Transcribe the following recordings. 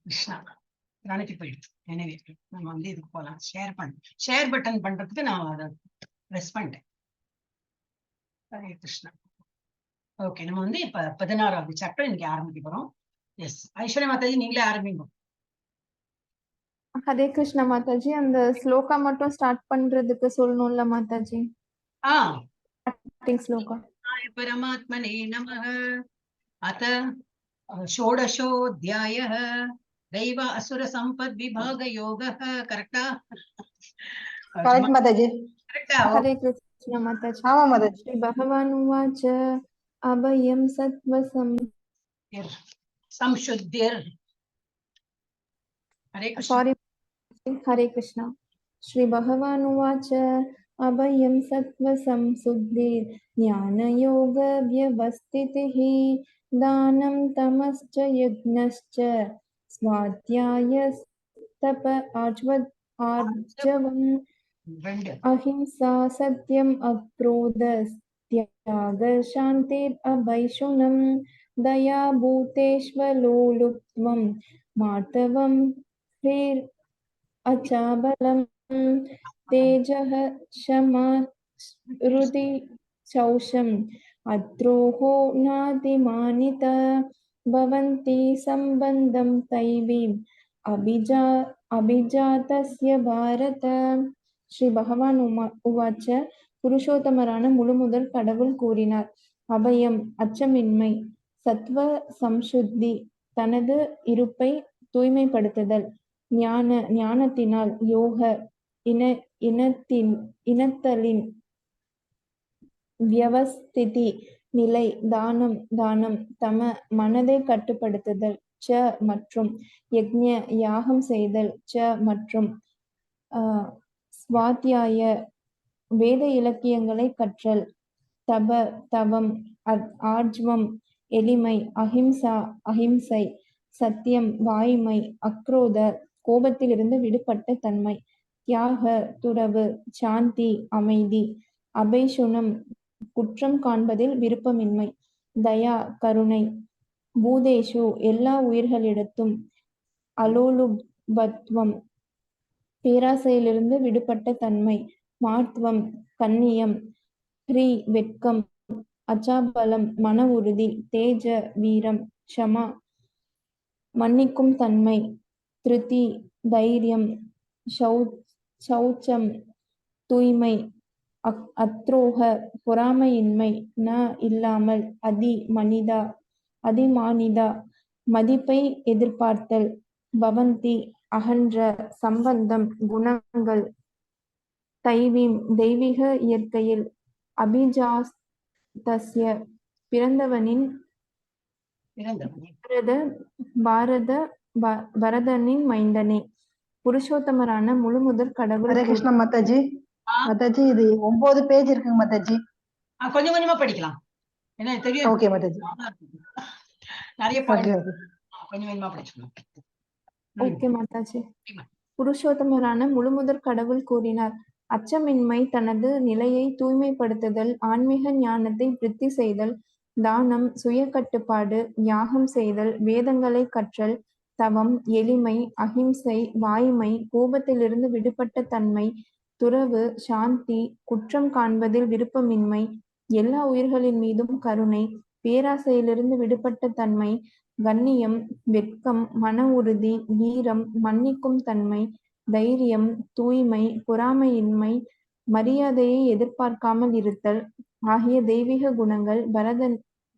கிருஷ்ணா கணக்கு போயிடுச்சு. எனவே நம்ம வந்து இதுக்கு போகலாம். ஷேர் பட்டன் பண்றதுக்கு நான் அதை ப்ரெஸ் பண்ணிட்டேன். ஹரே கிருஷ்ணா. ஓகே, நம்ம வந்து இப்ப 16வது சாப்டர் இன்னைக்கு ஆரம்பிக்க போறோம். எஸ், ஐஸ்வர்யா மாதாஜி நீங்களே ஆரம்பிங்க. ஹரே கிருஷ்ணா மாதாஜி, அந்த ஸ்லோகா மட்டும் ஸ்டார்ட் பண்றதுக்கு சொல்லணும்ல மாதாஜி? ஸ்லோகா. பரமாத்மனே நமः. அத षोडशोऽध्यायः दैव असुर संपद विभाग योगः. करेक्टा? करेक्ट माताजी. करेक्टा? हरे कृष्ण माताजी. आमा माताजी. श्री भगवान उवाच अभयं सत्त्वसं संशुद्धिर्. हरे कृष्ण. सॉरी, हरे कृष्ण. श्री भगवान उवाच अभयं सत्त्वसंशुद्धिर् ज्ञानयोगव्यवस्थितिः दानं तमश्च यज्ञश्च स्वाध्यायस्तप आर्जवम् अहिंसा सत्यम् अक्रोधस्त्याग शान्तिरभैषुनं दया भूतेष्वलोलुप्त्वं मार्दवं ह्रीरचाबलं तेजः क्षमा हृदि शौचम् अद्रोहो नातिमानिता भवन्ति सम्बन्धं दैवीम् अभिजातस्य भारत. ஸ்ரீ பகவான் உவாச்ச, புருஷோத்தமரான முழுமுதல் கடவுள் கூறினார். அபயம் அச்சமின்மை, சத்வ சம்சுத்தி தனது இருப்பை தூய்மைப்படுத்துதல், ஞானத்தினால் யோக இனத்தலின் வியவஸ்திதி நிலை, தானம் தம மனதை கட்டுப்படுத்துதல், ச மற்றும் யக்ஞ யாகம் செய்தல், ச மற்றும் ஸ்வாத்யாய வேத இலக்கியங்களை கற்றல், தவம் ஆர்ஜவம் எளிமை, அஹிம்சா அஹிம்சை, சத்தியம் வாய்மை, அக்ரோத கோபத்திலிருந்து விடுபட்ட தன்மை, தியாக துறவு, சாந்தி அமைதி, அபைஷுனம் குற்றம் காண்பதில் விருப்பமின்மை, தயா கருணை, பூதேஷு எல்லா உயிர்களிடத்தும், அலோலுபத்வம் பேராசையிலிருந்து விடுபட்ட தன்மை, மார்த்வம் கண்ணியம், ஹ்ரீ வெட்கம், அச்சாபலம் மன உறுதி, தேஜ வீரம், க்ஷமா மன்னிக்கும் தன்மை, திருதி தைரியம், சௌச்சம் தூய்மை, அத்ரோக பொறாமையின்மை, ந இல்லாமல், அதிமானிதா மதிப்பை எதிர்பார்த்தல், பவந்தி அகன்ற சம்பந்தம் குணங்கள், தெய்வீக இயற்கையில், அபிஜாதஸ்ய பிறந்தவனின் பரதனின் மைந்தனே. புருஷோத்தமரான முழுமுதற் கடவுள். ஹரே கிருஷ்ணா மாதாஜி. மாதாஜி இது 9 பேஜ் இருக்குங்க மாதாஜி. கொஞ்சம் கொஞ்சமா படிக்கலாம். என்ன தெரியும்? ஓகே மாதாஜி. நிறைய கொஞ்சம் கொஞ்சமா படிச்சுக்கலாம். ஓகே மாதாஜி. புருஷோத்தமரான முழுமுதற் கடவுள் கூறினார். அச்சமின்மை தனது நிலையை தூய்மைப்படுத்துதல், ஆன்மீக ஞானத்தை விருத்தி செய்தல், தானம், சுய கட்டுப்பாடு, யாகம் செய்தல், வேதங்களை கற்றல், தவம், எளிமை, அஹிம்சை, வாய்மை, கோபத்திலிருந்து விடுபட்ட தன்மை, துறவு, சாந்தி, குற்றம் காண்பதில் விருப்பமின்மை, எல்லா உயிர்களின் மீதும் கருணை, பேராசையிலிருந்து விடுபட்ட தன்மை, கண்ணியம், வெட்கம், மன உறுதி, வீரம், மன்னிக்கும் தன்மை, தைரியம், தூய்மை, பொறாமையின்மை, மரியாதையை எதிர்பார்க்காமல் இருத்தல் ஆகிய தெய்வீக குணங்கள்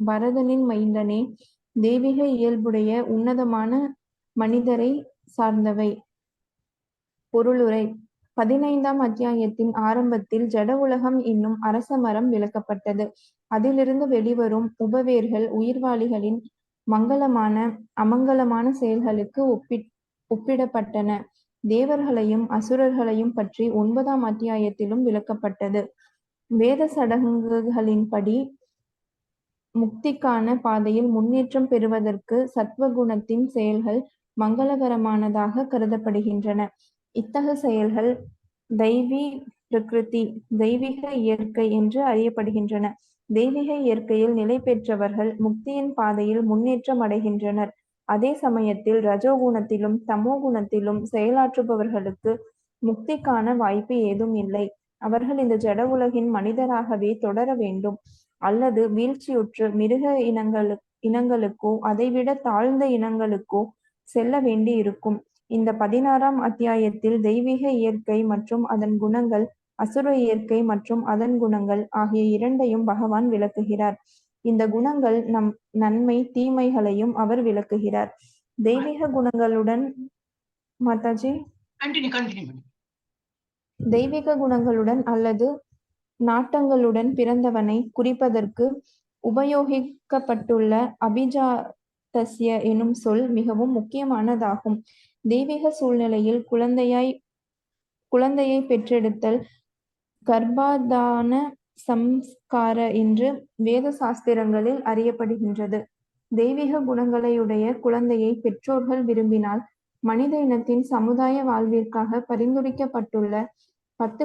பரதனின் மைந்தனே தெய்வீக இயல்புடைய உன்னதமான மனிதரை சார்ந்தவை. பொருளுரை. 15ஆம் அத்தியாயத்தின் ஆரம்பத்தில் ஜட உலகம் என்னும் அரச மரம் விளக்கப்பட்டது. அதிலிருந்து வெளிவரும் உபவேர்கள் உயிர்வாளிகளின் மங்களமான அமங்கலமான செயல்களுக்கு ஒப்பிடப்பட்டன. தேவர்களையும் அசுரர்களையும் பற்றி 9ஆம் அத்தியாயத்திலும் விளக்கப்பட்டது. வேத சடங்குகளின்படி முக்திக்கான பாதையில் முன்னேற்றம் பெறுவதற்கு சத்வகுணத்தின் செயல்கள் மங்களகரமானதாக கருதப்படுகின்றன. இத்தகைய செயல்கள் தெய்வீ பிரகிருதி, தெய்வீக இயற்கை என்று அறியப்படுகின்றன. தெய்வீக இயற்கையில் நிலை பெற்றவர்கள் முக்தியின் பாதையில் முன்னேற்றம் அடைகின்றனர். அதே சமயத்தில் ரஜோகுணத்திலும் தமோ குணத்திலும் செயலாற்றுபவர்களுக்கு முக்திக்கான வாய்ப்பு ஏதும் இல்லை. அவர்கள் இந்த ஜட உலகின் மனிதராகவே தொடர வேண்டும், அல்லது வீழ்ச்சியுற்று மிருக இனங்களுக்கோ அதைவிட தாழ்ந்த இனங்களுக்கோ செல்ல வேண்டி இருக்கும். இந்த 16ஆம் அத்தியாயத்தில் தெய்வீக இயற்கை மற்றும் அதன் குணங்கள், அசுர இயற்கை மற்றும் அதன் குணங்கள் ஆகிய இரண்டையும் பகவான் விளக்குகிறார். இந்த குணங்கள் நம் நன்மை தீமைகளையும் அவர் விளக்குகிறார். தெய்வீக குணங்களுடன் மாதாஜி தெய்வீக குணங்களுடன் அல்லது நாட்டங்களுடன் பிறந்தவனை குறிப்பதற்கு உபயோகிக்கப்பட்டுள்ள அபிஜாதஸ்ய எனும் சொல் மிகவும் முக்கியமானதாகும். தெய்வீக சூழ்நிலையில் குழந்தையை பெற்றெடுத்தல் கர்ப்பாதான சம்ஸ்கார என்று வேத சாஸ்திரங்களில் அறியப்படுகின்றது. தெய்வீக குணங்களையுடைய குழந்தையை பெற்றோர்கள் விரும்பினால் மனித இனத்தின் சமுதாய வாழ்விற்காக பரிந்துரைக்கப்பட்டுள்ள 10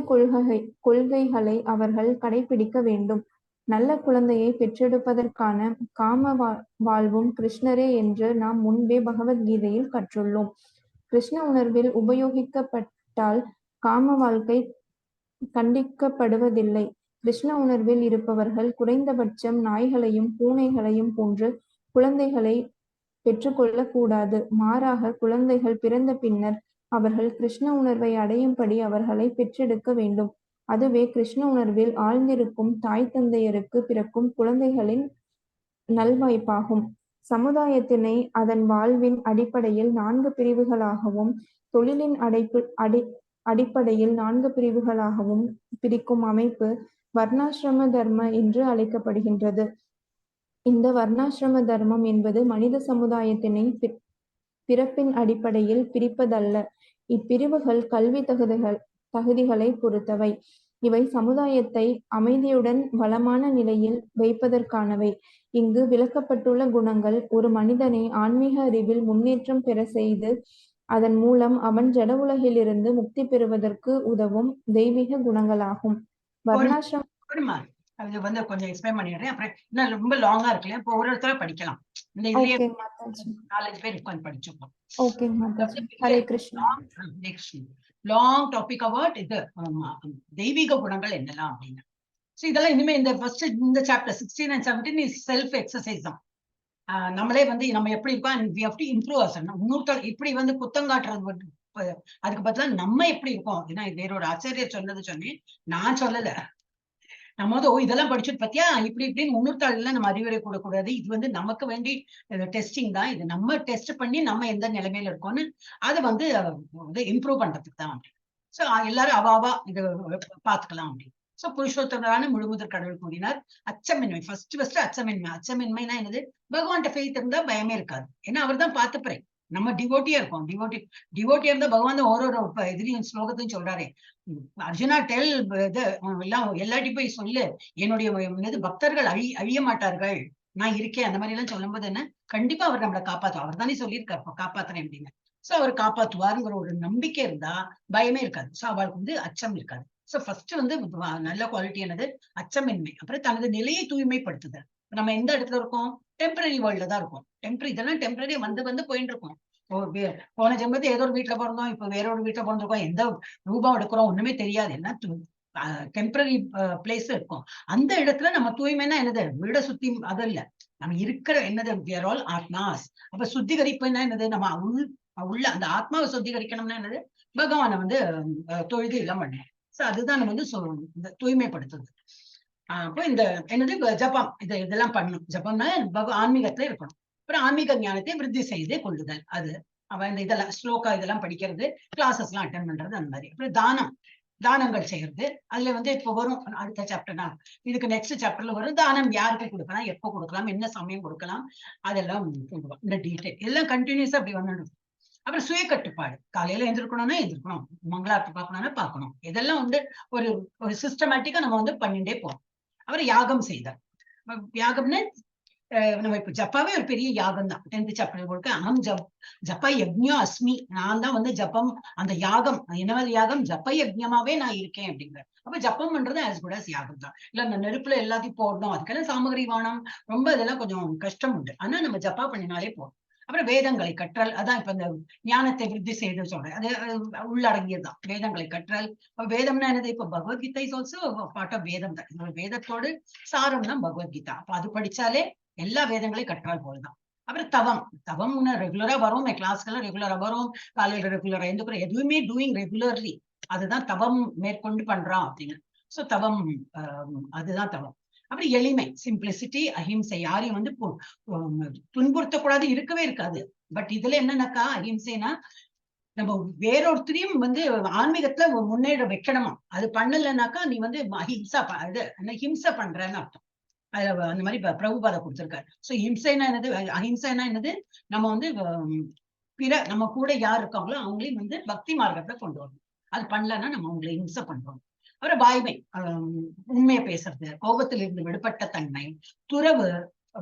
கொள்கைகளை அவர்கள் கடைபிடிக்க வேண்டும். நல்ல குழந்தையை பெற்றெடுப்பதற்கான காம வாழ்வும் கிருஷ்ணரே என்று நாம் முன்பே பகவத்கீதையில் கற்றுள்ளோம். கிருஷ்ண உணர்வில் உபயோகிக்கப்பட்டால் காம வாழ்க்கை கண்டிக்கப்படுவதில்லை. கிருஷ்ண உணர்வில் இருப்பவர்கள் குறைந்தபட்சம் நாய்களையும் பூனைகளையும் போன்று குழந்தைகளை பெற்றுக்கொள்ளக்கூடாது. மாறாக குழந்தைகள் பிறந்த பின்னர் அவர்கள் கிருஷ்ண உணர்வை அடையும்படி அவர்களை பெற்றெடுக்க வேண்டும். அதுவே கிருஷ்ண உணர்வில் ஆழ்ந்திருக்கும் தாய் தந்தையருக்கு பிறக்கும் குழந்தைகளின் நல்வாய்ப்பாகும். சமுதாயத்தினை அதன் வாழ்வின் அடிப்படையில் 4 பிரிவுகளாகவும் தொழிலின் அடிப்படையில் 4 பிரிவுகளாகவும் பிரிக்கும் அமைப்பு வர்ணாசிரம தர்ம என்று அழைக்கப்படுகின்றது. இந்த வர்ணாசிரம தர்மம் என்பது மனித சமுதாயத்தினை பிறப்பின் அடிப்படையில் பிரிப்பதல்ல. இப்பிரிவுகள் கல்வி தகுதிகளை பொறுத்தவை. இவை சமுதாயத்தை அமைதியுடன் வளமான நிலையில் வைப்பதற்கானவை. இங்கு விளக்கப்பட்டுள்ள குணங்கள் ஒரு மனிதனை ஆன்மீக அறிவில் முன்னேற்றம் பெற செய்து அதன் மூலம் அவன் ஜட உலகிலிருந்து முக்தி பெறுவதற்கு உதவும் தெய்வீக குணங்களாகும். வர்ணாசிரம அது வந்து கொஞ்சம் எக்ஸ்பிளைன் பண்ணிடுறேன். அப்புறம் இன்னும் ரொம்ப லாங்கா இருக்குல்ல, இப்போ ஒரு இடத்துல படிக்கலாம். இந்த இதுலயே 4-5 பேர் உட்கார்ந்து படிச்சுப்போம். Okay Mataji. Hare Krishna. Long topic about இது தெய்வீக குணங்கள் என்னலாம் அப்படின்னு. சோ இதெல்லாம் இனிமே இந்த ஃபர்ஸ்ட் இந்த chapter 16 and 17 is self exercise தான். நம்மளே வந்து நம்ம எப்படி இருக்கோம் and we have to improve ourselves. இன்னொருத்தர் இப்படி வந்து குத்தங்காட்டுறது அதுக்கு பதிலா நம்ம எப்படி இருக்கோம் அப்படின்னா, வேறொரு ஆசிரியர் சொன்னேன், நான் சொல்லல. நம்ம வந்து இதெல்லாம் படிச்சுட்டு பத்தியா இப்படி இப்படின்னு இன்னொருத்தாள் நம்ம அறிவுரை கூடக்கூடாது. இது வந்து நமக்கு வேண்டி டெஸ்டிங் தான். இது நம்ம டெஸ்ட் பண்ணி நம்ம எந்த நிலைமையில இருக்கோம்னு அதை வந்து இம்ப்ரூவ் பண்றதுக்கு தான் அப்படி. சோ எல்லாரும் அவாவா இதை பாத்துக்கலாம் அப்படின்னு. சோ புருஷோத்தமரான முழுமுதற் கடவுள் கூறினார் அச்சமின்மை. ஃபர்ஸ்ட் அச்சமின்மைனா என்னது? பகவான்கிட்ட ஃபெய்த் இருந்தா பயமே இருக்காது. ஏன்னா அவர் தான் பார்த்துப்பறேன். நம்ம டிவோட்டியா இருக்கோம். டிவோட்டியா இருந்தா பகவான் தான் ஒரு இதுலயும் ஸ்லோகத்தையும் சொல்றாரு, அர்ஜுனா டெல் இது எல்லாம் எல்லாத்தையும் போய் சொல்லு, என்னுடைய பக்தர்கள் அழிய மாட்டார்கள், நான் இருக்கேன். அந்த மாதிரி எல்லாம் சொல்லும் போது என்ன, கண்டிப்பா அவர் நம்மளை காப்பாற்றுவார். அவர் தானே சொல்லியிருக்காரு காப்பாத்துறேன் அப்படின்னு. சோ அவர் காப்பாற்றுவாருங்கிற ஒரு நம்பிக்கை இருந்தா பயமே இருக்காது. சோ அவளுக்கு வந்து அச்சம் இருக்காது. சோ ஃபர்ஸ்ட் வந்து நல்ல குவாலிட்டி என்னது? அச்சமின்மை. அப்புறம் தனது நிலையை தூய்மைப்படுத்துதல். நம்ம எந்த இடத்துல இருக்கோம்? டெம்பரரி வேர்ல்ட்ல தான் இருக்கும். இதெல்லாம் டெம்பரரி வந்து போயிட்டு இருக்கோம். போன ஜென்மத்தை ஏதோ ஒரு வீட்டுல பிறந்தோம், இப்ப வேற ஒரு வீட்டுல பிறந்திருக்கோம், எந்த ரூபம் எடுக்கிறோம் ஒண்ணுமே தெரியாது. எல்லாம் டெம்பரரி பிளேஸ் இருக்கும். அந்த இடத்துல நம்ம தூய்மைன்னா என்னது? வீட சுத்தி அது இல்ல, நம்ம இருக்கிற என்னது? we are all ஆத்மாஸ். அப்ப சுத்திகரிப்புன்னா என்னது? நம்ம உள்ள அந்த ஆத்மாவை சுத்திகரிக்கணும்னா என்னது? பகவானை வந்து தொழுது எல்லாம் பண்ணணும். சோ அதுதான் நம்ம வந்து இந்த தூய்மைப்படுத்துறது. அப்போ இந்த என்னது? ஜபம். இதெல்லாம் பண்ணணும். ஜபம்னா ஆன்மீகத்துல இருக்கணும். அப்புறம் ஆன்மீக ஞானத்தை விருத்தி செய்து கொள்ளுதல். அது அவன் இந்த இதெல்லாம் ஸ்லோகா இதெல்லாம் படிக்கிறது, கிளாஸஸ் எல்லாம் அட்டென்ட் பண்றது, அந்த மாதிரி. அப்புறம் தானங்கள் செய்யறது. அதுல வந்து இப்போ வரும் அடுத்த சாப்டர்னா, இதுக்கு நெக்ஸ்ட் சாப்டர்ல வரும் தானம். யாருக்கு கொடுக்கலாம், எப்போ கொடுக்கலாம், என்ன சமயம் கொடுக்கலாம், அதெல்லாம் இந்த டீட்டெயில் எல்லாம் கண்டினியூஸா அப்படி வந்துடும். அப்புறம் சுய கட்டுப்பாடு. காலையில எந்திருக்கணும், மங்களார்த்தி பார்க்கணும். இதெல்லாம் வந்து ஒரு சிஸ்டமேட்டிக்கா நம்ம வந்து பண்ணிட்டே போறோம். அப்புறம் யாகம் செய்தார். யாகம்னு நம்ம இப்ப ஜப்பாவே ஒரு பெரிய யாகம் தான். 10th சாப்டர் கொடுக்க அகம் ஜப்ப யஜ்ஞோ அஸ்மி. நான் தான் வந்து ஜப்பம், அந்த யாகம் என்ன யாகம்? ஜப்ப யஜ்ஞமாவே நான் இருக்கேன் அப்படிங்கிற. அப்ப ஜப்பம் பண்றது ஆஸ் குட் ஆஸ் யாகம் தான். இல்ல அந்த நெருப்புல எல்லாத்தையும் போடணும், அதுக்கெல்லாம் சாமகிரி வானம், ரொம்ப இதெல்லாம் கொஞ்சம் கஷ்டம் உண்டு. ஆனா நம்ம ஜப்பா பண்ணினாலே போதும். அப்புறம் வேதங்களை கற்றல், அதான் இப்ப இந்த ஞானத்தை விருத்தி செய்து சொல்றேன், அது உள்ளடங்கியதுதான் வேதங்களை கற்றல். வேதம்னா என்னது? இப்ப Bhagavad Gita is also part of வேதம் தான். வேதத்தோடு சாரம் தான் பகவத்கீதா. அப்ப அது படிச்சாலே எல்லா வேதங்களையும் கற்றால் போல்தான். அப்புறம் தவம். தவம்னு ரெகுலரா வரும், கிளாஸ்க்கெல்லாம் ரெகுலரா வரும், காலையில ரெகுலரா எந்த எதுவுமே டூயிங் ரெகுலர்லி, அதுதான் தவம் மேற்கொண்டு பண்றான் அப்படின்னு. சோ தவம், அதுதான் தவம். அப்புறம் எளிமை, சிம்பிளிசிட்டி, அஹிம்சை. யாரையும் வந்து துன்புறுத்தக்கூடாது, இருக்கவே இருக்காது. பட் இதுல என்னன்னாக்கா அஹிம்சைனா நம்ம வேறொருத்தரையும் வந்து ஆன்மீகத்துல முன்னேற வைக்கணுமா. அது பண்ணலன்னாக்கா நீ வந்து அஹிம்சா ஹிம்சை பண்றன்னு அர்த்தம். அந்த மாதிரி பிரபுபாத கொடுத்திருக்காரு. சோ ஹிம்சைனா என்னது, அஹிம்சைனா என்னது, நம்ம வந்து பிற நம்ம கூட யார் இருக்காங்களோ அவங்களையும் வந்து பக்தி மார்க்கத்தை கொண்டு வரணும். அது பண்ணலன்னா நம்ம அவங்களை ஹிம்சை பண்றோம். அப்புறம் வாய்மை, உண்மையை பேசுறது, கோபத்தில் இருந்து விடுபட்ட தன்மை, துறவு.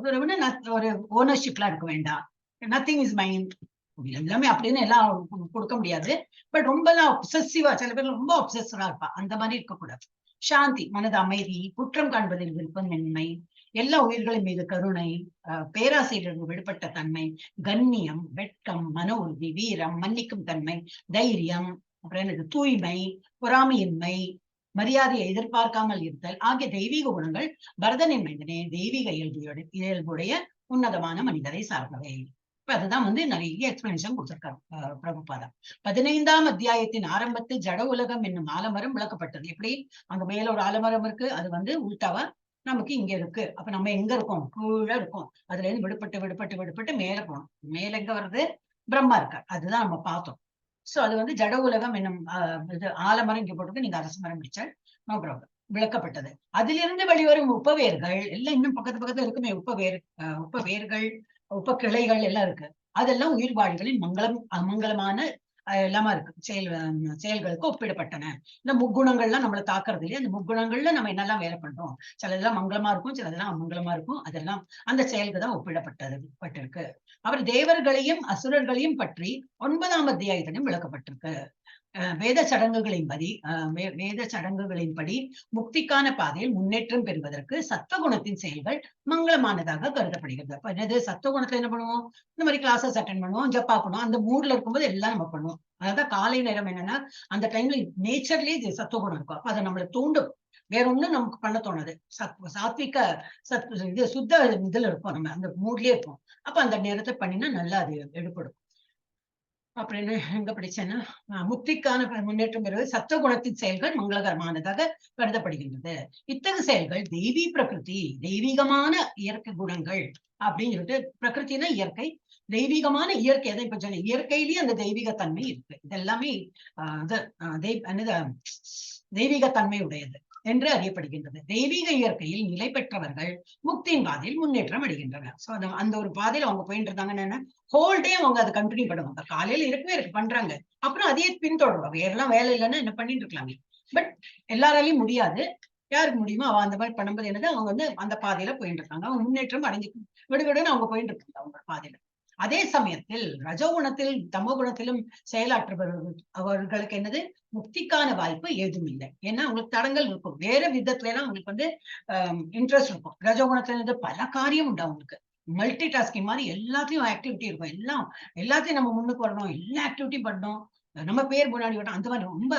துறவுன்னா ஒரு ஓனர்ஷிப்லாம் இருக்க வேண்டாம், நத்திங் இஸ் மைண்ட் எல்லாமே அப்படின்னு எல்லாம் கொடுக்க முடியாது. பட் ரொம்ப எல்லாம் அப்சசிவா, சில பேர் ரொம்ப அப்சசிவா இருப்பா, அந்த மாதிரி இருக்கக்கூடாது. சாந்தி, மனது அமைதி, குற்றம் காண்பதில் விருப்பமின்மை, எல்லா உயிர்களின் மீது கருணை, பேராசையிலிருந்து விடுபட்ட தன்மை, கண்ணியம், வெட்கம், மன உறுதி, வீரம், மன்னிக்கும் தன்மை, தைரியம், அப்புறம் எனக்கு தூய்மை, பொறாமையின்மை, மரியாதையை எதிர்பார்க்காமல் இருத்தல் ஆகிய தெய்வீக குணங்கள் பரதனின் மனிதனே தெய்வீக இயல்புடைய உன்னதமான மனிதரை சார்ந்தவை. இப்ப அதுதான் வந்து நிறைய எக்ஸ்பிளனேஷன் கொடுத்திருக்காரு பிரபுபாதா. 15ஆம் அத்தியாயத்தின் ஆரம்பத்தில் ஜட உலகம் என்னும் ஆலமரம் விளக்கப்பட்டது. எப்படி அங்க மேல ஒரு ஆலமரம் இருக்கு, அது வந்து உள்டாவா நமக்கு இங்க இருக்கு. அப்ப நம்ம எங்க இருக்கோம்? கீழே இருக்கோம். அதுல இருந்து விடுபட்டு விடுபட்டு விடுபட்டு மேல போனோம். மேல எங்க வருது? பிரம்மா இருக்கார். அதுதான் நம்ம பார்த்தோம். சோ அது வந்து ஜட உலகம் என்னும் இது ஆலமரம் இங்க போட்டு நீங்க அரச மரம் பிடிச்சால் நோ ப்ராப்ளம், விளக்கப்பட்டது. அதிலிருந்து வெளிவரும் உபவேர்கள் எல்லாம் இன்னும் பக்கத்து பக்கத்துல இருக்குமே, உபவேர்கள், உப கிளைகள் எல்லாம் இருக்கு. அதெல்லாம் உயிர் வாழ்களின் அமங்கலமான எல்லாமா இருக்கு, செயல்களுக்கு ஒப்பிடப்பட்டன. இந்த முக்குணங்கள்லாம் நம்மளை தாக்குறது இல்லையா, அந்த முக்குணங்கள்ல நம்ம என்னெல்லாம் வேலை பண்றோம், சிலதெல்லாம் மங்களமா இருக்கும், சிலதெல்லாம் அமங்கலமா இருக்கும், அதெல்லாம் அந்த செயலுக்கு தான் ஒப்பிடப்பட்டிருக்கு. அவர் தேவர்களையும் அசுரர்களையும் பற்றி 9ஆம் அத்தியாயத்திலும் விளக்கப்பட்டிருக்கு. வேத சடங்குகளின்படி முக்திக்கான பாதையில் முன்னேற்றம் பெறுவதற்கு சத்துவகுணத்தின் செயல்கள் மங்களமானதாக கருதப்படுகிறது. அப்ப என்னது, சத்துவகுணத்துல என்ன பண்ணுவோம்? இந்த மாதிரி கிளாஸஸ் அட்டென்ட் பண்ணுவோம், ஜப்பா பண்ணுவோம், அந்த மூட்ல இருக்கும்போது எல்லாம் நம்ம பண்ணுவோம். அதான் காலை நேரம் என்னன்னா அந்த டைம்ல நேச்சர்லயே சத்துவகுணம் இருக்கும். அப்ப அதை நம்மளை தூண்டும், வேற ஒண்ணும் நமக்கு பண்ண தோணுது. சாத்விக இது சுத்த இதுல இருப்போம், நம்ம அந்த மூட்லயே இருப்போம். அப்ப அந்த நேரத்தை பண்ணினா நல்லா அது எடுப்படும். அப்படின்னு எங்க படிச்சேன்னா, முக்திக்கான முன்னேற்றம் பெறுவது சத்துவகுணத்தின் செயல்கள் மங்களகரமானதாக கருதப்படுகின்றது. இத்தகைய செயல்கள் தெய்வீ பிரகிருதி, தெய்வீகமான இயற்கை குணங்கள் அப்படின்னு சொல்லிட்டு, பிரகிருத்தினா இயற்கை, தெய்வீகமான இயற்கை. அதை இப்ப சொன்ன இயற்கையிலேயே அந்த தெய்வீக தன்மை இருக்கு. இதெல்லாமே தெய்வீக தன்மை உடையது என்று அறியப்படுகின்றது. தெய்வீக இயற்கையில் நிலை பெற்றவர்கள் முக்தியின் பாதையில் முன்னேற்றம் அடைகின்றனர். சோ அந்த ஒரு பாதையில அவங்க போயிட்டு இருந்தாங்கன்னா ஹோல் டே அவங்க அதை கண்டினியூ பண்ணுவாங்க. காலையில இருக்கவே பண்றாங்க, அப்புறம் அதையே பின்தொடருவாங்க. வேறெல்லாம் வேலை இல்லைன்னா என்ன பண்ணிட்டு இருக்கலாமே. பட் எல்லாராலையும் முடியாது, யாருக்கு முடியுமோ அவ அந்த மாதிரி பண்ணும்போது என்னது, அவங்க வந்து அந்த பாதையில போயிட்டு இருக்காங்க, அவங்க முன்னேற்றம் அடைஞ்சு விடுவிடுன்னு அவங்க போயிட்டு இருக்காங்க அவங்க பாதையில. அதே சமயத்தில் ரஜோகுணத்தில் தமோ குணத்திலும் அவர்களுக்கு என்னது, முக்திக்கான வாய்ப்பு ஏதும் இல்லை. ஏன்னா அவங்களுக்கு தடங்கள் இருக்கும், வேற விதத்துல எல்லாம் அவங்களுக்கு வந்து இன்ட்ரெஸ்ட் இருக்கும். ரஜோகுணத்துல இருந்து பல காரியம் உண்டு அவங்களுக்கு, மல்டி டாஸ்கிங் மாதிரி எல்லாத்தையும் ஆக்டிவிட்டி இருக்கும். எல்லாத்தையும் நம்ம முன்னுக்கு வரணும், எல்லா ஆக்டிவிட்டியும் பண்ணணும், நம்ம பேர் முன்னாடி வரணும், அந்த மாதிரி ரொம்ப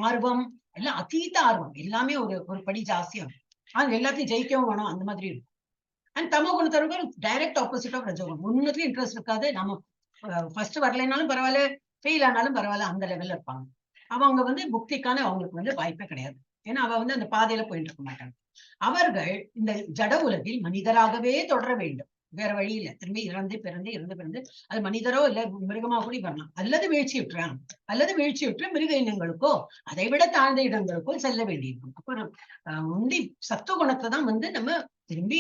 ஆர்வம், எல்லாம் அதீத ஆர்வம், எல்லாமே ஒரு படி ஜாஸ்தியா அது எல்லாத்தையும் ஜெயிக்கவும் வேணும், அந்த மாதிரி இருக்கும். அண்ட் தமோ குணத்தவர்கள் டைரக்ட் ஆப்போசிட் ஆஃப் ரஜோகுணம். ஒண்ணுலயும் இன்ட்ரெஸ்ட் இருக்காது, நம்ம ஃபர்ஸ்ட் வரலைனாலும் பரவாயில்ல, ஃபெயில் ஆனாலும் பரவாயில்ல, அந்த லெவல்ல இருப்பாங்க. அவங்க வந்து புக்திக்கான அவங்களுக்கு வந்து வாய்ப்பே கிடையாது. ஏன்னா அவ வந்து அந்த பாதையில போயிட்டு இருக்க மாட்டாங்க. அவர்கள் இந்த ஜட உலகில் மனிதராகவே தொடர வேண்டும், வேற வழி இல்லை. திரும்பி இறந்து அது மனிதரோ இல்ல மிருகமா கூட வரலாம், அல்லது வீழ்ச்சியுற்ற மிருக இனங்களுக்கோ அதை விட தாழ்ந்த இடங்களுக்கோ செல்ல வேண்டியிருக்கும். அப்புறம் உண்டி சத்துவ குணத்தை தான் வந்து நம்ம திரும்பி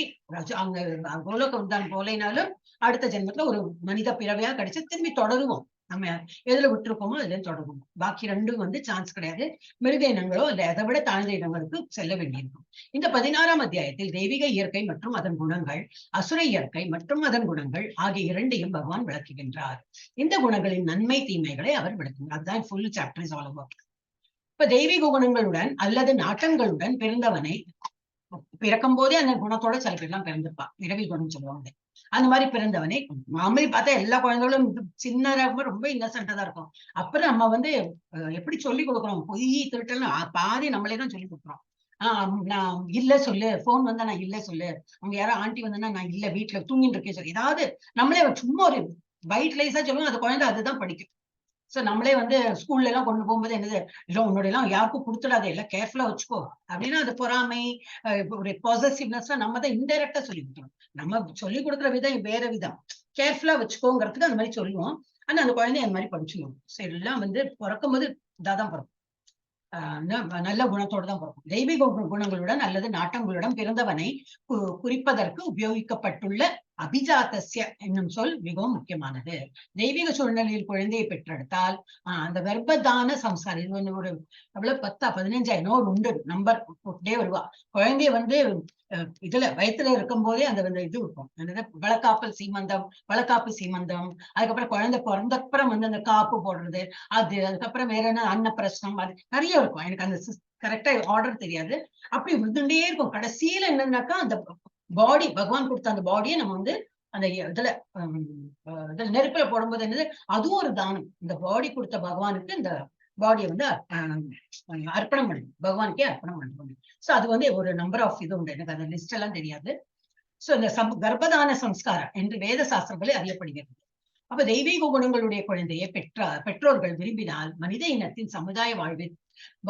அங்க கோலோகம் தான் போலைனாலும் அடுத்த ஜென்மத்துல ஒரு மனித பிறவையா கிடைச்சு திரும்பி தொடருவோம். நம்ம எதுல விட்டுருக்கோமோ அதுல தொடருவோம். பாக்கி ரெண்டும் வந்து சான்ஸ் கிடையாது, மிருக இனங்களோ இல்ல அதை விட தாழ்ந்த இனங்களுக்கு செல்ல வேண்டியிருக்கும். இந்த 16ஆம் அத்தியாயத்தில் தெய்வீக இயற்கை மற்றும் அதன் குணங்கள், அசுர இயற்கை மற்றும் அதன் குணங்கள் ஆகிய இரண்டையும் பகவான் விளக்குகின்றார். இந்த குணங்களின் நன்மை தீமைகளை அவர் விளக்குகிறார். அதுதான் full chapter is all about. இப்ப தெய்வீக குணங்களுடன் அல்லது நாட்டங்களுடன் பிறந்தவனை பிறக்கும் போதே அந்த குணத்தோட சில பேர்லாம் பிறந்திருப்பா, பிறவி குணம் சொல்லுவாங்க. அந்த மாதிரி பிறந்தவனே. மாமி பார்த்தா எல்லா குழந்தைகளும் சின்னதா ரொம்ப இன்னசென்டா தான் இருக்கும். அப்புறம் நம்ம வந்து எப்படி சொல்லி கொடுக்குறோம், பொய் திருட்டல்னு பாதி நம்மளே தான் சொல்லி கொடுக்குறோம். நான் இல்ல சொல்லு, போன் வந்தா நான் இல்ல சொல்லு, அவங்க யாரோ ஆண்டி வந்தா நான் இல்ல வீட்டுல தூங்கிட்டு இருக்கேன் சொல்லி ஏதாவது நம்மளே சும்மா ஒரு வைட் லைஸா சொல்லுவோம், அந்த குழந்தை அதுதான் படிக்கும். சோ நம்மளே வந்து ஸ்கூல்ல எல்லாம் கொண்டு போகும்போது என்னது, இல்லை உன்னோட எல்லாம் யாருக்கும் கொடுத்துடாத, எல்லாம் கேர்ஃபுல்லா வச்சுக்கோ அப்படின்னா அது பொறாமை, ஒரு பாசிட்டிவ்னஸ் நம்ம தான் இன்டைரக்டா சொல்லி கொடுக்கணும். நம்ம சொல்லி கொடுக்குற விதம் வேற விதம், கேர்ஃபுல்லா வச்சுக்கோங்கிறதுக்கு அந்த மாதிரி சொல்லுவோம். ஆனா அந்த குழந்தை அந்த மாதிரி படிச்சுக்கணும். சோ எல்லாம் வந்து பிறக்கும் போது இதாதான் பிறக்கும், நல்ல குணத்தோடு தான் பிறக்கும். தெய்வீக குணங்களுடன் அல்லது நாட்டங்களுடன் பிறந்தவனை குறிப்பதற்கு உபயோகிக்கப்பட்டுள்ள அபிஜாத்தஸ்ய என்னும் சொல் மிகவும் முக்கியமானது. தெய்வீக சூழ்நிலையில் குழந்தையை பெற்றெடுத்தால் அந்த கர்ப்பதான சம்ஸ்காரம், இது வந்து ஒரு எவ்வளவு 10 15 ஒரு உண்டு நம்பர் போட்டே வருவா. குழந்தைய வந்து இதுல வயிற்றுல இருக்கும் போதே அந்த இது இருக்கும், வளக்காப்பு சீமந்தம், அதுக்கப்புறம் குழந்தை பிறந்தப்புறம் வந்து அந்த காப்பு போடுறது, அதுக்கப்புறம் வேற என்ன அன்னப்பிரசனம், அது நிறைய இருக்கும். எனக்கு அந்த கரெக்டா ஆர்டர் தெரியாது. அப்படி விழுந்துட்டே இருக்கும். கடைசியில என்னன்னாக்கா அந்த பாடி, பகவான் கொடுத்த அந்த பாடியை நம்ம வந்து அந்த இதுல நெருப்புல போடும்போது என்னது, அதுவும் ஒரு தானம். இந்த பாடி கொடுத்த பகவானுக்கு இந்த பாடியை வந்து அர்ப்பணம் பண்ணணும், பகவானுக்கே அர்ப்பணம் பண்ணணும். சோ அது வந்து ஒரு நம்பர் ஆஃப் இது உண்டு, எனக்கு அந்த லிஸ்ட் எல்லாம் தெரியாது. சோ இந்த கர்ப்பதான சம்ஸ்காரம் என்று வேத சாஸ்திரங்களே அறியப்படுகிறது. அப்ப தெய்வீக குணங்களுடைய குழந்தையை பெற்றோர்கள் விரும்பினால் மனித இனத்தின் சமுதாய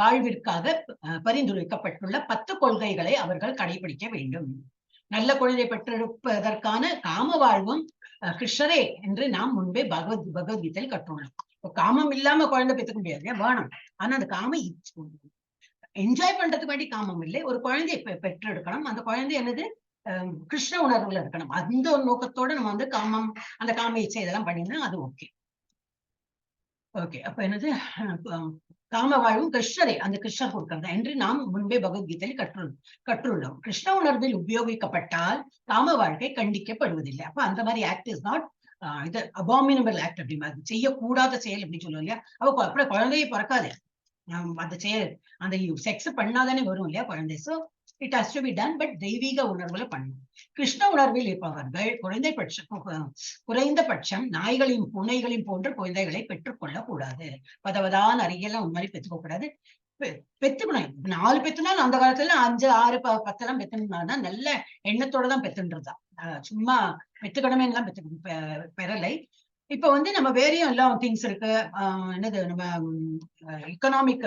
வாழ்விற்காக பரிந்துரைக்கப்பட்டுள்ள 10 கொள்கைகளை அவர்கள் கடைபிடிக்க வேண்டும். நல்ல குழந்தை பெற்றெடுப்பதற்கான காம வாழ்வும் கிருஷ்ணரே என்று நாம் முன்பே பகவத்கீதையில் கற்றுள்ளோம். காமம் இல்லாம குழந்தை பெற்றுக்க முடியாது, வேணும். ஆனா அந்த காமம் என்ஜாய் பண்றதுக்கு வேண்டி காமம் இல்லை, ஒரு குழந்தையை பெற்றெடுக்கணும். அந்த குழந்தை என்னது, கிருஷ்ண உணர்வுல இருக்கணும். அந்த ஒரு நோக்கத்தோட நம்ம வந்து அந்த காம இச்சை இதெல்லாம் பண்ணினா அது ஓகே. ஓகே, அப்ப என்னது, காம வாழ்வும் கிருஷ்ணரை, அந்த கிருஷ்ணர் கொடுக்கிறது என்று நாம் முன்பே பகவத்கீதையில் கற்றுள்ளோம். கிருஷ்ண உணர்வில் உபயோகிக்கப்பட்டால் காம வாழ்க்கை கண்டிக்கப்படுவதில்லை. அப்ப அந்த மாதிரி ஆக்ட் இஸ் நாட் இது அபாமினபிள் ஆக்ட், அப்படி மாதிரி செய்யக்கூடாத செயல் அப்படின்னு சொல்லுவோம் இல்லையா. அப்ப அப்புறம் குழந்தையை பிறக்காது, அந்த செயல் அந்த செக்ஸ் பண்ணாதானே வரும் இல்லையா குழந்தை. So it has to be done, but தெய்வீக உணர்வுல பண்ணணும். கிருஷ்ண உணர்வில் இருப்பவர்கள் குறைந்தபட்சம் நாய்களையும் பூனைகளையும் போன்ற குழந்தைகளை பெற்றுக்கொள்ள கூடாது. பதவதான் நிறையெல்லாம் உண்மை பெற்றுக்க கூடாது, பெத்துக்கணும். 4 பெத்துனாலும் அந்த காலத்துல 5 6 10 எல்லாம் பெத்துனா நல்ல எண்ணத்தோட தான் பெத்துன்றதா, சும்மா பெத்துக்கணுமே எல்லாம் பெறலை. இப்ப வந்து நம்ம வேறையும் எல்லாம் திங்ஸ் இருக்கு, என்னது நம்ம எக்கனாமிக்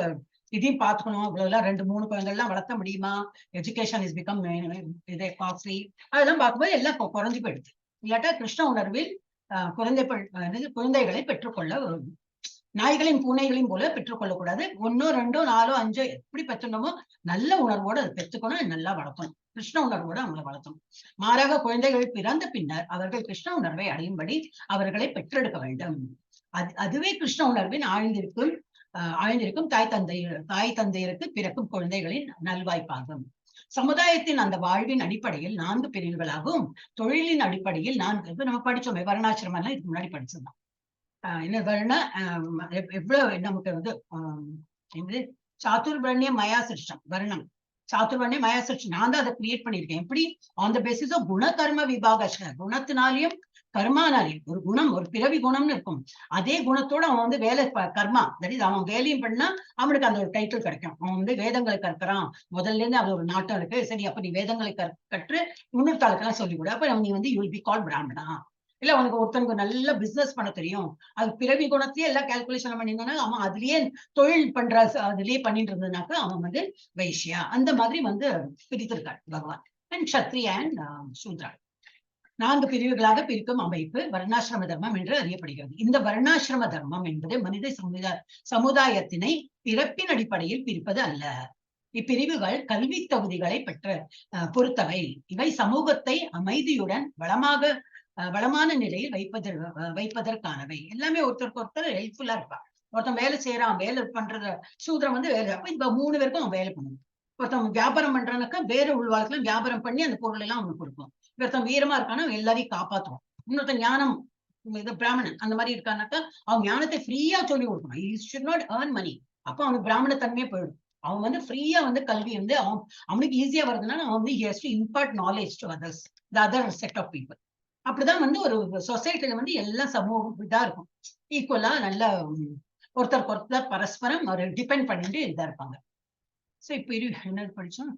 இதையும் பார்த்துக்கணும். இவ்வளவுலாம் 2 3 குழந்தைகள்லாம் வளர்த்த முடியுமா, எஜுகேஷன் இஸ் பிகம் இதே காஸ்ட்லி, அதெல்லாம் பார்க்கும்போது எல்லாம் குறைஞ்சு போயிடுது. இல்லாட்டா கிருஷ்ண உணர்வில் குழந்தைகளை பெற்றுக்கொள்ள, நாய்களையும் பூனைகளையும் போல பெற்றுக்கொள்ளக்கூடாது. 1 2 4 5 எப்படி பெற்றுனமோ நல்ல உணர்வோடு அதை பெற்றுக்கணும், நல்லா வளர்க்கணும். கிருஷ்ண உணர்வோடு அவங்களை வளர்த்தணும். மாறாக குழந்தைகள் பிறந்த பின்னர் அவர்கள் கிருஷ்ண உணர்வை அடையும்படி அவர்களை பெற்றெடுக்க வேண்டும். அதுவே கிருஷ்ண உணர்வின் ஆழ்ந்திருக்கும் தாய் தந்தையருக்கு பிறக்கும் குழந்தைகளின் நல்வாய்ப்பாகும். சமுதாயத்தின் அந்த வாழ்வின் அடிப்படையில் 4 பிரிவுகளாகவும் தொழிலின் அடிப்படையில் 4, நம்ம படிச்சோமே வர்ணாசிரமம் எல்லாம் இதுக்கு முன்னாடி படிச்சிருந்தோம். என்ன வர்ண எவ்வளவு நமக்கு வந்து சாத்துர்வர்ணிய மயா சிருஷ்டம், வர்ணம் சாத்துர்வர்ணிய மயா சிருஷ்டம், நான் தான் அதை கிரியேட் பண்ணியிருக்கேன். எப்படி, ஆன் த பேசிஸ் ஆஃப் குண கர்ம விபாக, குணத்தினாலையும் கர்மானாலையும். ஒரு குணம், ஒரு பிறவி குணம்னு இருக்கும், அதே குணத்தோட அவன் வந்து வேலை கர்மா, தட் இஸ் அவன் வேலையும் பண்ணா அவனுக்கு அந்த ஒரு டைட்டில் கிடைக்கும். அவன் வந்து வேதங்களை கற்கிறான், முதல்ல இருந்து அது ஒரு நாட்டம் இருக்கு, சரி அப்ப நீ வேதங்களை கற்று முன்னூத்தாளுக்கெல்லாம் சொல்லிக் கொடு, அப்ப நீ வந்து யூ வில் பி கால்ட் பிராமணா. இல்ல உனக்கு ஒருத்தனுக்கு நல்ல பிசினஸ் பண்ண தெரியும், அது பிறவி குணத்தையே எல்லாம் கால்குலேஷன் பண்ணியிருந்தானா அவன் அதுலயே தொழில் பண்ற, அதுலயே பண்ணிட்டு இருந்ததுனாக்கா அவன் வந்து வைஷ்யா. அந்த மாதிரி வந்து பிரித்திருக்காள் பகவான். அண்ட் சத்ரியா அண்ட் சூத்ரா 4 பிரிவுகளாக பிரிக்கும் அமைப்பு வர்ணாசிரம தர்மம் என்று அறியப்படுகிறது. இந்த வர்ணாசிரம தர்மம் என்பது மனித சமுதாயத்தினை பிறப்பின் அடிப்படையில் பிரிப்பது அல்ல. இப்பிரிவுகள் கல்வி தகுதிகளை பொறுத்தவை. இவை சமூகத்தை அமைதியுடன் வளமான நிலையில் வைப்பதற்கானவை. எல்லாமே ஒருத்தருக்கு ஒருத்தர் ஹெல்ப்ஃபுல்லா இருப்பா. ஒருத்தன் வேலை செய்யறான், வேலை பண்றத சூத்திரம் வந்து வேலை, அப்ப இப்ப 3 பேருக்கும் அவன் வேலை பண்ணணும். ஒருத்தன் வியாபாரம் பண்றானாக்கா வேற உள்வாழ்க்கெல்லாம் வியாபாரம் பண்ணி அந்த பொருள் எல்லாம் அவனுக்கு கொடுக்கும். ஒருத்தன் வீரமா இருக்கானா எல்லாரையும் காப்பாற்றுவான். இன்னொருத்தன் ஞானம், இது பிராமணன் அந்த மாதிரி இருக்கானாக்கா அவன் ஞானத்தை ஃப்ரீயா சொல்லி கொடுக்கணும். He should not earn money. அப்ப அவனுக்கு பிராமண தன்மையே போயிடும். அவன் வந்து ஃப்ரீயா வந்து கல்வி வந்து அவனுக்கு ஈஸியா வருதுன்னா அவன் வந்து he has to impart knowledge to others, the other set of people. அப்படிதான் வந்து ஒரு சொசைட்டில வந்து எல்லா சமூகம் இதா இருக்கும், ஈக்குவலா நல்ல ஒருத்தருக்கு ஒருத்தர் பரஸ்பரம் ஒரு டிபெண்ட் பண்ணிட்டு இதா இருப்பாங்க. சோ இப்ப என்ன படிச்சோம்,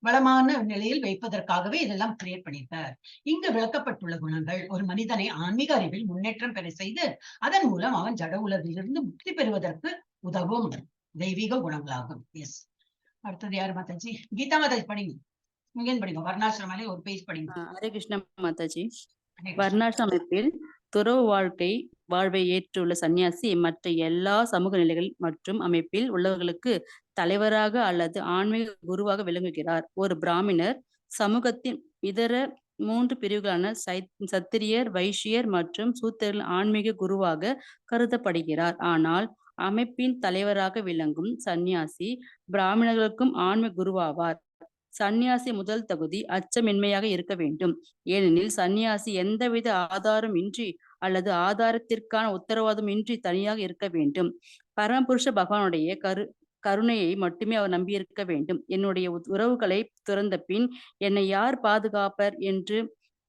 வளமான நிலையில் வைப்பதற்காகவே இதெல்லாம் கிரியேட் பண்ணியிருக்கார். இங்கு விளக்கப்பட்டுள்ள குணங்கள் ஒரு மனிதனை ஆன்மீக அறிவில் முன்னேற்றம் பெற செய்து அதன் மூலம் அவன் ஜட உலகிலிருந்து முக்தி பெறுவதற்கு உதவும் தெய்வீக குணங்களாகும். எஸ். அடுத்தது யாரு மாதாஜி? கீதா மாதாஜி படிங்க. இங்கேன்னு படிங்க, வர்ணாசிரமாலே ஒரு பேஜ் படிங்க. ஹரே கிருஷ்ண மாதாஜி. வர்ணாசிரம அமைப்பில் துறவு வாழ்வை ஏற்றுள்ள சன்னியாசி மற்ற எல்லா சமூக நிலைகள் மற்றும் அமைப்பில் உள்ளவர்களுக்கு தலைவராக அல்லது ஆன்மீக குருவாக விளங்குகிறார். ஒரு பிராமணர் சமூகத்தின் இதர 3 பிரிவுகளான சத்திரியர், வைஷ்யர் மற்றும் சூத்திரர்கள் ஆன்மீக குருவாக கருதப்படுகிறார். ஆனால் அமைப்பின் தலைவராக விளங்கும் சன்னியாசி பிராமணர்களுக்கும் ஆன்மீக குருவாவார். சன்னியாசி முதல் தகுதி அச்சமின்மையாக இருக்க வேண்டும். ஏனெனில் சன்னியாசி எந்தவித ஆதாரம் இன்றி அல்லது ஆதாரத்திற்கான உத்தரவாதம் இன்றி தனியாக இருக்க வேண்டும். பரமபுருஷ பகவானுடைய கருணையை மட்டுமே அவர் நம்பியிருக்க வேண்டும். என்னுடைய உறவுகளை துறந்த பின் என்னை யார் பாதுகாப்பர் என்று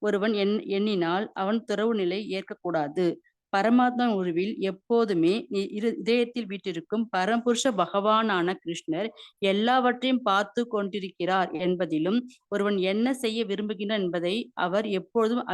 ஒருவன் எண்ணினால் அவன் துறவு நிலை ஏற்கக்கூடாது. பரமாத்மா உருவில் எப்போதுமே இதயத்தில் வீற்றிருக்கும் பரம்புருஷ பகவானான கிருஷ்ணர் எல்லாவற்றையும் பார்த்து கொண்டிருக்கிறார் என்பதிலும், ஒருவன் என்ன செய்ய விரும்புகின்றான் என்பதை அவர் எப்பொழுதும்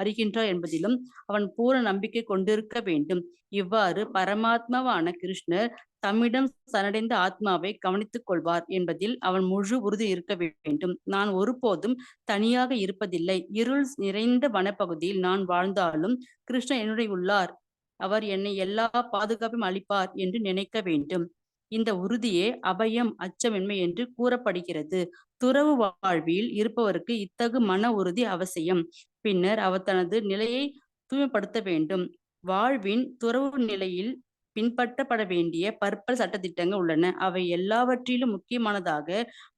அறிகின்றார் என்பதிலும் அவன் பூரண நம்பிக்கை கொண்டிருக்க வேண்டும். இவ்வாறு பரமாத்மாவான கிருஷ்ணர் தம்மிடம் சரணடைந்த ஆத்மாவை கவனித்துக் கொள்வார் என்பதில் அவன் முழு உறுதி இருக்க வேண்டும். நான் ஒருபோதும் தனியாக இருப்பதில்லை. இருள் நிறைந்த வனப்பகுதியில் நான் வாழ்ந்தாலும் கிருஷ்ணர் என்னுடைய உள்ளார். அவர் என்னை எல்லா பாதுகாப்பையும் அளிப்பார் என்று நினைக்க வேண்டும். இந்த உறுதியே அபயம், அச்சமின்மை என்று கூறப்படுகிறது. துறவு வாழ்வில் இருப்பவருக்கு இத்தகு மன உறுதி அவசியம். பின்னர் அவர் தனது நிலையை தூய்மைப்படுத்த வேண்டும். வாழ்வின் துறவு நிலையில் பின்பற்றப்பட வேண்டிய பற்பல சட்டத்திட்டங்கள் உள்ளன. அவை எல்லாவற்றிலும் முக்கியமானதாக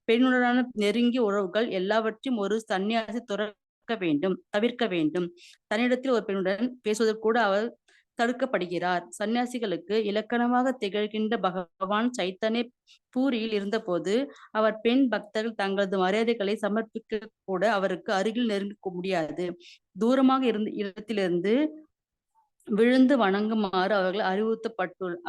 பெண்ணுடனான நெருங்கிய உறவுகள் எல்லாவற்றையும் ஒரு சன்னியாசி தவிர்க்க வேண்டும். தன்னிடத்தில் ஒரு பெண்ணுடன் பேசுவதற்கு கூட அவர் தடுக்கப்படுகிறார். சன்னியாசிகளுக்கு இலக்கணமாக திகழ்கின்ற பகவான் சைத்தன்ய பூரியில் இருந்தபோது அவர் பெண் பக்தர்கள் தங்களது மரியாதைகளை சமர்ப்பிக்க கூட அவருக்கு அருகில் நெருங்க முடியாது. தூரமாக இடத்திலிருந்து விழுந்து வணங்குமாறு அவர்கள்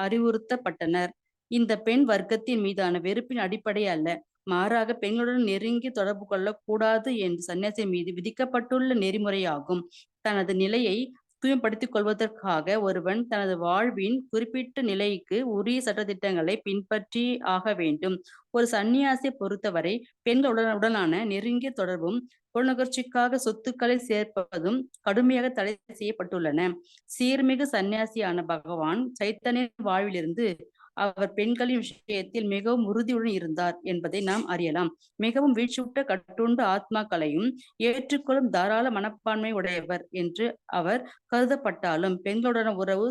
அறிவுறுத்தப்பட்டனர். இந்த பெண் வர்க்கத்தின் மீதான வெறுப்பின் அடிப்படை அல்ல, மாறாக பெண்களுடன் நெருங்கி தொடர்பு கொள்ளக்கூடாது என்று சன்னியாசி மீது விதிக்கப்பட்டுள்ள நெறிமுறையாகும். தனது நிலையை தூய்மைப்படுத்திக் கொள்வதற்காக ஒருவன் தனது வாழ்வின் குறிப்பிட்ட நிலைக்கு உரிய சட்டத்திட்டங்களை பின்பற்றி ஆக வேண்டும். ஒரு சன்னியாசியை பொறுத்தவரை பெண்களுடனான நெருங்கிய தொடர்பும் பொருளுணர்ச்சிக்காக சொத்துக்களை சேர்ப்பதும் கடுமையாக தடை செய்யப்பட்டுள்ளன. சீர்மிகு சன்னியாசியான பகவான் சைத்தன்ய வாழ்விலிருந்து அவர் பெண்களின் விஷயத்தில் மிகவும் உறுதியுடன் இருந்தார் என்பதை நாம் அறியலாம். மிகவும் வீழ்ச்சியுற்ற கட்டுண்ட ஆத்மாக்களையும் ஏற்றுக்கொள்ளும் தாராள மனப்பான்மை உடையவர் என்று அவர் கருதப்பட்டாலும் பெண்களுடன் உறவு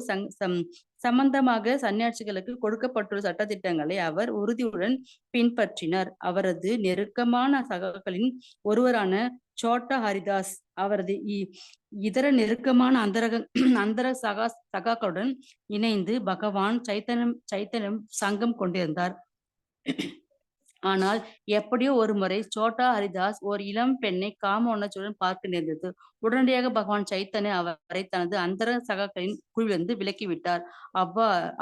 சம்பந்தமாக சன்னியாசிகளுக்கு கொடுக்கப்பட்டுள்ள சட்டத்திட்டங்களை அவர் உறுதியுடன் பின்பற்றினார். அவரது நெருக்கமான சகாக்களின் ஒருவரான சோட்டா ஹரிதாஸ் அவரது இதர நெருக்கமான அந்தர சகாக்களுடன் இணைந்து பகவான் சைத்தன்யம் சங்கம் கொண்டிருந்தார். ஆனால் எப்படியோ ஒரு முறை சோட்டா ஹரிதாஸ் ஒரு இளம் பெண்ணை காம உணர்ச்சியுடன் பார்க்க நேர்ந்தது. உடனடியாக பகவான் சைத்தன்ய அவரை தனது அந்தர சகாக்களின் குழுவிலிருந்து விலக்கிவிட்டார்.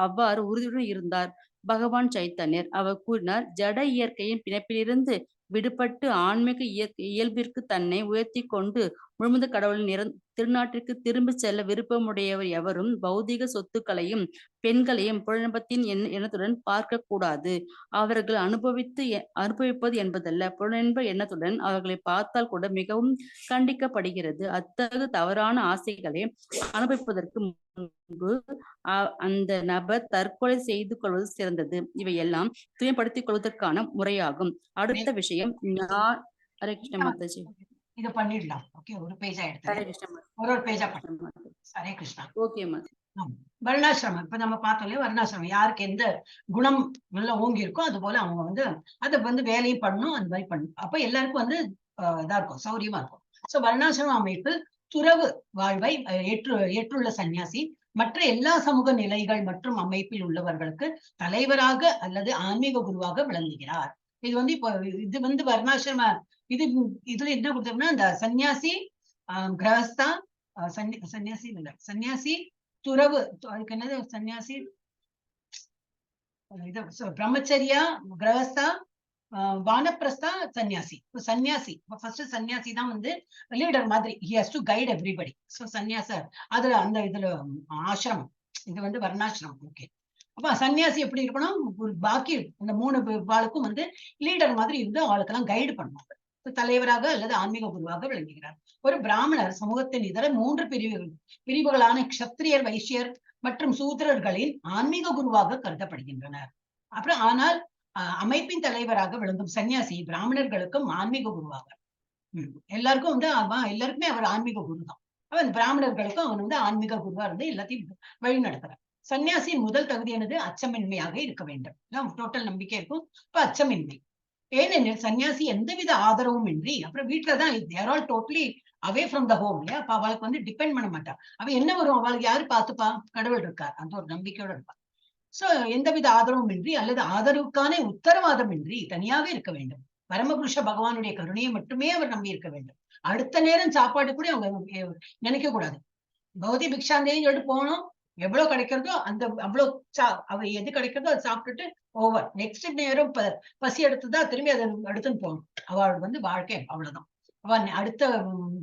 அவ்வாறு உறுதியுடன் இருந்தார் பகவான் சைத்தன்யர். அவர் கூறினார், ஜட இயற்கையின் பிணைப்பிலிருந்து விடுபட்டு ஆன்மீக இயல்பிற்கு தன்னை உயர்த்தி கொண்டு முழுமுத கடவுளின் திருநாட்டிற்கு திரும்பி செல்ல விருப்பமுடையவர் எவரும் பௌதிக சொத்துக்களையும் பெண்களையும் புலனம்பத்தின் எண்ணத்துடன் பார்க்க கூடாது. அவர்கள் அனுபவிப்பது என்பதல்ல, புலனென்ப எண்ணத்துடன் அவர்களை பார்த்தால் கூட மிகவும் கண்டிக்கப்படுகிறது. அத்தகு தவறான ஆசைகளை அனுபவிப்பதற்கு முன்பு அந்த நபர் தற்கொலை செய்து கொள்வது சிறந்தது. இவையெல்லாம் தூய்மைப்படுத்திக் கொள்வதற்கான முறையாகும். அடுத்த விஷயம் ஹரே கிருஷ்ண மாதாஜி. இத பண்ணிடலாம். ஓகே, ஒரு பேஜா எடுத்து ஒரு பேஜா பண்ணலாம். ஹரே கிருஷ்ணா. ஓகே மாதாஜி. வர்ணாசிரமம் இப்ப நம்ம பார்த்தோம்ல, வர்ணாசிரமம் யாருக்கு எந்த குணம் நல்லா ஓங்கி இருக்கோ அது போல அவங்க வந்து அதை வந்து வேலையும் பண்ணணும், அந்த மாதிரி பண்ணணும். அப்ப எல்லாருக்கும் வந்து இதா இருக்கும், சௌரியமா இருக்கும். சோ வர்ணாசிரம அமைப்பு துறவு வாழ்வை ஏற்றுள்ள சன்னியாசி மற்ற எல்லா சமூக நிலைகள் மற்றும் அமைப்பில் உள்ளவர்களுக்கு தலைவராக அல்லது ஆன்மீக குருவாக விளங்குகிறார். இது வந்து இப்போ இது வந்து வர்ணாசிரம இதுல என்ன கொடுத்தோம்னா, அந்த சன்னியாசி கிரகஸ்தா, சன்னியாசி இல்ல, சன்னியாசி, துறவு, அதுக்கு என்னது சன்னியாசி, இது பிரம்மச்சரியா, கிரகஸ்தா, வானப்பிரஸ்தா, சன்னியாசி. சன்னியாசி ஃபர்ஸ்ட் சன்னியாசி தான் வந்து லீடர் மாதிரி, he has to guide everybody. So சன்னியாச அதுல அந்த இதுல ஆசிரமம், இது வந்து வர்ணாசிரமம். ஓகே, அப்ப சன்னியாசி எப்படி இருக்கணும், பாக்கி இந்த 3 பாலுக்கும் வந்து லீடர் மாதிரி இருந்து அவளுக்கெல்லாம் கைடு பண்ணுவாங்க. தலைவராக அல்லது ஆன்மீக குருவாக விளங்குகிறார். ஒரு பிராமணர் சமூகத்தின் இதர 3 பிரிவுகளான க்ஷத்திரியர், வைசியர் மற்றும் சூத்திரர்களின் ஆன்மீக குருவாக கருதப்படுகின்றனர். அப்புறம் ஆனால் அமைப்பின் தலைவராக விளங்கும் சன்னியாசி பிராமணர்களுக்கும் ஆன்மீக குருவாக, எல்லாருக்கும் வந்து எல்லாருக்குமே அவர் ஆன்மீக குரு தான். அவன் பிராமணர்களுக்கும் அவன் வந்து ஆன்மீக குருவா இருந்து எல்லாத்தையும் வழி நடத்துறான். சன்னியாசியின் முதல் தகுதியானது அச்சமின்மையாக இருக்க வேண்டும். டோட்டல் நம்பிக்கை இருக்கும். இப்ப அச்சமின்மை, ஏனெனில் சன்னியாசி எந்தவித ஆதரவும் இன்றி, அப்புறம் வீட்டுலதான் all totally away from the home இல்லையா, அப்ப அவளுக்கு வந்து டிபெண்ட் பண்ண மாட்டா. அவ என்ன வரும், அவளுக்கு யாரு பார்த்துப்பா, கடவுள் இருக்கார், அந்த ஒரு நம்பிக்கையோட இருப்பா. சோ எந்தவித ஆதரவும் இன்றி அல்லது ஆதரவுக்கான உத்தரவாதம் இன்றி தனியாக இருக்க வேண்டும். பரமபுருஷ பகவானுடைய கருணையை மட்டுமே அவர் நம்பி இருக்க வேண்டும். அடுத்த நேரம் சாப்பாடு கூட அவங்க நினைக்க கூடாது. பௌதி பிக்ஷாந்தேன்னு சொல்லிட்டு போனோம், எவ்வளவு கிடைக்கிறதோ அந்த அவ்வளவு அவ எது கிடைக்கிறதோ அதை சாப்பிட்டுட்டு ஓவர். நெக்ஸ்ட் நேரம் பசி எடுத்துதான் திரும்பி அதை எடுத்துன்னு போகணும். அவள் வந்து வாழ்க்கை அவ்வளவுதான். அவ அடுத்த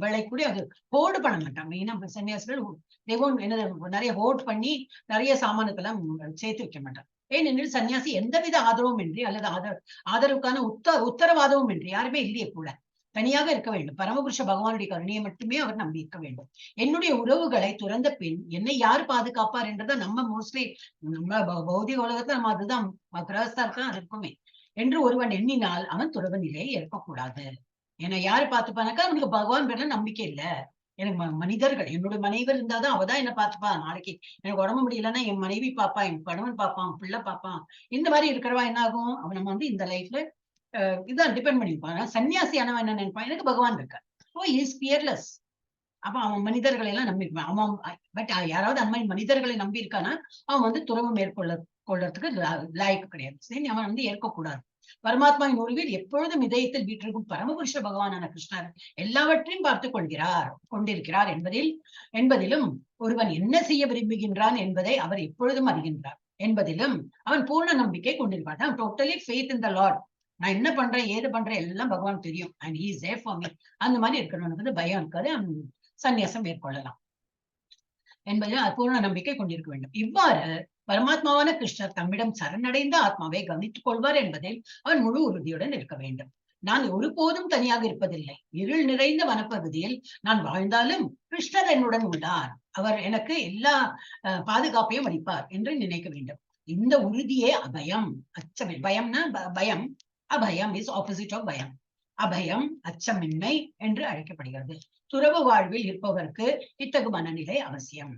வேலை கூட அது ஹோல்டு பண்ண மாட்டான். மெயினா சன்னியாசிகள் தெய்வம் என்ன நிறைய ஹோல்ட் பண்ணி நிறைய சாமானத்தெல்லாம் சேர்த்து வைக்க மாட்டான். ஏனெனில் சன்னியாசி எந்தவித ஆதரவும் இன்றி அல்லது ஆதரவுக்கான உத்தரவாதமும் இன்றி, யாருமே இல்லையே கூட, தனியாக இருக்க வேண்டும். பரமபுருஷ பகவானுடைய கருணையை மட்டுமே அவர் நம்பி இருக்க வேண்டும். என்னுடைய உறவுகளை துறந்த பின் என்னை யார் பாதுகாப்பார் என்றதை நம்ம மோஸ்ட்லி நம்ம பௌதிக உலகத்துல நம்ம அதுதான் கிரகஸ்தா தான் இருக்குமே என்று ஒருவன் எண்ணினால் அவன் துறவு நிலையை இருக்கக்கூடாது. ஏன்னா யாரு பார்த்துப்பானாக்கா அவனுக்கு பகவான் பேர்ல நம்பிக்கை இல்ல. எனக்கு மனிதர்கள், என்னுடைய மனைவர் இருந்தாதான் அவதான் என்ன பார்த்துப்பா. நாளைக்கு எனக்கு உடம்பு முடியலன்னா என் மனைவி பாப்பா, என் கணவன் பாப்பான், பிள்ளை பாப்பான். இந்த மாதிரி இருக்கிறவா என்ன ஆகும், அவன் நம்ம வந்து இந்த லைஃப்ல இதான் டிபெண்ட் பண்ணிருப்பான். சன்னியாசியானவன் என்ன நினைப்பான், எனக்கு பகவான் இருக்கார், ஓ இஸ் பியர்லெஸ். அப்ப அவன் மனிதர்களை எல்லாம் நம்பியிருப்பான். அவன் பட் யாராவது அந்த மாதிரி மனிதர்களை நம்பி இருக்கானா அவன் வந்து துறவு கொள்றதுக்கு லாய்க்கு கிடையாது. சரி, அவன் வந்து ஏற்கக்கூடாது. பரமாத்மாவின் உருவில் எப்பொழுதும் இதயத்தில் வீற்றிருக்கும் பரமபுருஷ பகவானான கிருஷ்ணர் எல்லாவற்றையும் பார்த்துக் கொண்டிருக்கிறார் என்பதிலும் ஒருவன் என்ன செய்ய விரும்புகின்றான் என்பதை அவர் எப்பொழுதும் அறிகின்றார் என்பதிலும் அவன் பூர்ண நம்பிக்கை கொண்டிருப்பான். Totally faith in the lord. நான் என்ன பண்றேன் ஏது பண்றேன் எல்லாம் பகவான் தெரியும், and he is there for me. அந்த மாதிரி இருக்கிறவனுக்கு வந்து பயம் இருக்காது, சன்னியாசம் மேற்கொள்ளலாம் என்பதில் பூர்ண நம்பிக்கை கொண்டிருக்க வேண்டும். இவ்வாறு பரமாத்மாவான கிருஷ்ணர் தம்மிடம் சரணடைந்த ஆத்மாவை கவனித்துக் கொள்வார் என்பதில் அவன் முழு உறுதியுடன் இருக்க வேண்டும். நான் ஒருபோதும் தனியாக இருப்பதில்லை. இருள் நிறைந்த வனப்பகுதியில் நான் வாழ்ந்தாலும் கிருஷ்ணர் என்னுடன் உள்ளார், அவர் எனக்கு எல்லா பாதுகாப்பையும் அளிப்பார் என்று நினைக்க வேண்டும். இந்த உறுதியே அபயம். பயம்னா பயம், அபயம் இஸ் ஆப்போசிட் ஆஃப் பயம். அபயம் அச்சமின்மை என்று அழைக்கப்படுகிறது. துறவு வாழ்வில் இருப்பவருக்கு இத்தகு மனநிலை அவசியம்.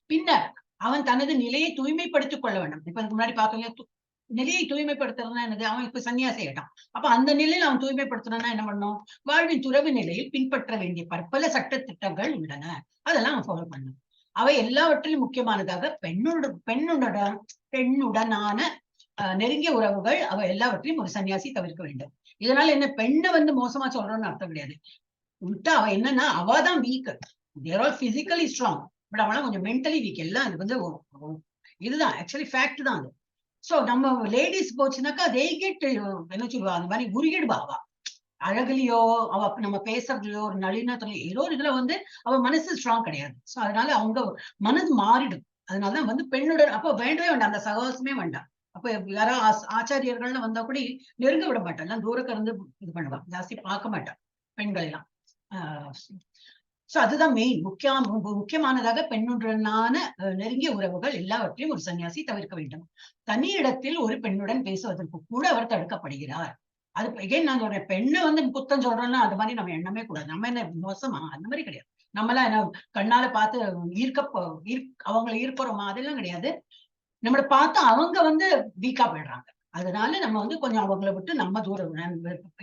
பின்னர் அவன் தனது நிலையை தூய்மைப்படுத்திக் கொள்ள வேண்டும். இப்ப அதுக்கு முன்னாடி பார்த்தோம், நிலையை தூய்மைப்படுத்துறதுனா என்னது, அவன் இப்ப சன்னியாசி ஆயிட்டான். அப்ப அந்த நிலையில அவன் தூய்மைப்படுத்தணும்னா என்ன பண்ணணும், வாழ்வின் துறவு நிலையில் பின்பற்ற வேண்டிய பற்பல சட்ட திட்டங்கள் உள்ளன, அதெல்லாம் அவன் ஃபாலோ பண்ணணும். அவை எல்லாவற்றிலும் முக்கியமானதாக பெண்ணுடனான நெருங்கிய உறவுகள், அவ எல்லாவற்றையும் ஒரு சன்னியாசி தவிர்க்க வேண்டும். இதனால என்ன, பெண்ணை வந்து மோசமா சொல்றோம்னு அர்த்தம் கிடையாது. உள்டா அவ என்னன்னா, அவதான் weak, there all physically strong, but அவனா கொஞ்சம் மென்டலி வீக். எல்லாம் அது வந்து இதுதான் ஆக்சுவலி ஃபேக்ட் தான் அது. சோ நம்ம லேடிஸ் போச்சுனாக்கா they get என்ன சொல்லுவா, அந்த மாதிரி உருகிடுவா. அவ அழகுலயோ அவ நம்ம பேசுறதுலயோ ஒரு நளினத்துலயோ ஏதோ ஒரு இதுல வந்து அவ மனசு ஸ்ட்ராங் கிடையாது. சோ அதனால அவங்க மனது மாறிடும். அதனாலதான் வந்து பெண்ணுடன் அப்போ வேண்டவே வேண்டாம், அந்த சகவாசமே வேண்டாம். அப்ப யாரோ ஆச்சாரியர்கள்னு வந்தா கூட நெருங்க விட மாட்டான், எல்லாம் தூரக்க இருந்து இது பண்ணுவான், ஜாஸ்தி பார்க்க மாட்டான் பெண்கள் எல்லாம். சோ அதுதான் மெயின் முக்கியமானதாக பெண்ணுடனான நெருங்கிய உறவுகள் எல்லாவற்றையும் ஒரு சன்னியாசி தவிர்க்க வேண்டும். தனி இடத்தில் ஒரு பெண்ணுடன் பேசுவதற்கு கூட அவர் தடுக்கப்படுகிறார். அது எகைன் நான் சொல்றேன், பெண்ணை வந்து குத்தம் சொல்றோம்னா அது மாதிரி நம்ம எண்ணமே கூடாது. நம்ம என்ன மோசமா, அந்த மாதிரி கிடையாது. நம்மளாம் என்ன கண்ணால பார்த்து அவங்களை ஈர்க்கிறோமா, அதெல்லாம் கிடையாது. நம்மளை பார்த்து அவங்க வந்து வீக்கா போயிடுறாங்க. அதனால நம்ம வந்து கொஞ்சம் அவங்களை விட்டு நம்ம தூரம்.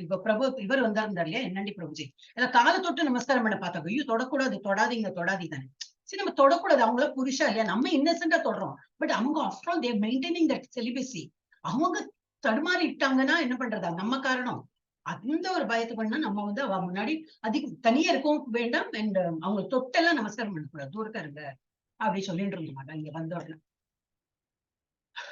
இப்ப பிரபு இவர் வந்தாருந்தார் இல்லையா, என்னண்டி பிரபுஜி, அதை காலை தொட்டு நமஸ்காரம் பண்ண பார்த்தா, ஐயோ தொடக்கூடாது, தொடாதீங்க தானே. சரி, நம்ம தொடக்கூடாது, அவங்கள புருஷா இல்லையா, நம்ம இன்னசென்டா தொடறோம். பட் அவங்க after all there maintaining that celibacy. அவங்க தடுமாறிட்டாங்கன்னா என்ன பண்றதா, நம்ம காரணம். அந்த ஒரு பயத்துக்குன்னா நம்ம வந்து அவ முன்னாடி தனியா இருக்கவும் வேண்டாம். அண்ட் அவங்க தொட்டெல்லாம் நமஸ்காரம் பண்ணக்கூடாது, தூரக்கா இருங்க அப்படி சொல்லிட்டு இருந்த மாட்டேன். இங்க வந்த உடனே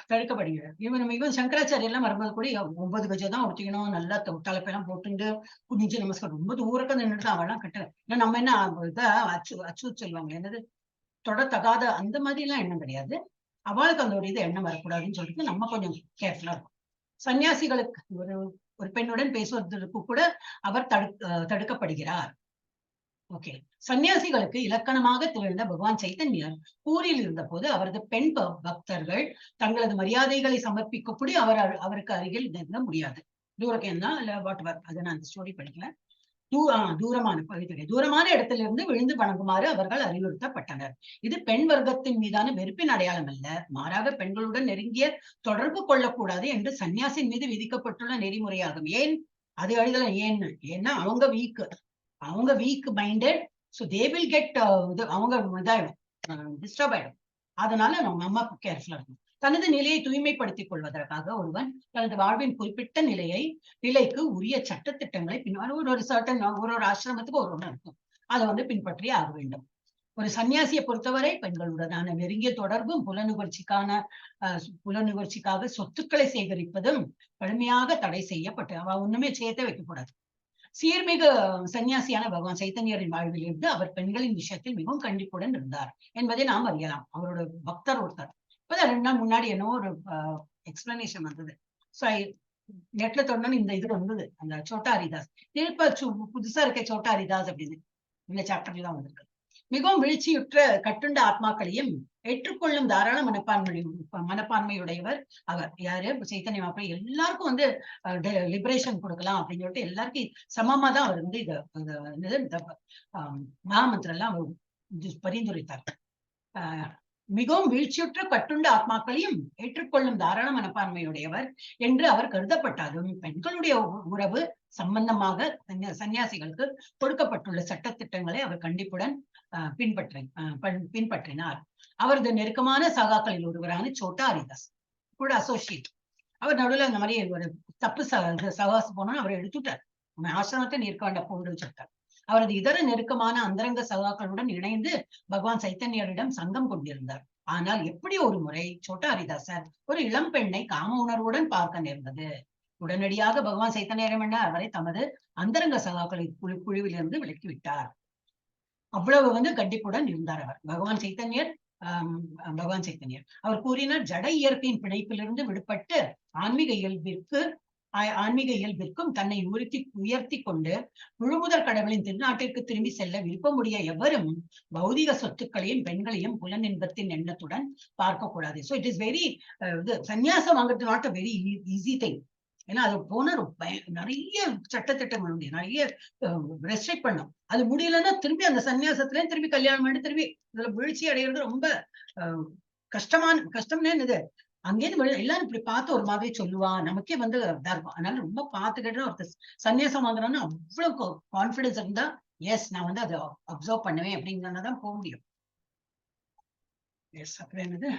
தடுக்கப்படுகிறார். இவன் சங்கராச்சாரிய எல்லாம் வரும்போது கூட 9 கஜம் தான் ஒட்டிக்கணும், நல்லா தலைப்பெல்லாம் போட்டுண்டு குனிஞ்சு நமஸ்காரம், ரொம்ப தூரக்க நின்றுட்டு அவெல்லாம் கட்ட. ஏன்னா நம்ம என்ன இதா அச்சு சொல்லுவாங்க, என்னது தொடத்தகாத அந்த மாதிரி எல்லாம் எண்ணம் கிடையாது. அவளுக்கு அந்த ஒரு இது எண்ணம் வரக்கூடாதுன்னு சொல்லிட்டு நம்ம கொஞ்சம் கேர்ஃபுல்லா இருக்கும். சன்னியாசிகளுக்கு ஒரு பெண்ணுடன் பேசுவதற்கு கூட அவர் தடுக்கப்படுகிறார். ஓகே. சன்னியாசிகளுக்கு இலக்கணமாக திகழ்ந்த பகவான் சைத்தன்யர் பூரியில் இருந்த போது அவரது பெண் பக்தர்கள் தங்களது மரியாதைகளை சமர்ப்பிக்கக்கூடிய அவருக்கு அருகில் நெருங்க முடியாது. தூரக்கேன்னா இல்ல வாட் எவர், அதை நான் அந்த ஸ்டோரி படிக்கல. தூரமான இடத்திலிருந்து விழுந்து வணங்குமாறு அவர்கள் அறிவுறுத்தப்பட்டனர். இது பெண் வர்க்கத்தின் மீதான வெறுப்பின் அடையாளம் அல்ல, மாறாக பெண்களுடன் நெருங்கிய தொடர்பு கொள்ளக்கூடாது என்று சன்னியாசின் மீது விதிக்கப்பட்டுள்ள நெறிமுறையாகும். ஏன் அது எழுதல, ஏன்னா அவங்க week minded, so they will get அவங்க இதாயிடும், டிஸ்டர்ப் ஆயிடும். அதனால நம்ம கேர்ஃபுல்லா இருக்கணும். தனது நிலையை தூய்மைப்படுத்திக் கொள்வதற்காக ஒருவன் தனது வாழ்வின் குறிப்பிட்ட நிலைக்கு உரிய சட்டத்திட்டங்களை ஒரு சர்டன் ஒரு ஆசிரமத்துக்கு ஒரு இருக்கும், அதை வந்து பின்பற்றி ஆக வேண்டும். ஒரு சன்னியாசியை பொறுத்தவரை பெண்களுடனான நெருங்கிய தொடர்பும் புலனுணர்ச்சிக்காக சொத்துக்களை சேகரிப்பதும் கடுமையாக தடை செய்யப்பட்டு அவ ஒண்ணுமே சேர்த்த வைக்கக்கூடாது. சீர்மிகு சன்னியாசியான பகவான் சைத்தன்யரின் வாழ்வில் இருந்து அவர் பெண்களின் விஷயத்தில் மிகவும் கண்டிப்புடன் இருந்தார் என்பதை நாம் அறியலாம். அவரோட பக்தர் ஒருத்தர். இப்பதான் 2 நாள் முன்னாடி என்னவோ ஒரு எக்ஸ்பிளனேஷன் வந்தது. நெட்ல தொடர்ந்து இந்த இது வந்தது, அந்த சோட்டா ஹரிதாஸ் திருப்ப புதுசா இருக்க சோட்டா ஹரிதாஸ் அப்படின்னு இந்த சாப்டர்ல தான் வந்திருக்கு. மிகவும் வீழ்ச்சியுற்ற கட்டுண்ட ஆத்மாக்களையும் ஏற்றுக்கொள்ளும் தாராள மனப்பான்மையுடையவர் அவர். யாரு? சைத்தன்ய மாப்பிள்ளை. எல்லாருக்கும் வந்து லிபரேஷன் கொடுக்கலாம் அப்படின்னு சொல்லிட்டு எல்லாருக்கும் சமமா தான் அவர் வந்து இந்த மகாமந்திரம் எல்லாம் பரிந்துரைத்தார். மிகவும் வீழ்ச்சியுற்ற கட்டுண்ட ஆத்மாக்களையும் ஏற்றுக்கொள்ளும் தாராள மனப்பான்மையுடையவர் என்று அவர் கருதப்பட்டாலும் பெண்களுடைய உறவு சம்பந்தமாக சன்னியாசிகளுக்கு கொடுக்கப்பட்டுள்ள சட்டத்திட்டங்களை அவர் கண்டிப்புடன் பின்பற்றினார். அவரது நெருக்கமான சகாக்களில் ஒருவரான சோட்டா ஹரிதாஸ் கூட அசோசியேட். அவர் நடுவில் இந்த மாதிரி ஒரு தப்பு சகாசம் போனா அவரை எடுத்துட்டார், ஆசிரமத்தை நேர்காண்ட போன்று வச்சிருக்கார். அவரது இதர நெருக்கமான அந்தரங்க சகாக்களுடன் இணைந்து பகவான் சைத்தன்யரிடம் சங்கம் கொண்டிருந்தார். ஆனால் எப்படி ஒரு முறை சோட்டா ஹரிதாசர் ஒரு இளம் பெண்ணை காம உணர்வுடன் பார்க்க நேர்ந்தது. உடனடியாக பகவான் சைத்தன்யரிடம் அவரை தமது அந்தரங்க சகாக்களை குழுவிலிருந்து விலக்கிவிட்டார். அவ்வளவு வந்து கண்டிப்புடன் இருந்தார் அவர். பகவான் சைத்தன்யர் அவர் கூறினார், ஜட இயற்கையின் பிணைப்பிலிருந்து விடுபட்டு ஆன்மீக இயல்பிற்கும் தன்னை உயர்த்தி கொண்டு முழுமுதற் கடவுளின் திருநாட்டிற்கு திரும்பி செல்ல விருப்பமுடைய எவரும் பௌதிக சொத்துக்களையும் பெண்களையும் புலனின்பத்தின் எண்ணத்துடன் பார்க்க கூடாது. சோ இட் இஸ் வெரி சன்னியாசம் வாங்குறது not a very easy thing. ஏன்னா அது போன நிறைய சட்டத்திட்டங்கள் உண்டு, நிறைய ரெஸ்ட்ரிக்ட் பண்ணும். அது முடியலன்னா திரும்பி அந்த சன்னியாசத்துல திரும்பி கல்யாணம் பண்ணி திரும்பி இதுல வீழ்ச்சி அடைகிறது ரொம்ப கஷ்டம்னு இது. அங்கேயிருந்து எல்லாரும் இப்படி பார்த்து ஒரு மாதிரி சொல்லுவா, நமக்கே வந்து இதா இருக்கும். அதனால ரொம்ப பார்த்துக்கிட்டு ஒருத்தர் சன்னியாசம் வாங்குறான்னு அவ்வளவு கான்பிடன்ஸ் இருந்தா எஸ் நான் வந்து அதை அப்சர்வ் பண்ணுவேன் அப்படிங்கிறதான் போக முடியும். எஸ் அப்புறம் என்னது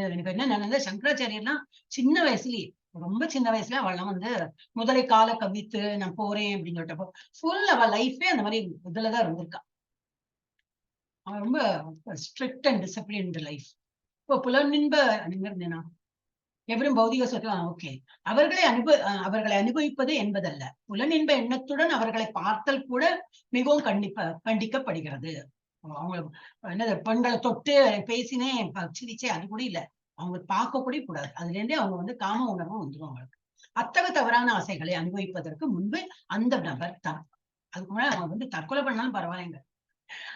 எனக்கு என்ன நினைந்த சங்கராச்சாரியர்லாம் சின்ன வயசுலயே ரொம்ப சின்ன வயசுல அவள்லாம் வந்து முதலை கால கவித்து நான் போறேன் அப்படின்னு சொல்லிட்டப்போ ஃபுல் அவள் லைஃபே அந்த மாதிரி இதுலதான் இருந்திருக்கா. அவன் ரொம்ப ஸ்ட்ரிக்ட் அண்ட் டிசிப்ளின்டு லைஃப். இப்போ புலனின்ப இருந்தேனா எவரும் பௌதிக சொத்து ஓகே அவர்களை அனுபவிப்பது என்பதல்ல, புலனின்ப எண்ணத்துடன் அவர்களை பார்த்தல் கூட மிகவும் கண்டிக்கப்படுகிறது. அவங்க என்னது பெண்களை தொட்டு பேசினேன் சிரிச்சே அது கூட இல்ல, அவங்க பார்க்க கூட கூடாது. அதுல இருந்தே அவங்க வந்து காம உணர்வு வந்துடும் அவங்களுக்கு. அத்தகைய தவறான ஆசைகளை அனுபவிப்பதற்கு முன்பு அந்த நபர் அதுக்கு முன்னாடி அவங்க வந்து தற்கொலை பண்ணாலும் பரவாயில்லைங்க,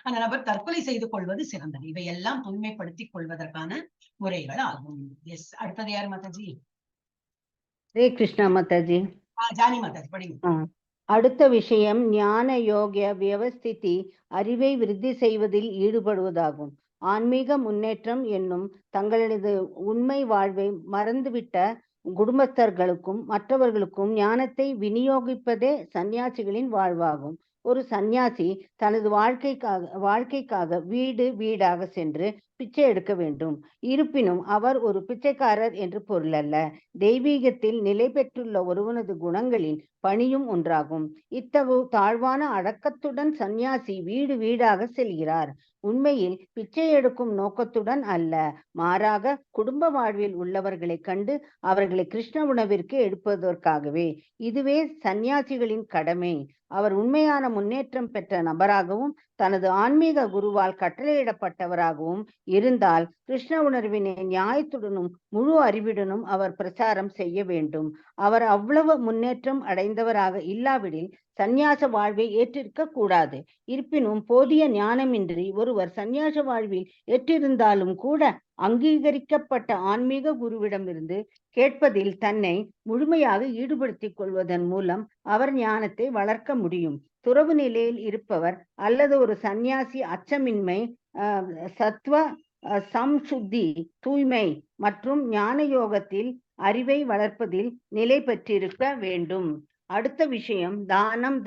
அந்த நபர் தற்கொலை செய்து கொள்வது சிறந்தது. இவையெல்லாம் தூய்மைப்படுத்திக் கொள்வதற்கான முறைகள் ஆகும். எஸ், அடுத்தது யாரு மாதாஜி? ஹரே கிருஷ்ணா மாதாஜி. ஜானி மாதாஜி படிங்க. அடுத்த விஷயம் ஞான யோக வியவஸ்திதி அறிவை விருத்தி செய்வதில் ஈடுபடுவதாகும். ஆன்மீக முன்னேற்றம் என்னும் தங்களது உண்மை வாழ்வை மறந்துவிட்ட குடும்பஸ்தர்களுக்கும் மற்றவர்களுக்கும் ஞானத்தை விநியோகிப்பதே சன்னியாசிகளின் வாழ்வாகும். ஒரு சந்நியாசி தனது வாழ்க்கைக்காக வீடு வீடாக சென்று பிச்சை எடுக்க வேண்டும். இருப்பினும் அவர் ஒரு பிச்சைக்காரர் என்று பொருளல்ல. தெய்வீகத்தில் நிலை பெற்றுள்ள ஒருவனது குணங்களில் பணியும் ஒன்றாகும். இத்தகு தாழ்வான அடக்கத்துடன் சந்நியாசி வீடு வீடாக செல்கிறார். உண்மையில் பிச்சை எடுக்கும் நோக்கத்துடன் அல்ல, மாறாக குடும்ப வாழ்வில் உள்ளவர்களை கண்டு அவர்களை கிருஷ்ண உணவிற்கு எடுப்பதற்காகவே. இதுவே சந்நியாசிகளின் கடமை. அவர் உண்மையான முன்னேற்றம் பெற்ற நபராகவும் தனது ஆன்மீக குருவால் கட்டளையிடப்பட்டவராகவும் இருந்தால் கிருஷ்ண உணர்வினை நியாயத்துடனும் முழு அறிவுடனும் அவர் பிரச்சாரம் செய்ய வேண்டும். அவர் அவ்வளவு முன்னேற்றம் அடைந்தவராக இல்லாவிடில் சந்நியாச வாழ்வை ஏற்றிருக்க கூடாது. இருப்பினும் போதிய ஞானமின்றி ஒருவர் சந்நியாச வாழ்வில் ஏற்றிருந்தாலும் கூட அங்கீகரிக்கப்பட்ட ஆன்மீக குருவிடமிருந்து கேட்பதில் தன்னை முழுமையாக ஈடுபடுத்திக் கொள்வதன் மூலம் அவர் ஞானத்தை வளர்க்க முடியும். துறவு நிலையில் இருப்பவர் அல்லது ஒரு சந்நியாசி அச்சமின்மை, சத்வ சம்சுத்தி, தூய்மை மற்றும் ஞான யோகத்தில் அறிவை வளர்ப்பதில் நிலை பெற்றிருக்க வேண்டும். அடுத்த விஷயம்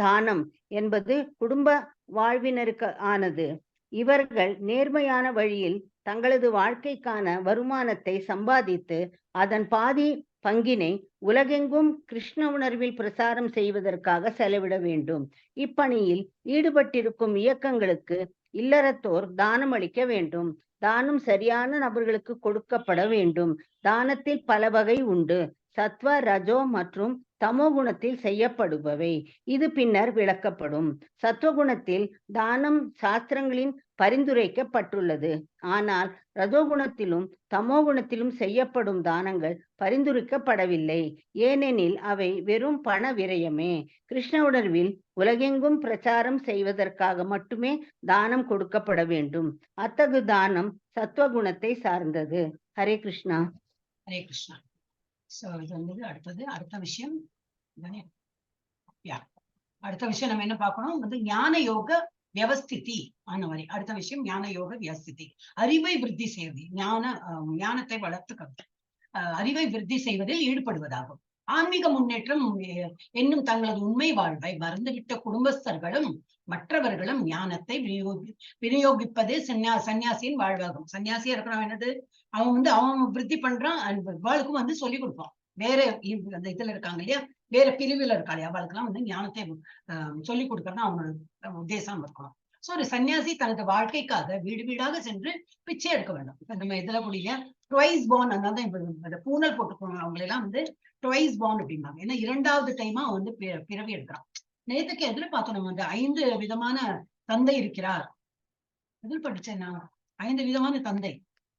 தானம் என்பது குடும்ப வாழ்வினருக்கு ஆனது. இவர்கள் நேர்மையான வழியில் தங்களது வாழ்க்கைக்கான வருமானத்தை சம்பாதித்து அதன் பாதி பங்கினை உலகெங்கும் கிருஷ்ண உணர்வில் பிரசாரம் செய்வதற்காக செலவிட வேண்டும். இப்பணியில் ஈடுபட்டிருக்கும் இயக்கங்களுக்கு இல்லறத்தோர் தானம் அளிக்க வேண்டும். தானம் சரியான நபர்களுக்கு கொடுக்கப்பட வேண்டும். தானத்தில் பல வகை உண்டு. சத்வ, ரஜோ மற்றும் தமோ குணத்தில் செய்யப்படுபவை. இது பின்னர் விளக்கப்படும். சத்வகுணத்தில் தானம் சாஸ்திரங்களின் பரிந்துரைக்கப்பட்டுள்ளது. ஆனால் ரஜோகுணத்திலும் தமோ குணத்திலும் செய்யப்படும் தானங்கள் பரிந்துரைக்கப்படவில்லை. ஏனெனில் அவை வெறும் பண விரயமே. கிருஷ்ண உணர்வில் உலகெங்கும் பிரச்சாரம் செய்வதற்காக மட்டுமே தானம் கொடுக்கப்பட வேண்டும். அத்தகு தானம் சத்வகுணத்தை சார்ந்தது. ஹரே கிருஷ்ணா. ஹரே கிருஷ்ணா. சோ இது வந்து அடுத்த விஷயம் அடுத்த விஷயம் நம்ம என்ன பார்க்கணும் வந்து ஞான யோக வியவஸ்திதி ஆனவரை. அடுத்த விஷயம் ஞான யோக வியவஸ்திதி. அறிவை விருத்தி செய்வது, ஞானத்தை வளர்த்துக்கிறது, அறிவை விருத்தி செய்வதில் ஈடுபடுவதாகும். ஆன்மீக முன்னேற்றம் என்னும் தங்களது உண்மை வாழ்வை மறந்துவிட்ட குடும்பஸ்தர்களும் மற்றவர்களும் ஞானத்தை விநியோகிப்பதே சன்னியாசியின் வாழ்வாகும். சன்னியாசியா இருக்கிறவன் என்னது, அவன் வந்து அவன் விருத்தி பண்றான், அவளுக்கும் வந்து சொல்லிக் கொடுப்பான். வேற அந்த இதுல இருக்காங்க இல்லையா, வேற பிரிவுல இருக்காளே அவளுக்கெல்லாம் வந்து ஞானத்தை சொல்லிக் கொடுக்கறது அவனோட உத்தேசம் இருக்கணும். சோ ஒரு சன்னியாசி தனது வாழ்க்கைக்காக வீடு வீடாக சென்று பிச்சை எடுக்க வேண்டும். இப்ப நம்ம இதுல கூடிய ட்வைஸ் பார்ன், அதனால இப்ப பூனல் போட்டுக்கோங்க அவங்களெல்லாம் வந்து ட்வைஸ் பார்ன் அப்படிம்பாங்க. ஏன்னா 2வது டைமா வந்து பிறவி எடுக்கிறான். நேற்றுக்கு எதுல பார்த்தோம் நம்ம வந்து 5 விதமான தந்தை இருக்கிறார். எதில் படிச்சேன் நான், 5 விதமான தந்தை.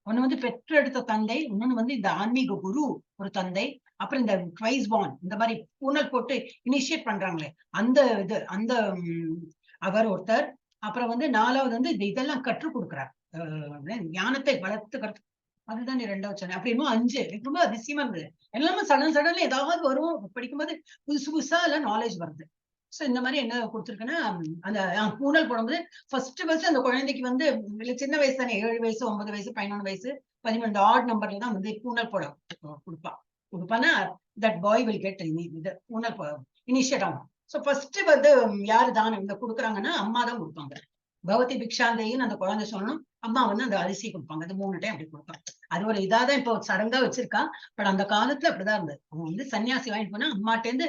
ஒண்ணு வந்து பெற்றெடுத்த தந்தை, இன்னொன்னு வந்து இந்த ஆன்மீக குரு ஒரு தந்தை, அப்புறம் இந்த ட்வைஸ் பார்ன் இந்த மாதிரி பூனல் போட்டு இனிஷியேட் பண்றாங்களே அந்த அவர் ஒருத்தர். அப்புறம் வந்து 4வது வந்து இதெல்லாம் கற்றுக் கொடுக்குறார், ஞானத்தை வளர்த்துக்கிறது. அதுதான் 2வது சொன்னேன். அப்படி இன்னும் 5 ரொம்ப அதிசயமா இருந்தது. எல்லாமே சடன்ல ஏதாவது வரும், படிக்கும்போது புதுசா எல்லாம் நாலேஜ் வருது. சோ இந்த மாதிரி என்ன கொடுத்துருக்குன்னா, அந்த பூனல் போடும்போது ஃபர்ஸ்ட் அந்த குழந்தைக்கு வந்து சின்ன வயசு தானே, 7 வயசு 9 வயசு 11 வயசு 13 ஆட் நம்பர்ல தான் வந்து பூனல் போட கொடுப்பானா தட் பாய் வில் கெட் இது பூனல் இனிஷியேட் ஆகும். சோ ஃபர்ஸ்ட் வந்து யாரு தானம் இந்த கொடுக்குறாங்கன்னா அம்மா தான் கொடுப்பாங்க. பகவதி பிக்ஷாந்தையும் அந்த குழந்தை சொல்லணும், அம்மா வந்து அந்த அரிசி கொடுப்பாங்க. அது 3 டைம் அப்படி கொடுப்பாங்க. அது ஒரு இதாதான் இப்போ சடங்கா வச்சிருக்கான். பட் அந்த காலத்துல அப்படிதான் இருந்தது. அவங்க வந்து சன்னியாசி வாங்கிட்டு போனா அம்மாட்டேந்து,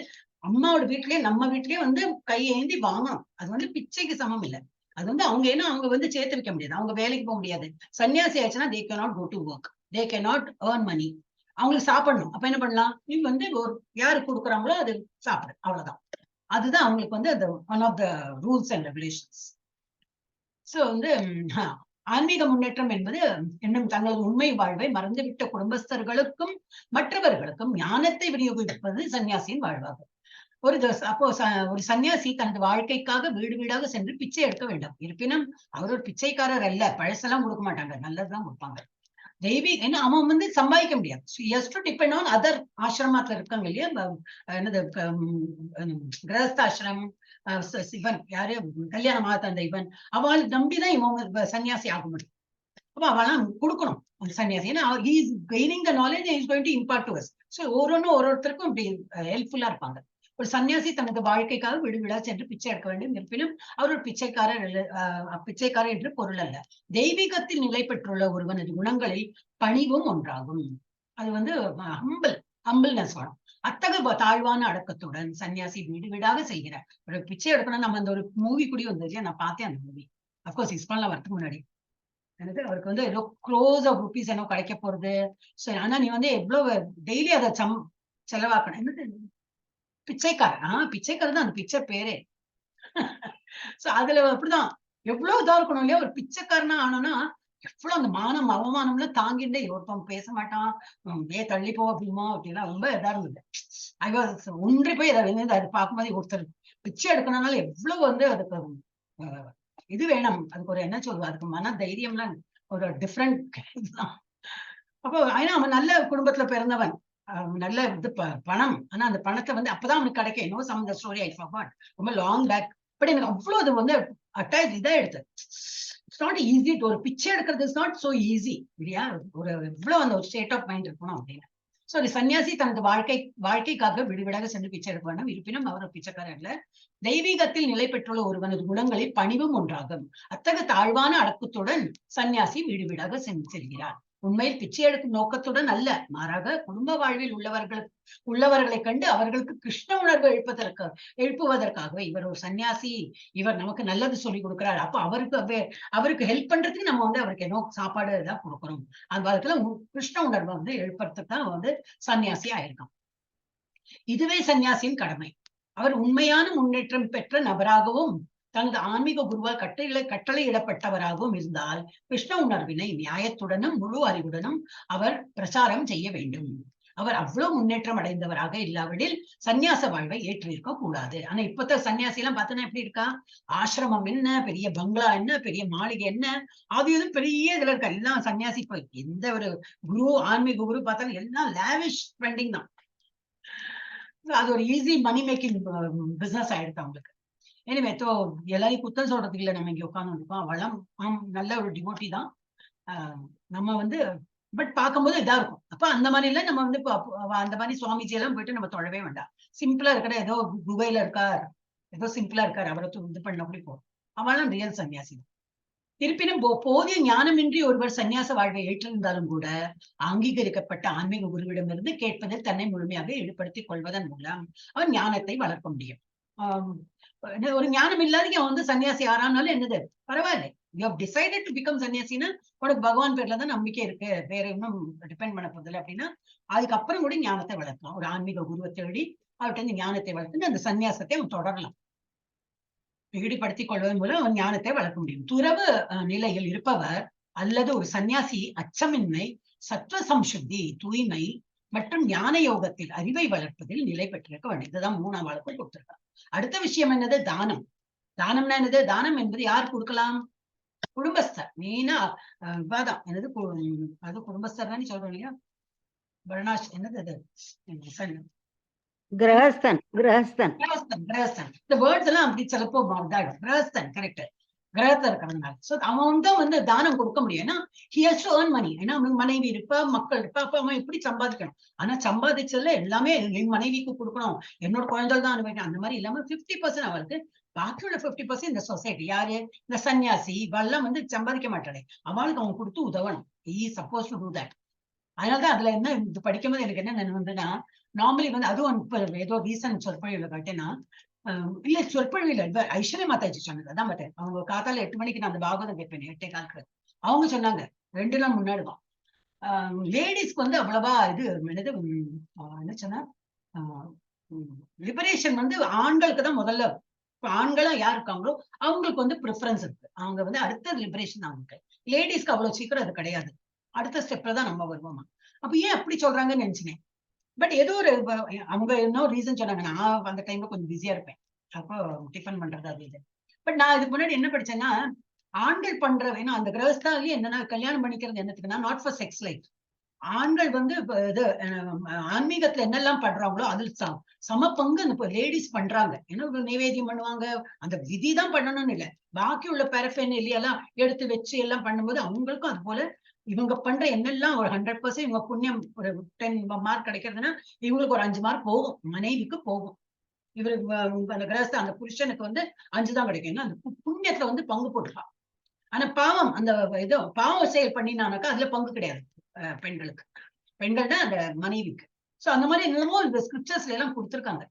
அம்மாவோட வீட்லயே நம்ம வீட்லயே வந்து கையேந்தி வாங்கணும். அது வந்து பிச்சைக்கு சமம் இல்லை. அது வந்து அவங்க ஏன்னா அவங்க வந்து சேர்த்து வைக்க முடியாது, அவங்க வேலைக்கு போக முடியாது. சன்னியாசி ஆச்சுன்னா they cannot go to work, they cannot earn money. அவங்களுக்கு சாப்பிடணும். அப்ப என்ன பண்ணலாம், நீ வந்து ஒரு யாரு கொடுக்குறாங்களோ அது சாப்பிடு, அவ்வளவுதான். அதுதான் அவங்களுக்கு வந்து அந்த one of the rules and regulations. So வந்து ஆன்மீக முன்னேற்றம் என்பது இன்னும் தங்களது உண்மை வாழ்வை மறந்துவிட்ட குடும்பஸ்தர்களுக்கும் மற்றவர்களுக்கும் ஞானத்தை விநியோகிப்பது சன்னியாசியின் வாழ்வாகும். அப்போ ஒரு சன்னியாசி தனது வாழ்க்கைக்காக வீடு வீடாக சென்று பிச்சை எடுக்க வேண்டும். இருப்பினும் அவர் ஒரு பிச்சைக்காரர் அல்ல, பழசெல்லாம் கொடுக்க மாட்டாங்க, நல்லதுதான் கொடுப்பாங்க. ஏன்னா அவன் வந்து சம்பாதிக்க முடியாது. அதர் ஆசிரமத்துல இருக்காங்க இல்லையா, என்னது கிரகஸ்தாசிரம், இவன் யாரு கல்யாணம் ஆகாத அந்த இவன், அவள் நம்பிதான் இவங்க சன்னியாசி ஆக முடியும். அப்ப அவெல்லாம் கொடுக்கணும் அந்த சன்னியாசி. ஏன்னா he is gaining the knowledge and he is going to impart to us. So ஒருத்தருக்கும் இப்படி ஹெல்ப்ஃபுல்லா இருப்பாங்க. ஒரு சன்னியாசி தனது வாழ்க்கைக்காக வீடு வீடா சென்று பிச்சை எடுக்க வேண்டும். இருப்பினும் அவர் ஒரு பிச்சைக்காரர் என்று பொருள் அல்ல. தெய்வீகத்தில் நிலை பெற்றுள்ள ஒருவனது குணங்களில் பணிவும் ஒன்றாகும். அது வந்து ஹம்பிள்னஸ் வரும். அத்தகைய தாழ்வான அடக்கத்துடன் சன்னியாசி வீடு வீடாக செய்கிறார். ஒரு பிச்சை எடுக்கணும். நம்ம அந்த ஒரு மூவி கூடி வந்தது, நான் பார்த்தேன் அந்த மூவி. அப்கோர்ஸ் இஸ்கான்ல வரதுக்கு முன்னாடி எனக்கு அவருக்கு வந்து ஏதோ க்ரோஸ் ஆஃப் ருபீஸ் என்ன கிடைக்க போறது. சரி, ஆனா நீ வந்து எவ்வளவு டெய்லி அதை செலவாக்கணும். என்னது பிச்சைக்காரன்? பிச்சைக்காரர் தான் அந்த பிச்சை பேரே. சோ அதுல அப்படிதான் எவ்வளவு இதா இருக்கணும் இல்லையா? ஒரு பிச்சைக்காரனா ஆனோம்னா எவ்வளவு அந்த மானம் அவமானம்ல தாங்கிட்டே ஒருத்தவங்க பேச மாட்டான், தள்ளி போ அப்படிமா அப்படின்னா ரொம்ப இதா இருந்தது. ஒன்றி போய் அதை பார்க்கும்போது ஒருத்தர் பிச்சை எடுக்கணும்னால எவ்வளவு வந்து அதுக்கு இது வேணும், அதுக்கு ஒரு என்ன சொல்லுவா, அதுக்கு மன தைரியம்லாம் ஒரு டிஃப்ரெண்ட் இதுதான். அப்போ ஏன்னா அவன் நல்ல குடும்பத்துல பிறந்தவன், நல்ல இது பணம். ஆனா அந்த பணத்தை வந்து அப்பதான் அவனுக்கு கிடைக்கும். இன்னும் some the story I forgot, ரொம்ப லாங் பேக். பட் எனக்கு அவ்வளவு அது வந்து அட்டாச் இதா எடுத்து. It's not easy. ஒரு பிச்சை எடுக்கிறது இஸ் நாட் சோ ஈஸி இல்லையா? ஒரு எவ்வளவு அந்த ஒரு ஸ்டேட் ஆஃப் மைண்ட் இருக்கணும் அப்படின்னு. சோ ஒரு சன்னியாசி தனது வாழ்க்கைக்காக விடுவிடாக சென்று பிச்சை எடுக்க வேண்டும். இருப்பினும் அவர் ஒரு பிச்சைக்காரர் அல்ல. தெய்வீகத்தில் நிலை பெற்றுள்ள ஒருவனது குணங்களில் பணிவும் ஒன்றாகும். அத்தகைய தாழ்வான அடக்கத்துடன் சன்னியாசி வீடு வீடாக செல்கிறார். உண்மையில் பிச்சை எடுக்கும் நோக்கத்துடன் அல்ல, மாறாக குடும்ப வாழ்வில் உள்ளவர்களை கண்டு அவர்களுக்கு கிருஷ்ண உணர்வு எழுப்புவதற்காகவே இவர் ஒரு சன்னியாசி. இவர் நமக்கு நல்லது சொல்லி கொடுக்கிறார். அப்ப அவருக்கு ஹெல்ப் பண்றதுக்கு நம்ம வந்து அவருக்கு என்ன சாப்பாடு தான் கொடுக்கணும். அந்த காலத்துல கிருஷ்ண உணர்வை வந்து எழுப்புறதுக்கு தான் வந்து சன்னியாசி ஆயிருக்கான். இதுவே சன்னியாசியின் கடமை. அவர் உண்மையான முன்னேற்றம் பெற்ற நபராகவும் தனது ஆன்மீக குருவால் கட்டளையிடப்பட்டவராகவும் இருந்தால் கிருஷ்ண உணர்வினை நியாயத்துடனும் முழு அறிவுடனும் அவர் பிரச்சாரம் செய்ய வேண்டும். அவர் அவ்வளவு முன்னேற்றம் அடைந்தவராக இல்லாவிடில் சன்னியாச வாழ்வை ஏற்றிருக்க கூடாது. ஆனா இப்பத்த சன்னியாசி எல்லாம் பார்த்தோன்னா எப்படி இருக்கா? ஆசிரமம் என்ன, பெரிய பங்களா என்ன, பெரிய மாளிகை என்ன, அது எதுவும் பெரிய இதுல இருக்கா எல்லாம் சன்னியாசி. இப்ப எந்த ஒரு குரு, ஆன்மீக குரு பார்த்தாலும் எல்லாம் லேவிஷ் ஸ்பெண்டிங் தான். அது ஒரு ஈஸி மணி மேக்கிங் பிசினஸ் ஆயிடுது அவங்களுக்கு. எனிவே, எல்லாரையும் குத்தம் சொல்றதுக்கு இல்லை, நம்ம இங்க உட்கார்ந்து இருக்கோம். அவளும் நல்ல ஒரு டிவோட்டி தான். நம்ம வந்து பட் பார்க்கும்போது இதா இருக்கும். அப்ப அந்த மாதிரி எல்லாம் நம்ம வந்து அந்த மாதிரி சுவாமிஜி எல்லாம் போயிட்டு நம்ம தொழவே வேண்டாம். சிம்பிளா இருக்கிற ஏதோ துபாயில இருக்கார், ஏதோ சிம்பிளா இருக்காரு, அவரை இது பண்ண கூட போகும். அவளும் ரியல் சன்னியாசி. இருப்பினும் போதிய ஞானமின்றி ஒருவர் சன்னியாச வாழ்வை ஏற்றிருந்தாலும் கூட அங்கீகரிக்கப்பட்ட ஆன்மீக குருவிடமிருந்து கேட்பதில் தன்னை முழுமையாக ஈடுபடுத்திக் கொள்வதன் மூலம் அவன் ஞானத்தை வளர்க்க முடியும். ஒரு ஞானம் இல்லாத அவன் வந்து சன்னியாசி ஆறானாலும் என்னது பரவாயில்ல. You have decided to become சன்னியாசின்னா உனக்கு பகவான் பேர்ல தான் நம்பிக்கை இருக்கு, வேற இன்னும் டிபெண்ட் பண்ண போதில்லை அப்படின்னா அதுக்கப்புறம் கூட ஞானத்தை வளர்க்கலாம். ஒரு ஆன்மீக குருவை தேடி அவர்கிட்ட ஞானத்தை வளர்த்து அந்த சன்னியாசத்தை அவன் தொடரலாம். ஈடுபடுத்திக் கொள்வதன் மூலம் அவன் ஞானத்தை வளர்க்க முடியும். துறவு நிலையில் இருப்பவர் அல்லது ஒரு சன்னியாசி அச்சமின்மை, சத்துவ சம்சுத்தி, தூய்மை மற்றும் ஞான யோகத்தில் அறிவை வளர்ப்பதில் நிலை பெற்றிருக்க வேண்டும். இதுதான் 3ஆம் வழக்கு கொடுத்திருக்காங்க. அடுத்த விஷயம் என்னது? தானம். தானம்னா என்னது? தானம் என்பது யார் கொடுக்கலாம்? குடும்பஸ்தர். மெயினா விவாதம் என்னது? அது குடும்பஸ்தர் தானே சொல்றோம் இல்லையா? வர்ணாஷ் என்னது அது? கிரகஸ்தன். இந்த வேர்ட்ஸ் எல்லாம் அப்படி சிலப்போ கிரகஸ்தன் கரெக்ட். கிரகத்துல இருக்கிறதுனால சோ அவன் தான் வந்து தானம் கொடுக்க முடியும். ஏன்னா he has to earn money. ஏன்னா அவனுக்கு மனைவி இருப்பா, மக்கள் இருப்பா. அப்ப அவன் எப்படி சம்பாதிக்கணும்? ஆனா சம்பாதிச்சதுல எல்லாமே என் மனைவிக்கு கொடுக்கணும், என்னோட குழந்தைகள் தான் அனுபவிக்கணும், அந்த மாதிரி இல்லாம 50% அவளுக்கு, பாக்கியுள்ள 50% இந்த சொசைட்டி. யாரு? இந்த சன்னியாசி இவெல்லாம் வந்து சம்பாதிக்க மாட்டாளே, அவளுக்கு அவன் கொடுத்து உதவணும். he is supposed to do that. அதனாலதான் அதுல என்ன இது படிக்கும்போது எனக்கு என்ன வந்துன்னா, நார்மலி வந்து அதுவும் இப்ப ஏதோ ரீசன் சொற்பொழிவுல காட்டேன்னா, இல்ல சொற்பொழிவுல ஐஸ்வர்யா மாதாஜி சொன்னது அதான் பார்த்தேன். அவங்க காத்தால 8 மணிக்கு நான் அந்த பாகவதம் கேட்பேன், 8:15. அவங்க சொன்னாங்க 2 நாள் முன்னாடிதான் லேடிஸ்க்கு வந்து அவ்வளவா இது என்னது என்ன சொன்னா லிபரேஷன் வந்து ஆண்களுக்கு தான் முதல்ல. ஆண்களா யார் இருக்காங்களோ அவங்களுக்கு வந்து ப்ரிஃபரன்ஸ் இருக்கு. அவங்க வந்து அடுத்த லிபரேஷன் அவங்களுக்கு. லேடிஸ்க்கு அவ்வளவு சீக்கிரம் அது கிடையாது. அடுத்த ஸ்டெப்ல தான் நம்ம வருவோமா. அப்ப ஏன் அப்படி சொல்றாங்கன்னு நினைச்சினேன். பட் ஏதோ ஒரு அவங்க இன்னும் ரீசன் சொன்னாங்க. நான் அந்த டைம்ல கொஞ்சம் பிஸியா இருப்பேன், அப்போ டிஃபன் பண்றது அது இது. பட் நான் இதுக்கு முன்னாடி என்ன படிச்சேன்னா, ஆண்கள் பண்ற வேணும் அந்த கிரகஸ்தாலே என்னன்னா கல்யாணம் பண்ணிக்கிறது என்னத்துக்குன்னா நாட் ஃபார் செக்ஸ் லைஃப். ஆண்கள் வந்து இது ஆன்மீகத்துல என்னெல்லாம் பண்றாங்களோ அதில் சம பங்கு அந்த லேடிஸ் பண்றாங்க. ஏன்னா நைவேத்தியம் பண்ணுவாங்க, அந்த விதி தான் பண்ணணும்னு இல்லை, பாக்கி உள்ள பெரஃபென் இல்லையெல்லாம் எடுத்து வச்சு எல்லாம் பண்ணும்போது அவங்களுக்கும் அது போல இவங்க பண்ற என்னெல்லாம் ஒரு 100% இவங்க புண்ணியம் ஒரு 10 மார்க் கிடைக்கிறதுன்னா இவங்களுக்கு ஒரு 5 மார்க் போகும், மனைவிக்கு போகும். இவருக்கு அந்த கிரகஸ்த அந்த புருஷனுக்கு வந்து 5 தான் கிடைக்கும். அந்த புண்ணியத்துல வந்து பங்கு போட்டுப்பான். ஆனா பாவம் அந்த இதோ பாவம் செயல் பண்ணினானாக்கா அதுல பங்கு கிடையாது பெண்களுக்கு. பெண்கள்னா அந்த மனைவிக்கு. சோ அந்த மாதிரி என்னமோ இந்த ஸ்கிரிப்சர்ஸ்ல எல்லாம் கொடுத்திருக்காங்க.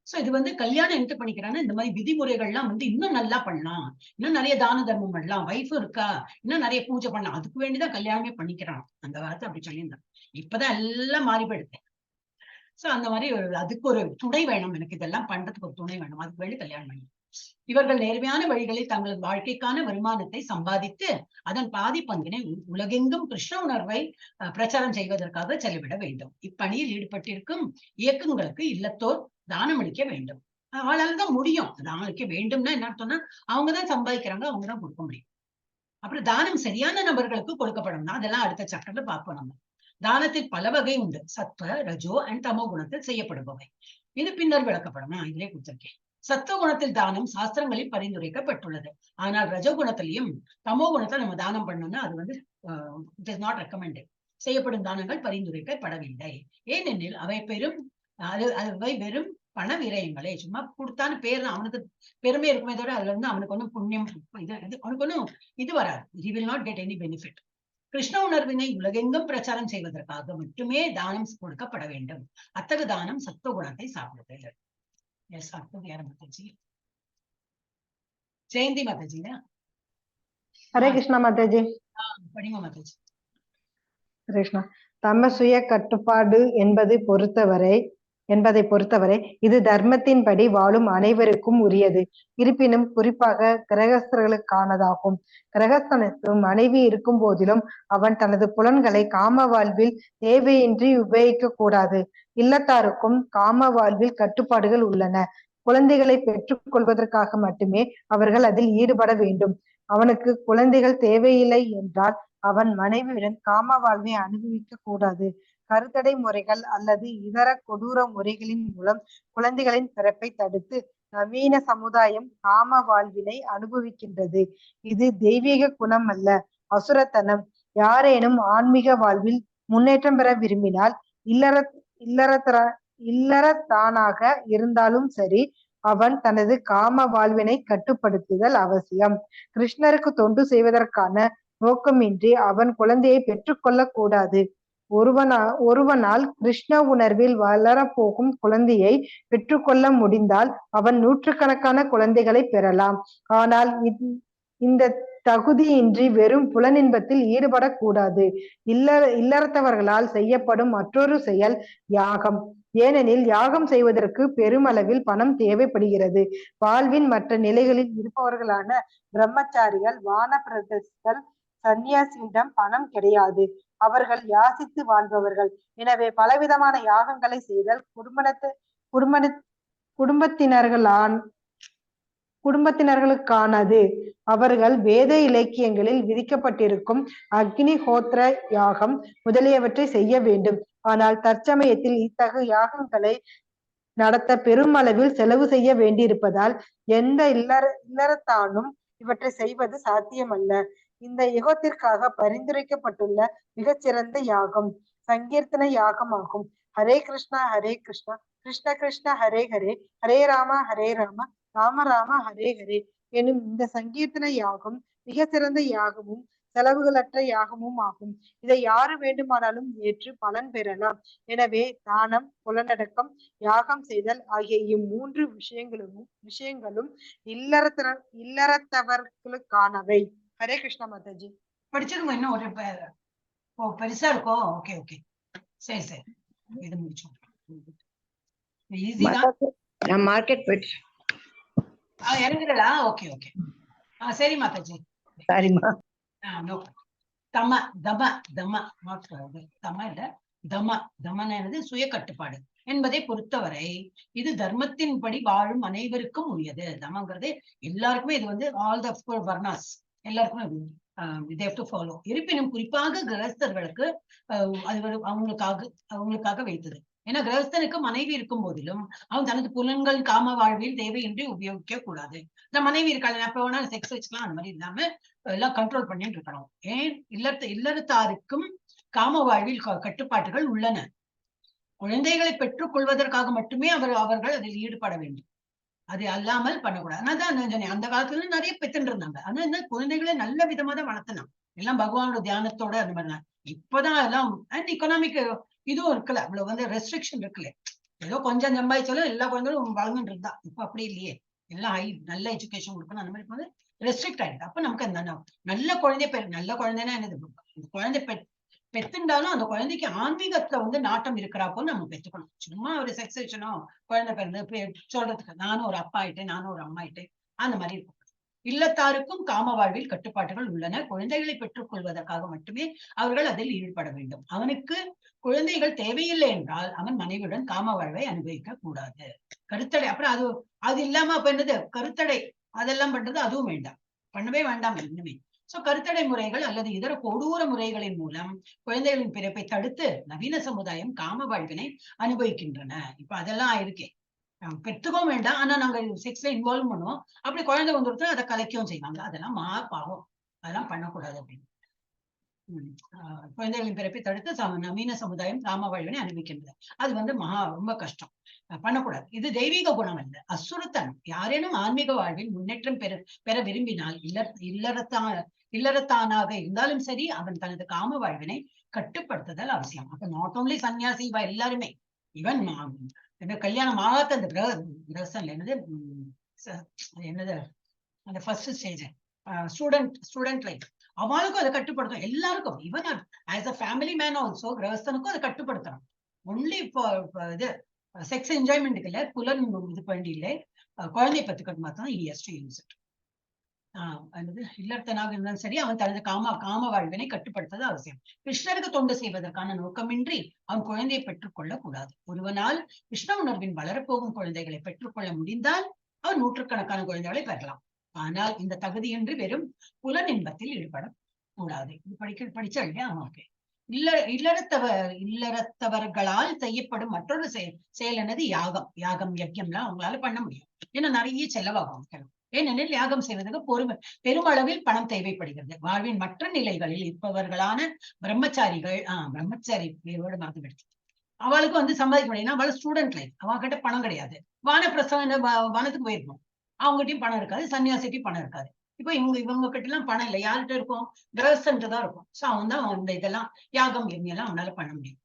சோ இது வந்து கல்யாணம் என்ன பண்ணிக்கிறாங்கன்னா இந்த மாதிரி விதிமுறைகள்லாம் வந்து இன்னும் நல்லா பண்ணலாம், இன்னும் நிறைய தான தர்மம் பண்ணலாம், வைஃப் இருக்கா இன்னும் நிறைய பூஜை பண்ணலாம், அதுக்கு வேண்டிதான் கல்யாணமே பண்ணிக்கிறான். அந்த காலத்தை அப்படி சொல்லியிருந்தான். இப்பதான் எல்லாம் மாறி போயிடுது. சோ அந்த மாதிரி அதுக்கு ஒரு துணை வேணும், எனக்கு இதெல்லாம் பண்றதுக்கு ஒரு துணை வேணும், அதுக்கு வேண்டி கல்யாணம் பண்ணணும். இவர்கள் நேர்மையான வழிகளில் தங்களது வாழ்க்கைக்கான வருமானத்தை சம்பாதித்து அதன் பாதி பங்கினை உலகெங்கும் கிருஷ்ண உணர்வை பிரச்சாரம் செய்வதற்காக செலவிட வேண்டும். இப்பணியில் ஈடுபட்டிருக்கும் இயக்கங்களுக்கு இல்லத்தோர் தானம் அளிக்க வேண்டும். அவளால தான் முடியும். தானம் அளிக்க வேண்டும்னா என்ன அர்த்தம்னா அவங்கதான் சம்பாதிக்கிறாங்க, அவங்கதான் கொடுக்க முடியும். அப்புறம் தானம் சரியான நபர்களுக்கு கொடுக்கப்படும். அதெல்லாம் அடுத்த சாப்டர்ல பார்ப்போம். நம்ம தானத்தில் பல வகை உண்டு. சத்வ, ரஜோ அண்ட் தமோ குணத்தில் செய்யப்படுபவை. இது பின்னர் விளக்கப்படும். நான் இதிலே கொடுத்திருக்கேன். சத்துவ குணத்தில் தானம் சாஸ்திரங்களில் பரிந்துரைக்கப்பட்டுள்ளது. ஆனால் ரஜோகுணத்திலையும் தமோ குணத்தை நம்ம தானம் பண்ணோம்னா அது வந்து இட் இஸ் நாட் ரெக்கமெண்டட். செய்யப்படும் தானங்கள் பரிந்துரைக்கப்படவில்லை. ஏனெனில் அவை வெறும் பண விரயங்களே. சும்மா கொடுத்தான்னு பேர் தான், அவனுக்கு பெருமை இருக்குமே தவிர அதுல இருந்து அவனுக்கு ஒன்றும் புண்ணியம் அவனுக்கு ஒன்றும் இது வராது. he will not get any benefit. Krishna உணர்வினை உலகெங்கும் பிரச்சாரம் செய்வதற்காக மட்டுமே தானம் கொடுக்கப்பட வேண்டும். அத்தகு தானம் சத்துவ குணத்தை சாப்பிடுது. எஸ், அடுத்தது யார மாதாஜி? ஜெயந்தி மாதாஜி. ஹரே கிருஷ்ணா மாதாஜி. படிங்க மாதாஜி. கிருஷ்ணா, தம சுய கட்டுப்பாடு என்பதை பொறுத்தவரை இது தர்மத்தின்படி வாழும் அனைவருக்கும் உரியது. இருப்பினும் குறிப்பாக கிரகஸ்தர்களுக்கானதாகும். கிரகஸ்தனுக்கு மனைவி இருக்கும் போதிலும் அவன் தனது புலன்களை காம வாழ்வில் தேவையின்றி உபயோகிக்க கூடாது. இல்லத்தாருக்கும் காம வாழ்வில் கட்டுப்பாடுகள் உள்ளன. குழந்தைகளை பெற்றுக் கொள்வதற்காக மட்டுமே அவர்கள் அதில் ஈடுபட வேண்டும். அவனுக்கு குழந்தைகள் தேவையில்லை என்றால் அவன் மனைவியுடன் காம வாழ்வை அனுபவிக்க கூடாது. கருத்தடை முறைகள் அல்லது இதர கொடூர முறைகளின் மூலம் குழந்தைகளின் பிறப்பை தடுத்து நவீன சமுதாயம் காம வாழ்வினை அனுபவிக்கின்றது. இது தெய்வீக குணம் அல்ல, அசுரத்தனம். யாரேனும் ஆன்மீக வாழ்வில் முன்னேற்றம் பெற விரும்பினால் இல்லறத்தானாக இருந்தாலும் சரி, அவன் தனது காம வாழ்வினை கட்டுப்படுத்துதல் அவசியம். கிருஷ்ணருக்கு தொண்டு செய்வதற்கான நோக்கமின்றி அவன் குழந்தையை பெற்றுக்கொள்ள கூடாது. ஒருவனால் கிருஷ்ண உணர்வில் வளரப்போகும் குழந்தையை பெற்றுக்கொள்ள முடிந்தால் அவன் நூற்றுக்கணக்கான குழந்தைகளை பெறலாம். ஆனால் இந்த தகுதியின்றி வெறும் புலனின்பத்தில் ஈடுபடக்கூடாது. இல்லறத்தவர்களால் செய்யப்படும் மற்றொரு செயல் யாகம். ஏனெனில் யாகம் செய்வதற்கு பெருமளவில் பணம் தேவைப்படுகிறது. வாழ்வின் மற்ற நிலைகளில் இருப்பவர்களான பிரம்மச்சாரிகள், வானப்பிரஸ்தர்கள், சன்னியாசியிடம் பணம் கிடையாது. அவர்கள் யாசித்து வாழ்பவர்கள். எனவே பலவிதமான யாகங்களை செய்தல் குடும்பத்தினர்களுக்கானது. அவர்கள் வேத இலக்கியங்களில் விதிக்கப்பட்டிருக்கும் அக்னி ஹோத்திர யாகம் முதலியவற்றை செய்ய வேண்டும். ஆனால் தற்சமயத்தில் இத்தகைய யாகங்களை நடத்த பெருமளவில் செலவு செய்ய வேண்டியிருப்பதால் எந்த இல்லறத்தானும் இவற்றை செய்வது சாத்தியமல்ல. இந்த யுகத்திற்காக பரிந்துரைக்கப்பட்டுள்ள மிகச்சிறந்த யாகம் சங்கீர்த்தன யாகம் ஆகும். ஹரே கிருஷ்ணா கிருஷ்ண கிருஷ்ண ஹரே ஹரே, ஹரே ராம ராம ராம ஹரே ஹரே எனும் இந்த சங்கீர்த்தன யாகம் மிக சிறந்த யாகமும் செலவுகளற்ற யாகமும் ஆகும். இதை யாரு வேண்டுமானாலும் ஏற்று பலன் பெறலாம். எனவே தானம், புலனடக்கம், யாகம் செய்தல் ஆகிய இம்மூன்று விஷயங்களும் இல்லறத்தவர்களுக்கானவை. ஹரே கிருஷ்ணா மாதாஜி. படிச்சிருங்க. இன்னும் ஒரு பெருசா இருக்கோ? ஓகே ஓகே, சரி சரி, இது முடிச்சோம். நான் மார்க்கெட் போயிட்டு இறங்குறா? ஓகே ஓகே, சரி மாதாஜி. சரிம்மா. தமனது சுய கட்டுப்பாடு என்பதை பொறுத்தவரை இது தர்மத்தின்படி வாழும் அனைவருக்கும் உரியது. தமங்கிறது எல்லாருக்குமே, இது வந்து ஆல் த வர்ணாஸ் எல்லாருக்குமே they have to follow. இருப்பினும் குறிப்பாக கிரகஸ்தர்களுக்கு அது அவங்களுக்காக வைத்தது. ஏன்னா கிரகஸ்தனுக்கு மனைவி இருக்கும் போதிலும் அவன் தனது புலன்கள் காம வாழ்வில் தேவையின்றி உபயோகிக்க கூடாது. இந்த மனைவி இருக்காது, அப்ப வேணா செக்ஸ் வச்சுக்கலாம், அந்த மாதிரி இல்லாம எல்லாம் கண்ட்ரோல் பண்ணிட்டு இருக்கணும். ஏன் இல்லறத்தாருக்கும் காம வாழ்வில் கட்டுப்பாட்டுகள் உள்ளன. குழந்தைகளை பெற்றுக் கொள்வதற்காக மட்டுமே அவர்கள் அதில் ஈடுபட வேண்டும். அது அல்லாமல் பண்ணக்கூடாது. அதான் அந்த காலத்துல நிறைய பெத்துட்டு இருந்தாங்க. ஆனா என்ன குழந்தைகளை நல்ல விதமா தான் வளர்த்தலாம். எல்லாம் பகவானோட தியானத்தோட அந்த மாதிரிலாம். இப்பதான் அதெல்லாம் அண்ட் எக்கனாமிக் இதுவும் இருக்குல்ல, அவ்வளவு வந்து ரெஸ்ட்ரிக்ஷன் இருக்குல்ல. ஏதோ கொஞ்சம் சம்பாதிச்சாலும் எல்லா குழந்தைகளும் வளர்ந்துட்டு இருந்தா. இப்ப அப்படி இல்லையே. எல்லாம் நல்ல எஜுகேஷன் கொடுக்கணும் அந்த மாதிரி ரெஸ்ட்ரிக்ட் ஆயிடுது. அப்ப நமக்கு அந்த நல்ல நல்ல குழந்தைன்னா என்னது, குழந்தை பெத்துண்டாலும் அந்த குழந்தைக்கு ஆன்மீகத்துல வந்து நாட்டம் இருக்கிறாப்போ நம்ம பெத்துக்கணும். சும்மா ஒரு செக்ஸேஷனோ குழந்தை பிறந்து சொல்றதுக்கு நானும் ஒரு அப்பா ஆயிட்டேன், நானும் ஒரு அம்மா ஆயிட்டேன் அந்த மாதிரி இருக்கும். இல்லத்தாருக்கும் காம வாழ்வில் கட்டுப்பாடுகள் உள்ளன. குழந்தைகளை பெற்றுக் கொள்வதற்காக மட்டுமே அவர்கள் அதில் ஈடுபட வேண்டும். அவனுக்கு குழந்தைகள் தேவையில்லை என்றால் அவன் மனைவியுடன் காம வாழ்வை அனுபவிக்க கூடாது. கருத்தடை அப்புறம் அது இல்லாம அப்ப என்னது கருத்தடை அதெல்லாம் பண்றது அதுவும் வேண்டாம், பண்ணவே வேண்டாம் இன்னுமே. சோ கருத்தடை முறைகள் அல்லது இதர கொடூர முறைகளின் மூலம் குழந்தைகளின் பிறப்பை தடுத்து நவீன சமுதாயம் காம வாழ்வினை அனுபவிக்கின்றன. இப்ப அதெல்லாம் இருக்கே, பெற்றுக்கவும் வேண்டாம், ஆனா நாங்க செக்ஸ்ல இன்வால்வ் பண்ணுவோம், அப்படி குழந்தை வந்துருத்தா அதை கலைக்கவும் செய்வாங்க. அதெல்லாம் பாவம், அதெல்லாம் பண்ணக்கூடாது அப்படின்னு. குழந்தைகளின் பிறப்பை தடுத்து நவீன சமுதாயம் காம வாழ்வினை அனுபவிக்கின்றது. அது வந்து ரொம்ப கஷ்டம், பண்ணக்கூடாது. இது தெய்வீக குணம் அல்ல, அசுரத்தனம். யாரேனும் ஆன்மீக வாழ்வில் முன்னேற்றம் பெற விரும்பினால் இல்லறத்தானாக இருந்தாலும் சரி அவன் தனது காம வாழ்வினை கட்டுப்படுத்துதல் அவசியம். அப்ப நாட் ஓன்லி சன்னியாசி, எல்லாருமே ஈவன் கல்யாணம் ஆகாத அந்த கிரகஸ்தன்ல என்னது அந்த ஃபர்ஸ்ட் ஸ்டேஜ் ஸ்டூடெண்ட் லைஃப், அவளுக்கும் அதை கட்டுப்படுத்தும். எல்லாருக்கும் even as a family man also கிரகஸ்தனுக்கும் அதை கட்டுப்படுத்தணும். ஒன்லி இது செக்ஸ் என்ஜாய்மெண்ட்டுக்கு இல்ல, புலன் இது பண்ணி இல்லை, குழந்தை பத்துக்கிறது மாத்திரம் he has to use it. இல்லறத்தனாக இருந்தாலும் சரி அவன் தனது காம வாழ்வினை கட்டுப்படுத்துவது அவசியம். கிருஷ்ணருக்கு தொண்டு செய்வதற்கான நோக்கமின்றி அவன் குழந்தையை பெற்றுக்கொள்ளக் கூடாது. ஒருவனால் கிருஷ்ண உணர்வின் வளரப்போகும் குழந்தைகளை பெற்றுக்கொள்ள முடிந்தால் அவன் நூற்றுக்கணக்கான குழந்தைகளை பெறலாம். ஆனால் இந்த தகுதியின்றி வெறும் புலன் இன்பத்தில் ஈடுபடக்கூடாது. இது படிச்சா இல்லையா? ஓகே. இல்லறத்தவர்களால் செய்யப்படும் மற்றொரு செயல் என்னது யாகம் யஜ்யம்லாம் அவங்களால பண்ண முடியும். ஏன்னா நிறைய செலவாகும். ஏனெனில் யாகம் செய்வதற்கு பெருமளவில் பணம் தேவைப்படுகிறது. வாழ்வின் மற்ற நிலைகளில் இருப்பவர்களான பிரம்மச்சாரிகள் பிரம்மச்சாரி மறந்து விடுச்சு, அவளுக்கு வந்து சம்பாதிக்க முடியும்னா அவள் ஸ்டூடெண்ட் லைஃப், அவகிட்ட பணம் கிடையாது. வானத்துக்கு போயிருக்கணும், அவங்ககிட்டயும் பணம் இருக்காது, சன்னியாசிட்டையும் பணம் இருக்காது. இப்போ இவங்க கிட்ட எல்லாம் பணம் இல்லை, யார்கிட்ட இருக்கும்? கிரகஸ்தன்ட்டு தான் இருக்கும். சோ அவன் தான் இந்த இதெல்லாம் யாகம் எல்லாம் அவனால பண்ண முடியும்.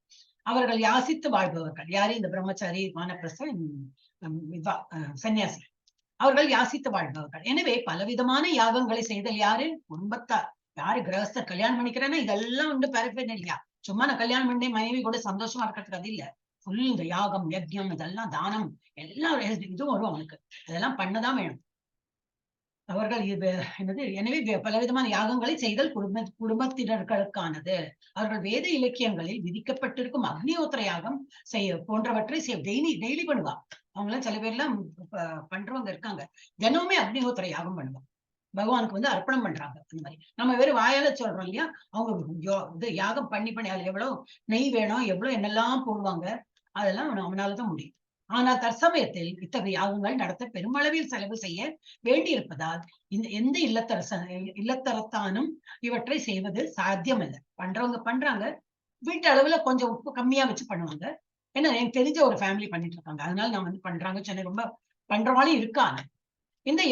அவர்கள் யாசித்து வாழ்பவர்கள் யாரு? இந்த பிரம்மச்சாரி, வானப்பிரஸ்தன், சன்னியாசி, அவர்கள் யாசித்து வாழ்பவர்கள். எனவே பலவிதமான யாகங்களை செய்தல் யாரு? குடும்பத்தார். யாரு? கிரகஸ்தர். கல்யாணம் பண்ணிக்கிறேன்னா இதெல்லாம் வந்து பரப்பேன் இல்லையா? சும்மா நான் கல்யாணம் பண்ணி மனைவி கூட சந்தோஷமா இருக்கிறதுக்கு அது இல்ல. ஃபுல் இந்த யாகம் யஜ்யம் இதெல்லாம் தானம் எல்லாம் இதுவும் வரும் அவனுக்கு, அதெல்லாம் பண்ணதான் வேணும். அவர்கள் என்னது, எனவே பலவிதமான யாகங்களை செய்தல் குடும்பத்தினர்களுக்கானது. அவர்கள் வேத இலக்கியங்களில் விதிக்கப்பட்டிருக்கும் அக்னிஹோத்திர யாகம் போன்றவற்றை டெய்லி பண்ணுவா. அவங்களாம் சில பேர் எல்லாம் பண்றவங்க இருக்காங்க, தினமுமே அக்னிஹோத்திர யாகம் பண்ணுவாங்க, பகவானுக்கு வந்து அர்ப்பணம் பண்றாங்க. அந்த மாதிரி நம்ம வேற வாயால சொல்றோம் இல்லையா, அவங்க இது யாகம் பண்ணி அதுல எவ்வளவு நெய் வேணும், எவ்வளவு என்னெல்லாம் போடுவாங்க, அதெல்லாம் அவனாலதான் முடியும். ஆனால் தற்சமயத்தில் இத்தகைய யாகங்கள் நடத்த பெருமளவில் செலவு செய்ய வேண்டியிருப்பதால் எந்த இல்லத்தரத்தானும் இவற்றை செய்வது சாத்தியமல்ல. பண்றவங்க பண்றாங்க, வீட்டு அளவுல கொஞ்சம் உப்பு கம்மியா வச்சு பண்ணுவாங்க. ஏன்னா எனக்கு தெரிஞ்ச ஒரு ஃபேமிலி பண்ணிட்டு இருக்காங்க, அதனால நான் வந்து பண்றாங்க சொன்ன, ரொம்ப பண்றவாளும் இருக்காங்க. இந்த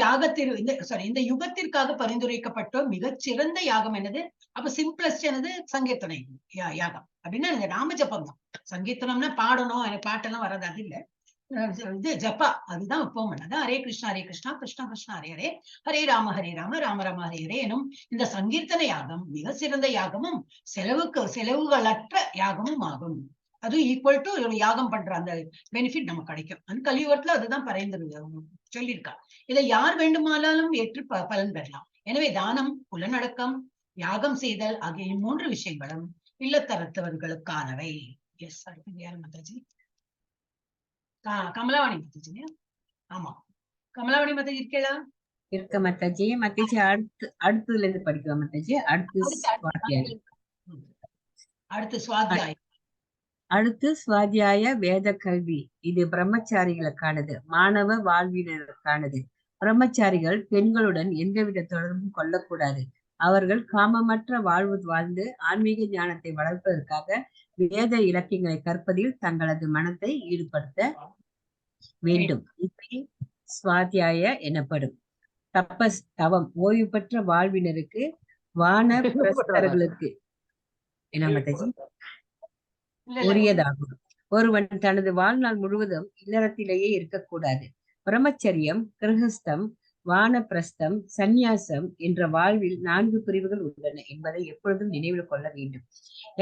யுகத்திற்காக பரிந்துரைக்கப்பட்ட மிகச்சிறந்த யாகம் என்னது? அப்ப சிம்பிளஸ்ட் என்னது? சங்கீர்த்தனை யாகம் அப்படின்னா இந்த ராமஜபம் தான். சங்கீர்த்தனம்னா பாடணும், எனக்கு பாட்டெல்லாம் வராது, அது இல்ல. இது ஜப்பா, அதுதான் இப்போ பண்ணது. ஹரே கிருஷ்ணா கிருஷ்ணா கிருஷ்ணா ஹரே ஹரே, ஹரே ராம ராம ராம ஹரே ஹரே எனும் இந்த சங்கீர்த்தன யாகம் மிக சிறந்த யாகமும் செலவுகளற்ற யாகமும் ஆகும். அது ஈக்குவல் டு ஒரு யாகம் பண்ற அந்த பெனிஃபிட் நமக்கு கிடைக்கும். அந்த கலியுகத்துல அதுதான் சொல்லியிருக்கா. இதை யார் வேண்டுமானாலும் ஏற்று பலன் பெறலாம். எனவே தானம், புலனடக்கம், யாகம் செய்தல் ஆகிய 3 விஷயங்களும் இல்லத்தரத்தவர்களுக்கானவை. எஸ், அடுத்து யார் மாதாஜி? கமலாவாணி மாதாஜி. ஆமா, கமலாவாணி மாதாஜி இருக்கேளா? இருக்க மாதாஜி. மாதாஜி அடுத்ததுல இருந்து படிக்கலாம் மாதாஜி. அடுத்து சுவாத்தியாய வேத கல்வி. இது பிரம்மச்சாரிகளுக்கானது, மாணவ வாழ்வினருக்கானது. பிரம்மச்சாரிகள் பெண்களுடன் எந்தவித தொடர்பும் கொள்ளக்கூடாது. அவர்கள் காமமற்ற வாழ்வு வாழ்ந்து ஆன்மீக ஞானத்தை வளர்ப்பதற்காக வேத இலக்கியங்களை கற்பதில் தங்களது மனத்தை ஈடுபடுத்த வேண்டும். இப்படி சுவாத்தியாய எனப்படும். தபஸ் தவம் ஓய்வு பெற்ற வாழ்வினருக்கு வானப்பிரஸ்தர்களுக்கு என்ன மாதாஜி உரியதாகும். ஒருவன் தனது வாழ்நாள் முழுவதும் இல்லறத்திலேயே இருக்கக்கூடாது. பிரம்மச்சரியம், கிரகஸ்தம், வானப்பிரஸ்தம், சந்நியாசம் என்ற வாழ்வில் 4 பிரிவுகள் உள்ளன என்பதை எப்பொழுதும் நினைவில் கொள்ள வேண்டும்.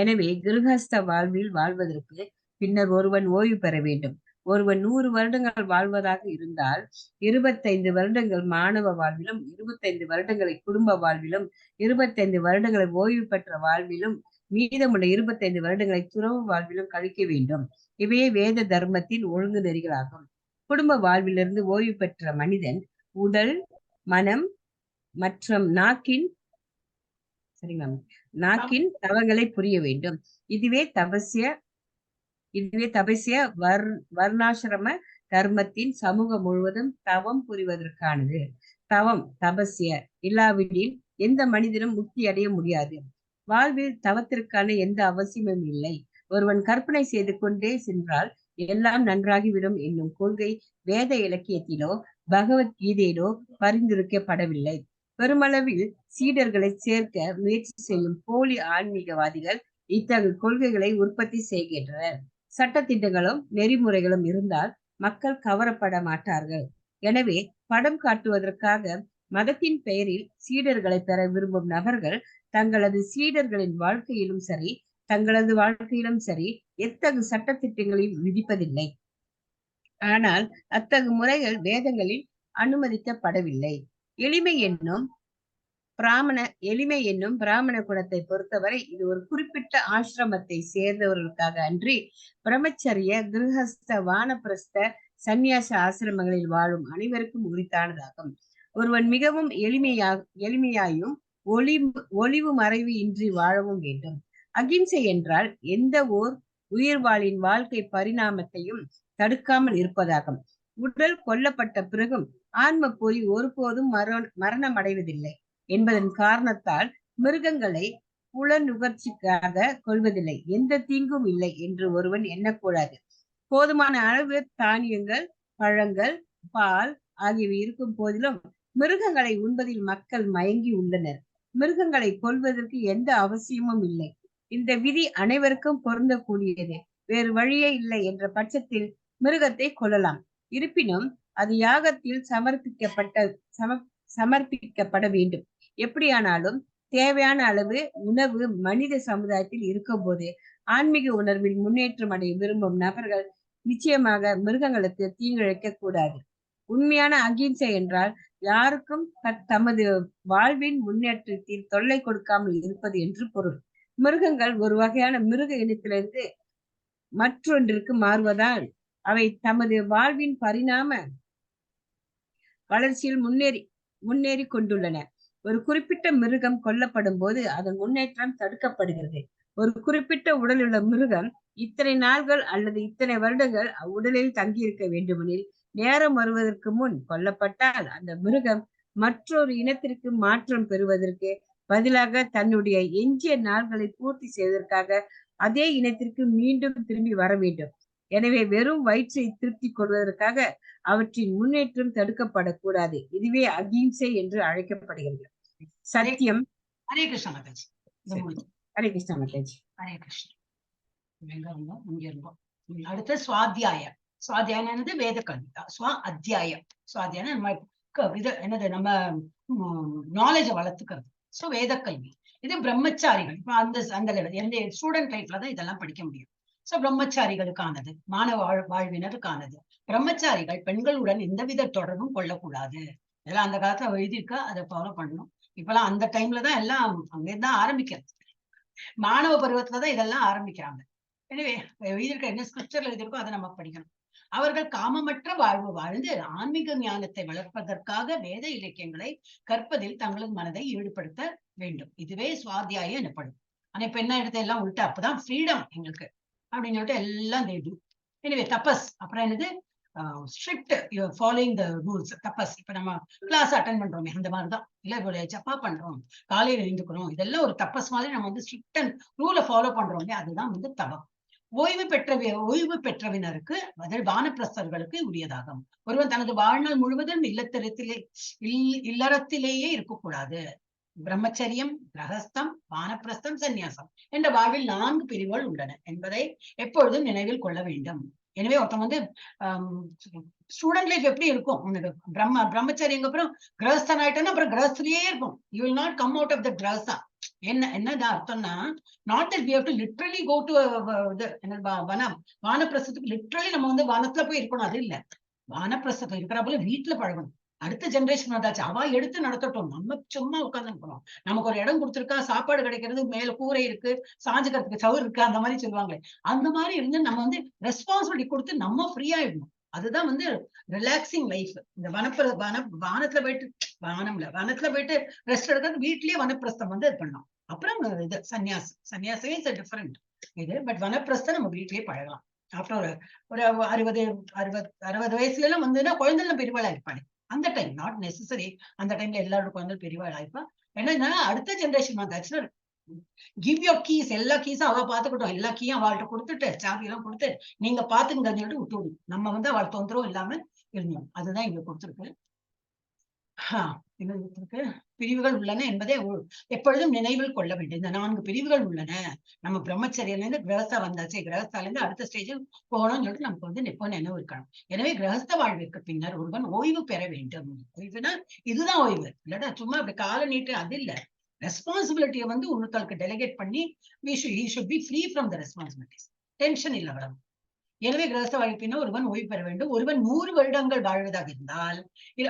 எனவே கிரகஸ்த வாழ்வில் வாழ்வதற்கு பின்னர் ஒருவன் ஓய்வு பெற வேண்டும். ஒருவன் 100 வருடங்கள் வாழ்வதாக இருந்தால் 25 வருடங்கள் மாணவ வாழ்விலும், 25 வருடங்களை குடும்ப வாழ்விலும், 25 வருடங்களை ஓய்வு பெற்ற வாழ்விலும், மீதமுள்ள 25 வருடங்களை துறவு வாழ்விலும் கழிக்க வேண்டும். இவையே வேத தர்மத்தின் ஒழுங்கு நெறிகளாகும். குடும்ப வாழ்விலிருந்து ஓய்வு பெற்ற மனிதன் உடல், மனம் மற்றும் நாக்கின் தவங்களை புரிய வேண்டும். இதுவே தபசிய வர்ணாசிரம தர்மத்தின் சமூகம் முழுவதும் தவம் புரிவதற்கானது. தவம் தபசிய இல்லாவிடில் எந்த மனிதனும் முக்தி அடைய முடியாது. வாழ்வில் தவத்திற்கான எந்த அவசியமும் இல்லை. ஒருவன் கற்பனை செய்து கொண்டே சென்றால் எல்லாம் நன்றாகிவிடும் என்னும் கொள்கை வேத இலக்கியத்திலோ பகவத்கீதையிலோ பரிந்துரைக்கப்படவில்லை. பெருமளவில் சீடர்களை சேர்க்க முயற்சி செய்யும் போலி ஆன்மீகவாதிகள் இத்தகைய கொள்கைகளை உற்பத்தி செய்கின்றனர். சட்டத்திட்டங்களும் நெறிமுறைகளும் இருந்தால் மக்கள் கவரப்பட மாட்டார்கள். எனவே படம் காட்டுவதற்காக மதத்தின் பெயரில் சீடர்களை பெற விரும்பும் நபர்கள் தங்களது சீடர்களின் வாழ்க்கையிலும் சரி, தங்களது வாழ்க்கையிலும் சரி எத்தகு சட்டத்திட்டங்களையும் விதிப்பதில்லை. ஆனால் அத்தகு முறைகள் வேதங்களில் அனுமதிக்கப்படவில்லை. எளிமை என்னும் பிராமண குணத்தை பொறுத்தவரை இது ஒரு குறிப்பிட்ட ஆசிரமத்தை சேர்ந்தவர்களுக்காக அன்றி பிரம்மச்சரிய, கிரகஸ்த, வானப்பிரஸ்த, சந்நியாச ஆசிரமங்களில் வாழும் அனைவருக்கும் உரித்தானதாகும். ஒருவன் மிகவும் எளிமையாயும் ஒளிவு மறைவு இன்றி வாழவும் வேண்டும். அகிம்சை என்றால் எந்த ஓர் உயிர்வாளின் வாழ்க்கை பரிணாமத்தையும் தடுக்காமல் இருப்பதாகும். உடல் கொல்லப்பட்ட பிறகும் ஆன்ம பொறி ஒருபோதும் மரணம் அடைவதில்லை என்பதன் காரணத்தால் மிருகங்களை புலநுகர்ச்சிக்காக கொள்வதில்லை. எந்த தீங்கும் இல்லை என்று ஒருவன் எண்ணக்கூடாது. போதுமான அளவு தானியங்கள், பழங்கள், பால் ஆகியவை இருக்கும் போதிலும் மிருகங்களை உண்பதில் மக்கள் மயங்கி உள்ளனர். மிருகங்களை கொல்வதற்கு எந்த அவசியமும் இல்லை. இந்த விதி அனைவருக்கும் பொருந்தக்கூடியது. வேறு வழியே இல்லை என்ற பட்சத்தில் மிருகத்தை கொல்லலாம். இருப்பினும் அது யாகத்தில் சமர்ப்பிக்கப்பட வேண்டும். எப்படியானாலும் தேவையான அளவு உணவு மனித சமுதாயத்தில் இருக்கும் போது ஆன்மீக உணர்வில் முன்னேற்றம் அடைய விரும்பும் நபர்கள் நிச்சயமாக மிருகங்களுக்கு தீங்கிழைக்க கூடாது. உண்மையான அகிம்சை என்றால் யாருக்கும் தமது வாழ்வின் முன்னேற்றத்தில் தொல்லை கொடுக்காமல் இருப்பது என்று பொருள். மிருகங்கள் ஒரு வகையான மிருக இனத்திலிருந்து மற்றொன்றிற்கு மாறுவதால் அவை தமது வாழ்வின் பரிணாம வளர்ச்சியில் முன்னேறி கொண்டுள்ளன. ஒரு குறிப்பிட்ட மிருகம் கொல்லப்படும் போது அதன் முன்னேற்றம் தடுக்கப்படுகிறது. ஒரு குறிப்பிட்ட உடலுள்ள மிருகம் இத்தனை நாள்கள் அல்லது இத்தனை வருடங்கள் அவ்வுடலில் தங்கியிருக்க வேண்டுமெனில் நேரம் வருவதற்கு முன் கொல்லப்பட்டால் அந்த மிருகம் மற்றொரு இனத்திற்கு மாற்றம் பெறுவதற்கு பதிலாக தன்னுடைய எஞ்சிய நாள்களை பூர்த்தி செய்வதற்காக அதே இனத்திற்கு மீண்டும் திரும்பி வர வேண்டும். எனவே வெறும் வயிற்றை திருப்தி கொள்வதற்காக அவற்றின் முன்னேற்றம் தடுக்கப்படக்கூடாது. இதுவே அகிம்சை என்று அழைக்கப்படுகிறது. சத்தியம். ஹரே கிருஷ்ண மாதாஜி. ஹரே கிருஷ்ண மாதாஜி. ஹரே கிருஷ்ண. இங்க இருந்தோம். அடுத்து சுவாத்தியாயம். சுவாத்தியாயம் என்னது? வேத கல்வி. அத்தியாயம். சுவாத்தியாயம் நம்ம இது என்னது? நம்ம நாலேஜை வளர்த்துக்கிறது. சோ வேத கல்வி. இது பிரம்மச்சாரிகள். இப்ப அந்த லெவல் ஸ்டூடெண்ட் லைஃப்ல தான் இதெல்லாம் படிக்க முடியும். சோ பிரம்மச்சாரிகளுக்கானது, மாணவ வாழ்வினருக்கானது. பிரம்மச்சாரிகள் பெண்களுடன் எந்தவித தொடர்பும் கொள்ளக்கூடாது. இதெல்லாம் அந்த காலத்துல எழுதியிருக்க, அதை ஃபாலோ பண்ணணும். இப்பெல்லாம் அந்த டைம்ல தான் எல்லாம் அங்கேதான் ஆரம்பிக்கிறது. மாணவ பருவத்துலதான் இதெல்லாம் ஆரம்பிக்கிறாங்க. எனவே எழுதியிருக்க என்ன ஸ்கிரிப்சர்ல எழுதியிருக்கோ அதை நம்ம படிக்கணும். அவர்கள் காமமற்ற வாழ்வு வாழ்ந்து ஆன்மீக ஞானத்தை வளர்ப்பதற்காக வேத இலக்கியங்களை கற்பதில் தங்களது மனதை ஈடுபடுத்த வேண்டும். இதுவே சுவாத்தியாயம் எனப்படும். ஆனா இப்ப என்ன எடுத்து எல்லாம் உள்ட்டா, அப்பதான் ஃப்ரீடம் எங்களுக்கு அப்படின்னு சொல்லிட்டு எல்லாம் தெரியுது. எனவே தபஸ், அப்புறம் என்னது? Strict following the rules. தபஸ் இப்ப நம்ம கிளாஸ் அட்டன் பண்றோமே அந்த மாதிரிதான். இல்ல இவ்வளவு ஜப்பா பண்றோம், காலையில எழுந்துக்கிறோம், இதெல்லாம் ஒரு தபஸ் மாதிரி நம்ம வந்து ஸ்ட்ரிக்ட் அண்ட் ரூலை ஃபாலோ பண்றோமே, அதுதான் வந்து தவம். ஓய்வு பெற்றவினருக்கு, அதாவது வானப்பிரஸ்தர்களுக்கு உரியதாகும். ஒருவன் தனது வாழ்நாள் முழுவதும் இல்லறத்திலேயே இருக்கக்கூடாது. பிரம்மச்சரியம், கிரகஸ்தம், வானப்பிரஸ்தம், சந்நியாசம் என்ற வாழ்வில் 4 பிரிவுகள் உள்ளன என்பதை எப்பொழுதும் நினைவில் கொள்ள வேண்டும். எனவே ஒருத்தன் வந்து ஸ்டூடெண்ட் லைஃப் எப்படி இருக்கும், உனக்கு பிரம்மச்சரியம் அப்புறம் கிரகஸ்தன் ஆயிட்டோன்னா அப்புறம் கிரகஸ்திலேயே இருக்கும். You will not come out of the grihastha. என்னதான் அர்த்தம்னா, not that we have to literally go to வானப்பிரஸ்தத்துக்கு லிட்டரலி நம்ம வந்து வானத்துல போய் இருக்கணும், அது இல்ல. வானப்பிரஸ்தம் இருக்கிற போல வீட்டுல பழகணும். அடுத்த ஜெனரேஷன் வந்தாச்சு, அவ எடுத்து நடத்தட்டும், நம்ம சும்மா உட்கார்ந்து இருக்கணும். நமக்கு ஒரு இடம் கொடுத்துருக்கா, சாப்பாடு கிடைக்கிறது, மேல கூரை இருக்கு, சாஞ்சுக்கிறதுக்கு சவுர் இருக்கு, அந்த மாதிரி சொல்லுவாங்களே, அந்த மாதிரி இருந்து நம்ம வந்து ரெஸ்பான்சிபிலிட்டி கொடுத்து நம்ம ஃப்ரீ ஆயிடணும். அதுதான் வந்து ரிலாக்ஸிங் லைஃப். இந்த வானத்துல போயிட்டு ரெஸ்ட் எடுக்கிறது, வீட்லயே வனப்பிரஸ்தம் வந்து இது பண்ணலாம். அப்புறம் இது சன்னியாசமே இஸ் டிஃபரெண்ட் இது. பட் வனப்பிரஸ்தம் நம்ம வீட்லயே பழகலாம். அப்புறம் ஒரு 60 வயசுல எல்லாம் வந்துன்னா குழந்தைல பெரியவாளா இருப்பாங்க. அந்த டைம் நாட் நெசசரி, அந்த டைம்ல எல்லாரோட குழந்தைகள் பெரியவாள் ஆயிருப்பா. ஏன்னா அடுத்த ஜெனரேஷன் வந்தாச்சுன்னா கிவ் யோர் கீஸ், எல்லா கீஸும் அவ பாத்துக்கிட்டோம், எல்லா கீயும் அவள்கிட்ட கொடுத்துட்டு சாவி எல்லாம் கொடுத்து நீங்க பாத்துங்க சொல்லிட்டு விட்டுவிடும். நம்ம வந்து அவள் தொந்தரவும் இல்லாம இருந்தோம். அதுதான் இங்க கொடுத்துருக்கு. பிரிவுகள் உள்ளன என்பதை எப்பொழுதும் நினைவில் கொள்ள வேண்டும். இந்த 4 பிரிவுகள் உள்ளன. நம்ம பிரம்மச்சரியல இருந்து கிரகஸ்தா வந்தாச்சு, கிரகஸ்தால இருந்து அடுத்த ஸ்டேஜில் போகணும்னு சொல்லிட்டு நமக்கு வந்து எப்போ நினைவு இருக்கணும். எனவே கிரகஸ்த வாழ்விற்கு பின்னர் ஒருவன் ஓய்வு பெற வேண்டும். ஓய்வுனா இதுதான் ஓய்வு, இல்லடா சும்மா அப்படி கால நீட்டு அது இல்ல. ரெஸ்பான்சிபிலிட்டியை வந்து இன்னொருத்தருக்கு டெலிகேட் பண்ணி he should be free from the responsibilities. Tension இல்ல அவ்வளவு. எனவே கிரகஸ்த வாழ்க்கையினா ஒருவன் ஓய்வு பெற வேண்டும். ஒருவன் 100 வருடங்கள் வாழ்வதாக இருந்தால்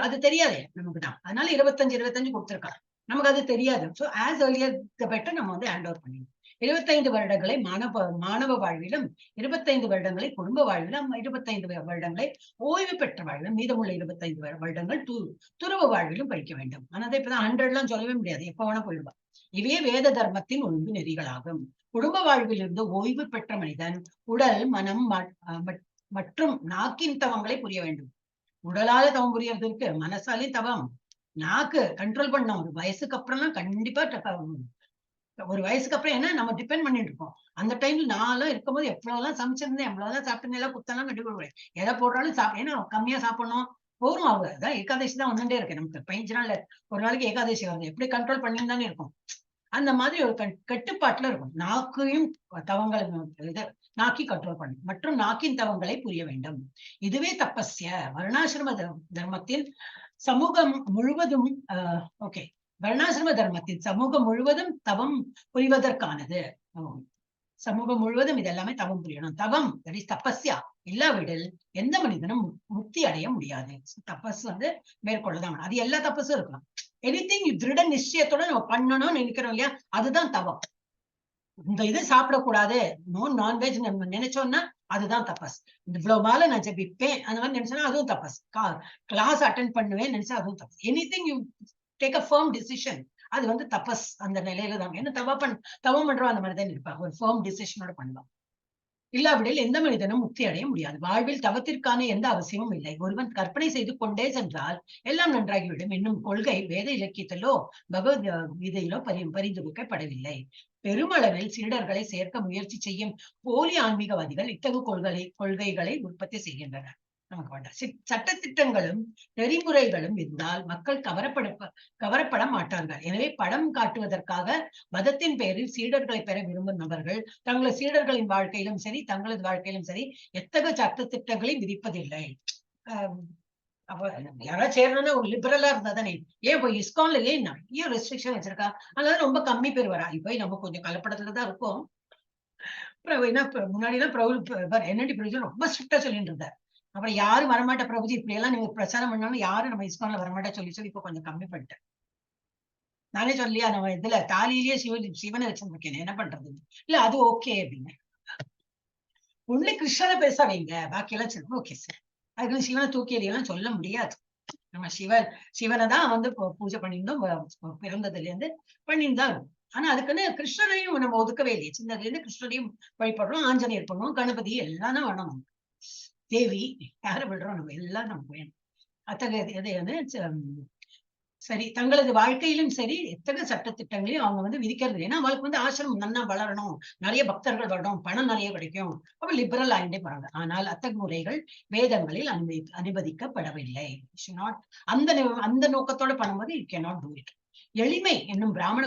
அது தெரியாது நமக்கு தான். அதனால 25 கொடுத்திருக்காங்க, நமக்கு அது தெரியாது. So as earlier the better நம்ம வந்து ஹேண்ட் ஓவர் பண்ணிடணும். 25 வருடங்களை மாணவ வாழ்விலும், 25 வருடங்களை குடும்ப வாழ்விலும், 25 வருடங்களை ஓய்வு பெற்ற வாழ்விலும், மீதமுள்ள 25 வருடங்கள் துறவு வாழ்விலும் படிக்க வேண்டும். ஆனா இப்பதான் 100 எல்லாம் சொல்லவே முடியாது, எப்ப வேணா போயிடுவா. இவையே வேத தர்மத்தின் ஒழுங்கு நெறிகளாகும். குடும்ப வாழ்வில் இருந்து ஓய்வு பெற்ற மனிதன் உடல், மனம் மற்றும் நாக்கின் தவங்களை புரிய வேண்டும். உடலால தவம் புரியறதுக்கு மனசாலே தவம். நாக்கு கண்ட்ரோல் பண்ணோம். ஒரு வயசுக்கு அப்புறம்லாம் கண்டிப்பா ஒரு வயசுக்கு அப்புறம் என்ன நம்ம டிபெண்ட் பண்ணிட்டு இருக்கோம். அந்த டைம்ல நான்லாம் இருக்கும்போது எவ்வளவுலாம் சமைச்சிருந்தேன், எவ்வளவுதான் சாப்பிட்டு எல்லாம் குத்தெல்லாம் கண்டுபிடிக்கிறேன். எதை போடுறாலும் ஏன்னா கம்மியா சாப்பிடணும் போரும். அதான் ஏகாதசி தான் வந்துட்டே இருக்கு நமக்கு. 15 நாள்ல ஒரு நாளைக்கு ஏகாதசி வருது. எப்படி கண்ட்ரோல் பண்ணியிருந்தானே இருக்கும். அந்த மாதிரி ஒரு கட்டுப்பாட்டுல இருக்கும். நாக்கையும் தவங்களை நாக்கி கண்ட்ரோல் பண்ணும் மற்றும் நாக்கின் தவங்களை புரிய வேண்டும். இதுவே தபஸ்ய. வர்ணாசிரம தர்மத்தில் சமூகம் முழுவதும் வர்ணாசிரம தர்மத்தில் சமூகம் முழுவதும் தவம் புரிவதற்கானது. சமூகம் முழுவதும் இதெல்லாமே தவம் புரியணும். தவம் தபஸ்யா இல்லாவிடில் எந்த மனிதனும் முக்தி அடைய முடியாது. தபஸ் வந்து மேற்கொள்ளதான். அது எல்லா தபஸும் இருக்கலாம். எனிதிங் திருட நிச்சயத்தோட நம்ம பண்ணணும்னு நினைக்கிறோம் இல்லையா, அதுதான் தவம். இந்த இது சாப்பிடக்கூடாது, நான்வெஜ் நம்ம நினைச்சோம்னா அதுதான் தபஸ். இவ்வளவு மேல நான் ஜபிப்பேன் அந்த மாதிரி நினைச்சோன்னா அதுவும் தபஸ். கிளாஸ் அட்டென்ட் பண்ணுவேன் நினைச்சா அதுவும் தபஸ். Anything you take a firm decision, அது வந்து தபஸ். அந்த நிலையில தான் என்ன தவம் பண்றோம் அந்த மாதிரிதான் இருப்பாங்க. ஒரு ஃபர்ம் டிசிஷனோட பண்ணலாம். இல்லாவிடில் எந்த மனிதனும் முக்தி அடைய முடியாது. வாழ்வில் தவத்திற்கான எந்த அவசியமும் இல்லை. ஒருவன் கற்பனை செய்து கொண்டே சென்றால் எல்லாம் நன்றாகிவிடும் என்னும் கொள்கை வேத இலக்கியத்திலோ பகவத்கீதையிலோ பரிந்துரைக்கப்படவில்லை. பெருமளவில் சீடர்களை சேர்க்க முயற்சி செய்யும் போலி ஆன்மீகவாதிகள் இத்தகைய கொள்கைகளை உற்பத்தி செய்கின்றனர். நமக்கு வேண்டாம். சட்டத்திட்டங்களும் நெறிமுறைகளும் இருந்தால் மக்கள் கவரப்பட மாட்டார்கள். எனவே படம் காட்டுவதற்காக மதத்தின் பெயரில் சீடர்களை பெற விரும்பும் நபர்கள் தங்களது சீடர்களின் வாழ்க்கையிலும் சரி தங்களது வாழ்க்கையிலும் சரி எத்தகைய சட்டத்திட்டங்களை விதிப்பதில்லை. யாராவது சேரணும்னா ஒரு லிபரலா இருந்தா தானே. ஏன் போய் இஸ்கான்ல ஏன் நிறைய ரெஸ்ட்ரிக்ஷன் வச்சிருக்கா, அதனால ரொம்ப கம்மி பேர் வரா. இப்போ நம்ம கொஞ்சம் கலப்படத்துலதான் இருக்கும். முன்னாடி எல்லாம் என்னடி பிரபு ரொம்ப ஸ்ட்ரிக்டா சொல்லிட்டு இருந்தார். அப்புறம் யாரும் வரமாட்ட பிரபுஜி இப்படி எல்லாம் நீங்க பிரச்சாரம் பண்ணாலும் யாரும் நம்ம இஸ்கான்ல வரமாட்டா சொல்லி இப்ப கொஞ்சம் கம்மி பண்ணிட்டேன். நானே சொல்லியா நம்ம இதுல தாலியிலேயே சிவனை வச்சிருக்கேன், என்ன பண்றது இல்ல அது ஓகே அப்படின்னு. ஒண்ணு கிருஷ்ணனை பேச வைங்க, பாக்கி எல்லாம் சரி ஓகே சார். அதுக்கு சிவனை தூக்கி எல்லாம் சொல்ல முடியாது. நம்ம சிவனை தான் வந்து பூஜை பண்ணியிருந்தோம், பிறந்ததுல இருந்து பண்ணிட்டு தான் இருக்கும். ஆனா அதுக்குன்னு கிருஷ்ணனையும் நம்ம ஒதுக்கவே இல்லையே. சின்னதுல இருந்து கிருஷ்ணனையும் வழிபடுறோம், ஆஞ்சநேயர் பண்ணுவோம், கணபதி எல்லாம் தான் வேணும். தேவி யாரை விடுறோம் நம்ம எல்லாம் நமக்கு வேணும். அத்தகைய சரி தங்களது வாழ்க்கையிலும் சரி எத்தகைய சட்டத்திட்டங்களையும் அவங்க வந்து விதிக்கிறது. ஏன்னா அவளுக்கு வந்து ஆசிரமம் நன்னா வளரணும், நிறைய பக்தர்கள் வரணும், பணம் நிறைய கிடைக்கும், அப்ப லிபரல் ஆகிட்டே போறாங்க. ஆனால் அத்தகைய முறைகள் வேதங்களில் அனுமதிக்கப்படவில்லை. அந்த நோக்கத்தோட பண்ணும்போது இட் கேனாட் டூ இட். எளிமை என்னும் பிராமண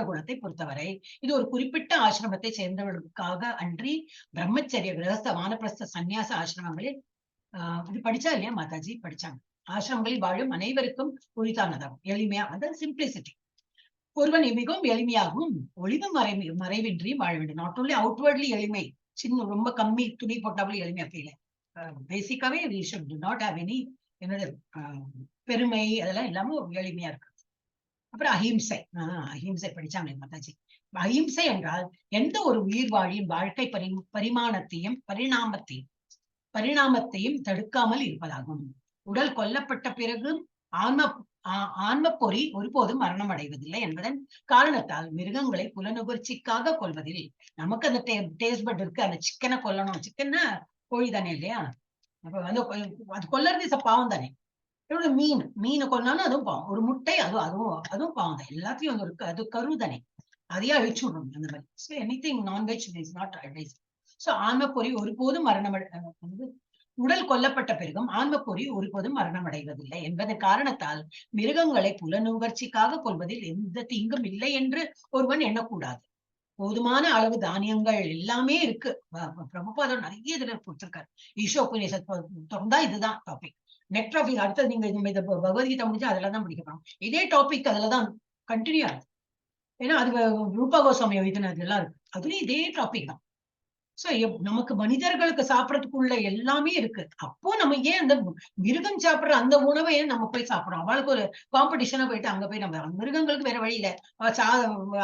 குணத்தை பொறுத்தவரை இது ஒரு குறிப்பிட்ட ஆசிரமத்தை சேர்ந்தவர்களுக்காக அன்றி பிரம்மச்சரிய கிரகஸ்த வானப்பிரஸ்த சந்நியாச ஆசிரமங்களில் இது படிச்சா இல்லையா மாதாஜி? படிச்சாங்க. ஆசிரமங்களில் வாழும் அனைவருக்கும் உரித்தானதாகும். எளிமையா அந்த சிம்பிளிசிட்டி. ஒருவன் மிகவும் எளிமையாகவும் ஒளிவு மறைவின்றியும் வாழ வேண்டும். நாட் ஓன்லி அவுட்வர்ட்லி எளிமை, சின்ன ரொம்ப கம்மி துணி போட்டாலும் எளிமையா தெரியல. பேசிக்காவே we should not have any என்னது பெருமை அதெல்லாம் இல்லாம எளிமையா இருக்கு. அப்புறம் அஹிம்சை. அஹிம்சை படிச்சாங்க மாதாஜி. அஹிம்சை என்றால் எந்த ஒரு உயிர் வாழின் வாழ்க்கை பரிணாமத்தையும் தடுக்காமல் இருப்பதாகும். உடல் கொல்லப்பட்ட பிறகு ஆன்ம பொறி ஒருபோதும் மரணம் அடைவதில்லை என்பதன் காரணத்தால் மிருகங்களை புலனுகர்ச்சிக்காக கொள்வதில் நமக்கு அந்த டேஸ்ட் பட் இருக்கு. அந்த சிக்கனை கொல்லணும், சிக்கன்னா கோழி தானே இல்லையா? அப்ப வந்து அது கொல்லறது பாவம் தானே. மீனை கொல்லாலும் அதுவும் பாவம். ஒரு முட்டை அதுவும் பாவம் தான். எல்லாத்தையும் வந்து அது கரு தானே, அதையே அழிச்சு விடணும் அந்த மாதிரி. So anything nonveg is not advise. So ஆன்மப்பொறி ஒருபோதும் உடல் கொல்லப்பட்ட பிறகும் ஆன்மப்பொறி ஒருபோதும் மரணம் அடைவதில்லை என்பதன் காரணத்தால் மிருகங்களை புலனுகர்ச்சிக்காக கொள்வதில் எந்த தீங்கும் இல்லை என்று ஒருவன் எண்ணக்கூடாது. போதுமான அளவு தானியங்கள் எல்லாமே இருக்கு. பிரபுபாதம் நிறைய இதுல கொடுத்திருக்காரு. ஈஷோபநிஷத் தொடர்ந்தா இதுதான் டாபிக். நெக்ஸ்ட் டாபிக் அடுத்தது நீங்க இந்த பகவத்கீதை முடிஞ்சா அதுல தான் படிக்க போறோம். இதே டாபிக் அதுலதான் கண்டினியூ ஆகுது. ஏன்னா அது ரூபா கோஸ்வாமி எழுதினது எல்லாம் இருக்கு. அதுலயும் இதே டாபிக் தான். சோ நமக்கு மனிதர்களுக்கு சாப்பிடறதுக்குள்ள எல்லாமே இருக்கு. அப்போ நம்ம ஏன் அந்த மிருகம் சாப்பிடுற அந்த உணவை ஏன் நம்ம போய் சாப்பிடுறோம்? அவளுக்கு ஒரு காம்படிஷனா போயிட்டு அங்க போய் நம்ம மிருகங்களுக்கு வேற வழி இல்ல.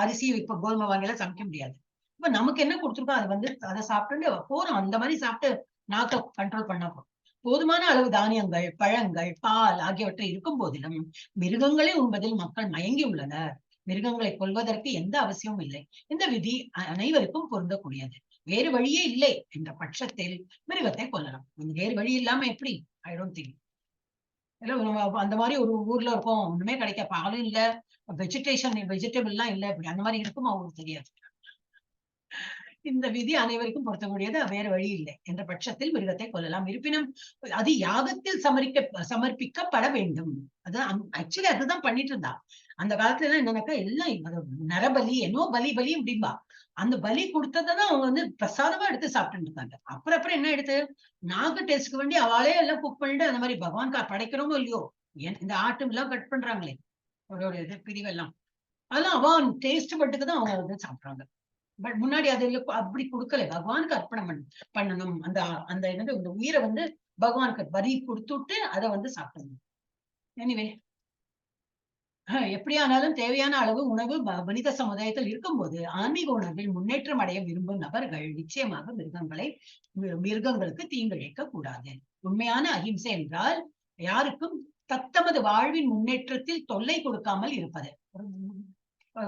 அரிசி இப்ப கோதுமை வாங்கலாம் சமைக்க முடியாது. இப்ப நமக்கு என்ன கொடுத்துருக்கோம் அதை வந்து அதை சாப்பிட்டு போறோம். அந்த மாதிரி சாப்பிட்டு நாக்க கண்ட்ரோல் பண்ணா போறோம். போதுமான அளவு தானியங்கள், பழங்கள், பால் ஆகியவற்றை இருக்கும் போதிலும் மிருகங்களே உண்பதில் மக்கள் மயங்கி உள்ளனர். மிருகங்களை கொல்வதற்கு எந்த அவசியமும் இல்லை. இந்த விதி அனைவருக்கும் பொருந்தக்கூடியது. வேறு வழியே இல்லை என்ற பட்சத்தில் மிருகத்தை கொல்லலாம். வேறு வழி இல்லாம எப்படி? I don't think. அந்த மாதிரி ஒரு ஊர்ல இருக்கும், ஒண்ணுமே கிடைக்க, பாலும் இல்ல, வெஜிடபிள் எல்லாம் இல்ல, இப்படி அந்த மாதிரி இருக்கும் அவங்களுக்கு தெரியாது. இந்த விதி அனைவருக்கும் பொருத்தக்கூடியது. வேறு வழி இல்லை என்ற பட்சத்தில் மிருகத்தை கொல்லலாம். இருப்பினும் அது யாகத்தில் சமர்ப்பிக்கப்பட வேண்டும். அதான் ஆக்சுவலி அதுதான் பண்ணிட்டு இருந்தா அந்த காலத்துல எல்லாம். என்னன்னாக்கா எல்லாம் நரபலி என்னோ பலி அப்படின்பா. அந்த பலி கொடுத்ததான் அவங்க வந்து பிரசாதமா எடுத்து சாப்பிட்டு இருக்காங்க. அப்புறம் என்ன எடுத்து நாக்கு டேஸ்ட்க்கு வேண்டி அவளே எல்லாம் குக் பண்ணிட்டு அந்த மாதிரி பகவான் படைக்கிறோமோ இல்லையோ, இந்த ஆட்டம் எல்லாம் கட் பண்றாங்களே ஒரு இது பிரிவெல்லாம், அதெல்லாம் அவன் டேஸ்ட் பட்டுக்கு தான் அவங்க வந்து சாப்பிடுறாங்க. பட் முன்னாடி அது அப்படி கொடுக்கல. பகவானுக்கு அர்ப்பணம் பண்ணணும். அந்த என்னது இந்த உயிரை வந்து பகவானுக்கு பலி கொடுத்துட்டு அதை வந்து சாப்பிடணும். எனிவே எப்படியானாலும் தேவையான அளவு உணவு மனித சமுதாயத்தில் இருக்கும்போது ஆன்மீக உணர்வில் முன்னேற்றம் அடைய விரும்பும் நபர்கள் நிச்சயமாக மிருகங்களுக்கு தீங்கிழைக்க கூடாது. உண்மையான அஹிம்சை என்றால் யாருக்கும் தத்தமது வாழ்வின் முன்னேற்றத்தில் தொல்லை கொடுக்காமல் இருப்பது.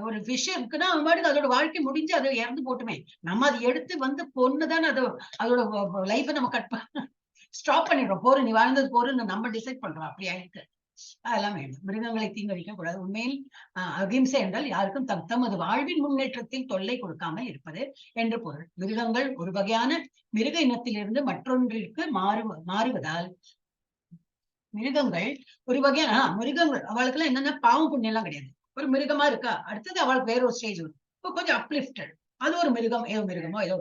ஒரு விஷயம் இருக்குன்னா அவன் பாட்டுக்கு அதோட வாழ்க்கை முடிஞ்சு அதை இறந்து போட்டுமே, நம்ம அதை எடுத்து வந்து பொண்ணுதான் அதோட லைஃபை நம்ம ஸ்டாப் பண்ணிடுறோம். போரு, நீ வாழ்ந்தது போருன்னு நம்ம டிசைட் பண்றோம். அப்படி ஆயிருக்கு. அதெல்லாம் வேண்டும். மிருகங்களை தீங்கழிக்க கூடாது. உண்மையில் அகிம்சை என்றால் யாருக்கும் தமது வாழ்வின் முன்னேற்றத்தில் தொல்லை கொடுக்காமல் இருப்பது என்று பொருள். மிருகங்கள் ஒரு வகையான மிருக இனத்திலிருந்து மற்றொன்றிற்கு மாறுவதால் மிருகங்கள் ஒரு வகையான மிருகங்கள் அவளுக்கு எல்லாம் என்னன்னா பாவம் புண்ணியம் எல்லாம் கிடையாது. ஒரு மிருகமா இருக்கா, அடுத்தது அவளுக்கு வேற ஒரு ஸ்டேஜ் வரும், கொஞ்சம் அப்லிப்டட், அது ஒரு மிருகமோ ஏதோ.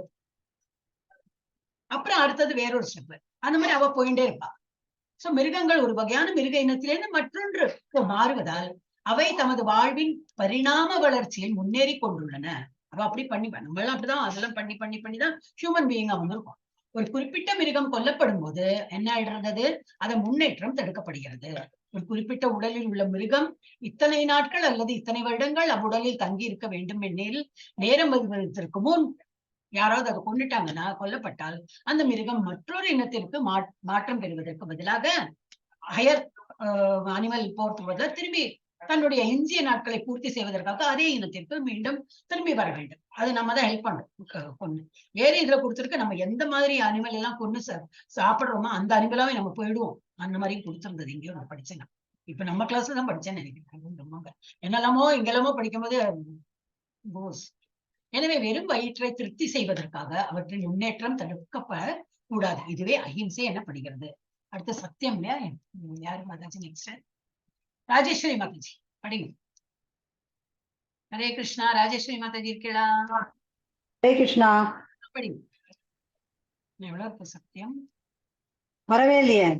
அப்புறம் அடுத்தது வேற ஒரு ஸ்டெப், அந்த மாதிரி அவ போயிட்டே இருப்பா. சோ மிருகங்கள் ஒரு வகையான மிருக இனத்திலிருந்து மற்றொன்று மாறுவதால் அவை தமது வாழ்வின் பரிணாம வளர்ச்சியில் முன்னேறி கொண்டுள்ளன. அவ அப்படி நம்மளாம் அப்படிதான் அதெல்லாம் பண்ணிதான் ஹியூமன் பீயிங்கா வந்திருக்கும். ஒரு குறிப்பிட்ட மிருகம் கொல்லப்படும் போது என்ன ஆயிடுறது? அதன் முன்னேற்றம் தடுக்கப்படுகிறது. ஒரு குறிப்பிட்ட உடலில் உள்ள மிருகம் இத்தனை நாட்கள் அல்லது இத்தனை வருடங்கள் அவ்வுடலில் தங்கி இருக்க வேண்டும் எனில் நேரம் வருவதற்கு முன் யாராவது அதை கொண்டுட்டாங்கன்னா, கொல்லப்பட்டால் அந்த மிருகம் மற்றொரு இனத்திற்கு மாற்றம் பெறுவதற்கு பதிலாக ஹையர் அனிமல் போறதுக்கு பதிலாக திரும்பி தன்னுடைய எஞ்சிய நாட்களை பூர்த்தி செய்வதற்காக அதே இனத்திற்கு மீண்டும் திரும்பி வர வேண்டும். அது நம்ம தான் ஹெல்ப் பண்ணணும். கொண்டு வேற இதுல கொடுத்துருக்கு, நம்ம எந்த மாதிரி அனிமல் எல்லாம் கொண்டு சாப்பிடுறோமோ அந்த அனிமலாவே நம்ம போயிடுவோம். அந்த மாதிரி கொடுத்துருந்தது எங்கேயோ நான் படிச்சேன். இப்ப நம்ம கிளாஸ்ல தான் படிச்சேன்னு நினைக்கிறேன். என்னெல்லாமோ இங்கெல்லாமோ படிக்கும்போது. எனவே வெறும் வயிற்றை திருப்தி செய்வதற்காக அவற்றின் முன்னேற்றம் தடுக்கப்படக்கூடாது. இதுவே அஹிம்சை எனப்படுகிறது. அடுத்து சத்தியம். யாரு மாதாஜி? நெக்ஸ்ட் ராஜேஸ்வரி மாதாஜி படிங்க. ஹரே கிருஷ்ணா. ராஜேஸ்வரி மாதாஜி இருக்கீங்களா? ஹரே கிருஷ்ணா. படிங்க. எவ்வளவு இருக்கு சத்தியம்? வரவே இல்லையே.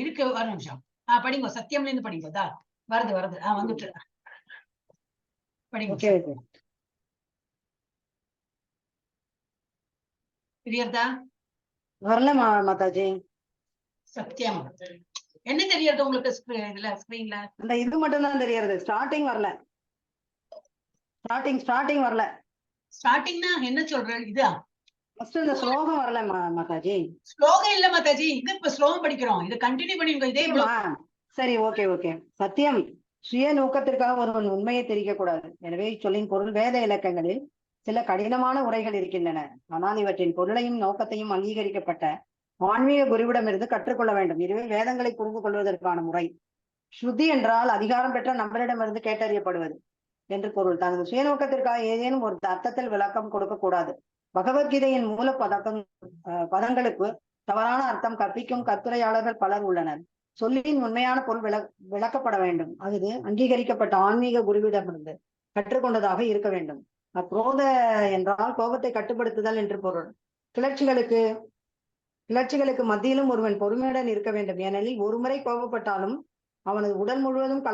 இருக்கு, ஒரு நிமிஷம். படிங்க. சத்தியம்ல இருந்து படிங்க. வருது வருது. வந்துட்டு படிங்க. தெரியறதா? வரல மாதாஜி. சத்தியம் என்ன தெரியறது உங்களுக்கு? இதுல ஸ்கிரீன்ல அந்த இது மட்டும் தான் தெரியறது. ஸ்டார்டிங் வரல. ஸ்டார்டிங் வரல. ஸ்டார்டிங்னா என்ன சொல்ற? இதா ஃபர்ஸ்ட் இந்த ஸ்லோகம் வரல மாதாஜி. ஸ்லோகம் இல்ல மாதாஜி, இது இப்ப ஸ்லோகம் படிக்கிறோம். இது கண்டினியூ பண்ணிருக்கோம். இதே சரி, ஓகே. சத்தியம் சுய நோக்கத்திற்காக ஒருவன் உண்மையை தெரிவிக்க கூடாது. எனவே இச்சொல்லின் பொருள் வேத இலக்கங்களில் சில கடினமான உரைகள் இருக்கின்றன. ஆனால் இவற்றின் பொருளையும் நோக்கத்தையும் அங்கீகரிக்கப்பட்ட ஆன்மீக குருவிடமிருந்து கற்றுக்கொள்ள வேண்டும். இதுவே வேதங்களை புரிந்து கொள்வதற்கான முறை. ஸ்ருதி என்றால் அதிகாரம் பெற்ற நபரிடமிருந்து கேட்டறியப்படுவது என்று பொருள். தனது சுயநோக்கத்திற்காக ஏதேனும் ஒரு அர்த்தத்தில் விளக்கம் கொடுக்க கூடாது. பகவத்கீதையின் மூல பதங்களுக்கு தவறான அர்த்தம் கற்பிக்கும் கத்துரையாளர்கள் பலர் உள்ளனர். சொல்லின் உண்மையான பொருள் விளக்கப்பட வேண்டும். அது அங்கீகரிக்கப்பட்ட ஆன்மீக குருவிடமிருந்து கற்றுக்கொண்டதாக இருக்க வேண்டும். குரோத என்றால் கோபத்தை கட்டுப்படுத்துதல் என்று பொருள். கிளர்ச்சிகளுக்கு மத்தியிலும் ஒருவன் பொறுமையுடன் இருக்க வேண்டும். ஏனெனில் ஒருமுறை கோபப்பட்டாலும் அவனது உடல் முழுவதும்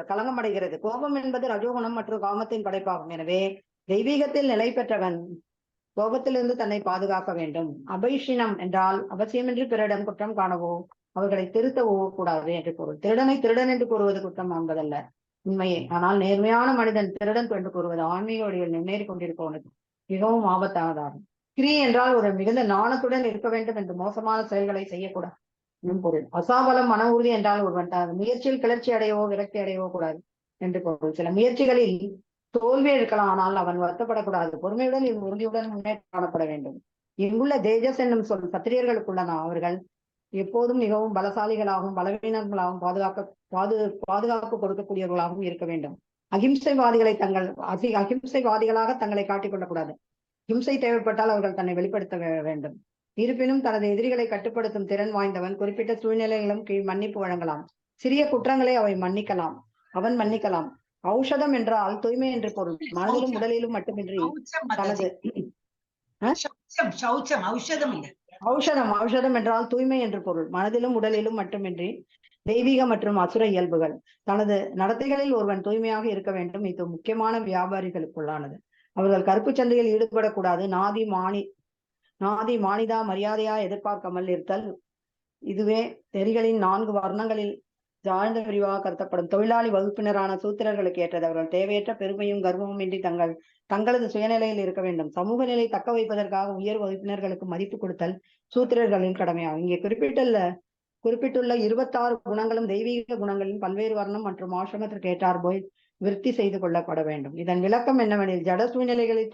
களங்கமடைகிறது. கோபம் என்பது ரஜோகுணம் மற்றும் காமத்தின் படைப்பாகும். எனவே தெய்வீகத்தில் நிலை பெற்றவன் கோபத்திலிருந்து தன்னை பாதுகாக்க வேண்டும். அபைஷினம் என்றால் அவசியமின்றி பிறரிடம் குற்றம் காணவோ அவர்களை திருத்தவோ கூடாது என்று பொருள். திருடனை திருடன் என்று கூறுவது குற்றம் என்பதல்ல, உண்மையே. ஆனால் நேர்மையான மனிதன் திருடன் என்று கூறுவது ஆன்மீக வழியில் முன்னேறி கொண்டிருப்பவனுக்கு மிகவும் ஆபத்தானதாகும். கிரி என்றால் ஒரு மிகுந்த நாணத்துடன் இருக்க வேண்டும் என்று மோசமான செயல்களை செய்யக்கூடாது என்னும் பொருள். அசாபலம் மன உறுதி என்றால் ஒருவன் தனது முயற்சியில் கிளர்ச்சி அடையவோ விரக்தி அடையவோ கூடாது என்று பொருள். சில முயற்சிகளில் தோல்வி இருக்கலாம், ஆனால் அவன் வருத்தப்படக்கூடாது. பொறுமையுடன் உறுதியுடன் முன்னேற்றம் காணப்பட வேண்டும். இங்குள்ள தேஜஸ் என்னும் சொல் சத்திரியர்களுக்குள்ளன. அவர்கள் எப்போதும் மிகவும் பலசாலிகளாகவும் பலவீனர்களாகவும் பாதுகாப்பு கொடுக்கக்கூடியவர்களாகவும் இருக்க வேண்டும். அகிம்சைவாதிகளாக தங்களை காட்டிக் கொள்ளக்கூடாது. ஹிம்சை தேவைப்பட்டால் அவர்கள் தன்னை வெளிப்படுத்த வேண்டும். இருப்பினும் தனது எதிரிகளை கட்டுப்படுத்தும் திறன் வாய்ந்தவன் குறிப்பிட்ட சூழ்நிலைகளும் கீழ் மன்னிப்பு வழங்கலாம். சிறிய குற்றங்களை அவன் மன்னிக்கலாம். ஔஷதம் என்றால் தூய்மை என்று பொருள். மனதிலும் உடலிலும் மட்டுமின்றி தனது ஔஷதம் என்றால் தூய்மை என்று பொருள். மனதிலும் உடலிலும் மட்டுமின்றி தெய்வீக மற்றும் அசுர இயல்புகள். தனது நடத்தைகளில் ஒருவன் தூய்மையாக இருக்க வேண்டும். இது முக்கியமான வியாபாரிகளுக்குள்ளானது. அவர்கள் கருப்பு சந்தையில் ஈடுபடக்கூடாது. நாதி மானிதா மரியாதையா எதிர்பார்க்காமல் இருத்தல். இதுவே நெறிகளின் 4 வர்ணங்களில் ஆழ்ந்த விரிவாக கருத்தப்படும். தொழிலாளி வகுப்பினரான சூத்திரர்களுக்கு ஏற்றது. அவர்கள் தேவையற்ற பெருமையும் கர்வமும் இன்றி தங்களது சுயநிலையில் இருக்க வேண்டும். சமூக நிலை தக்க வைப்பதற்காக உயர் வகுப்பினர்களுக்கு மதிப்பு கொடுத்தல் சூத்திரர்களின் கடமையாகும். இங்கே குறிப்பிட்டுள்ள 26 குணங்களும் தெய்வீக குணங்களின் பல்வேறு வர்ணம் மற்றும் ஆசிரமத்திற்கு ஏற்றார் போய் விருத்தி செய்து கொள்ளப்பட வேண்டும். இதன் விளக்கம் என்னவெனில் ஜட சூழ்நிலைகளில்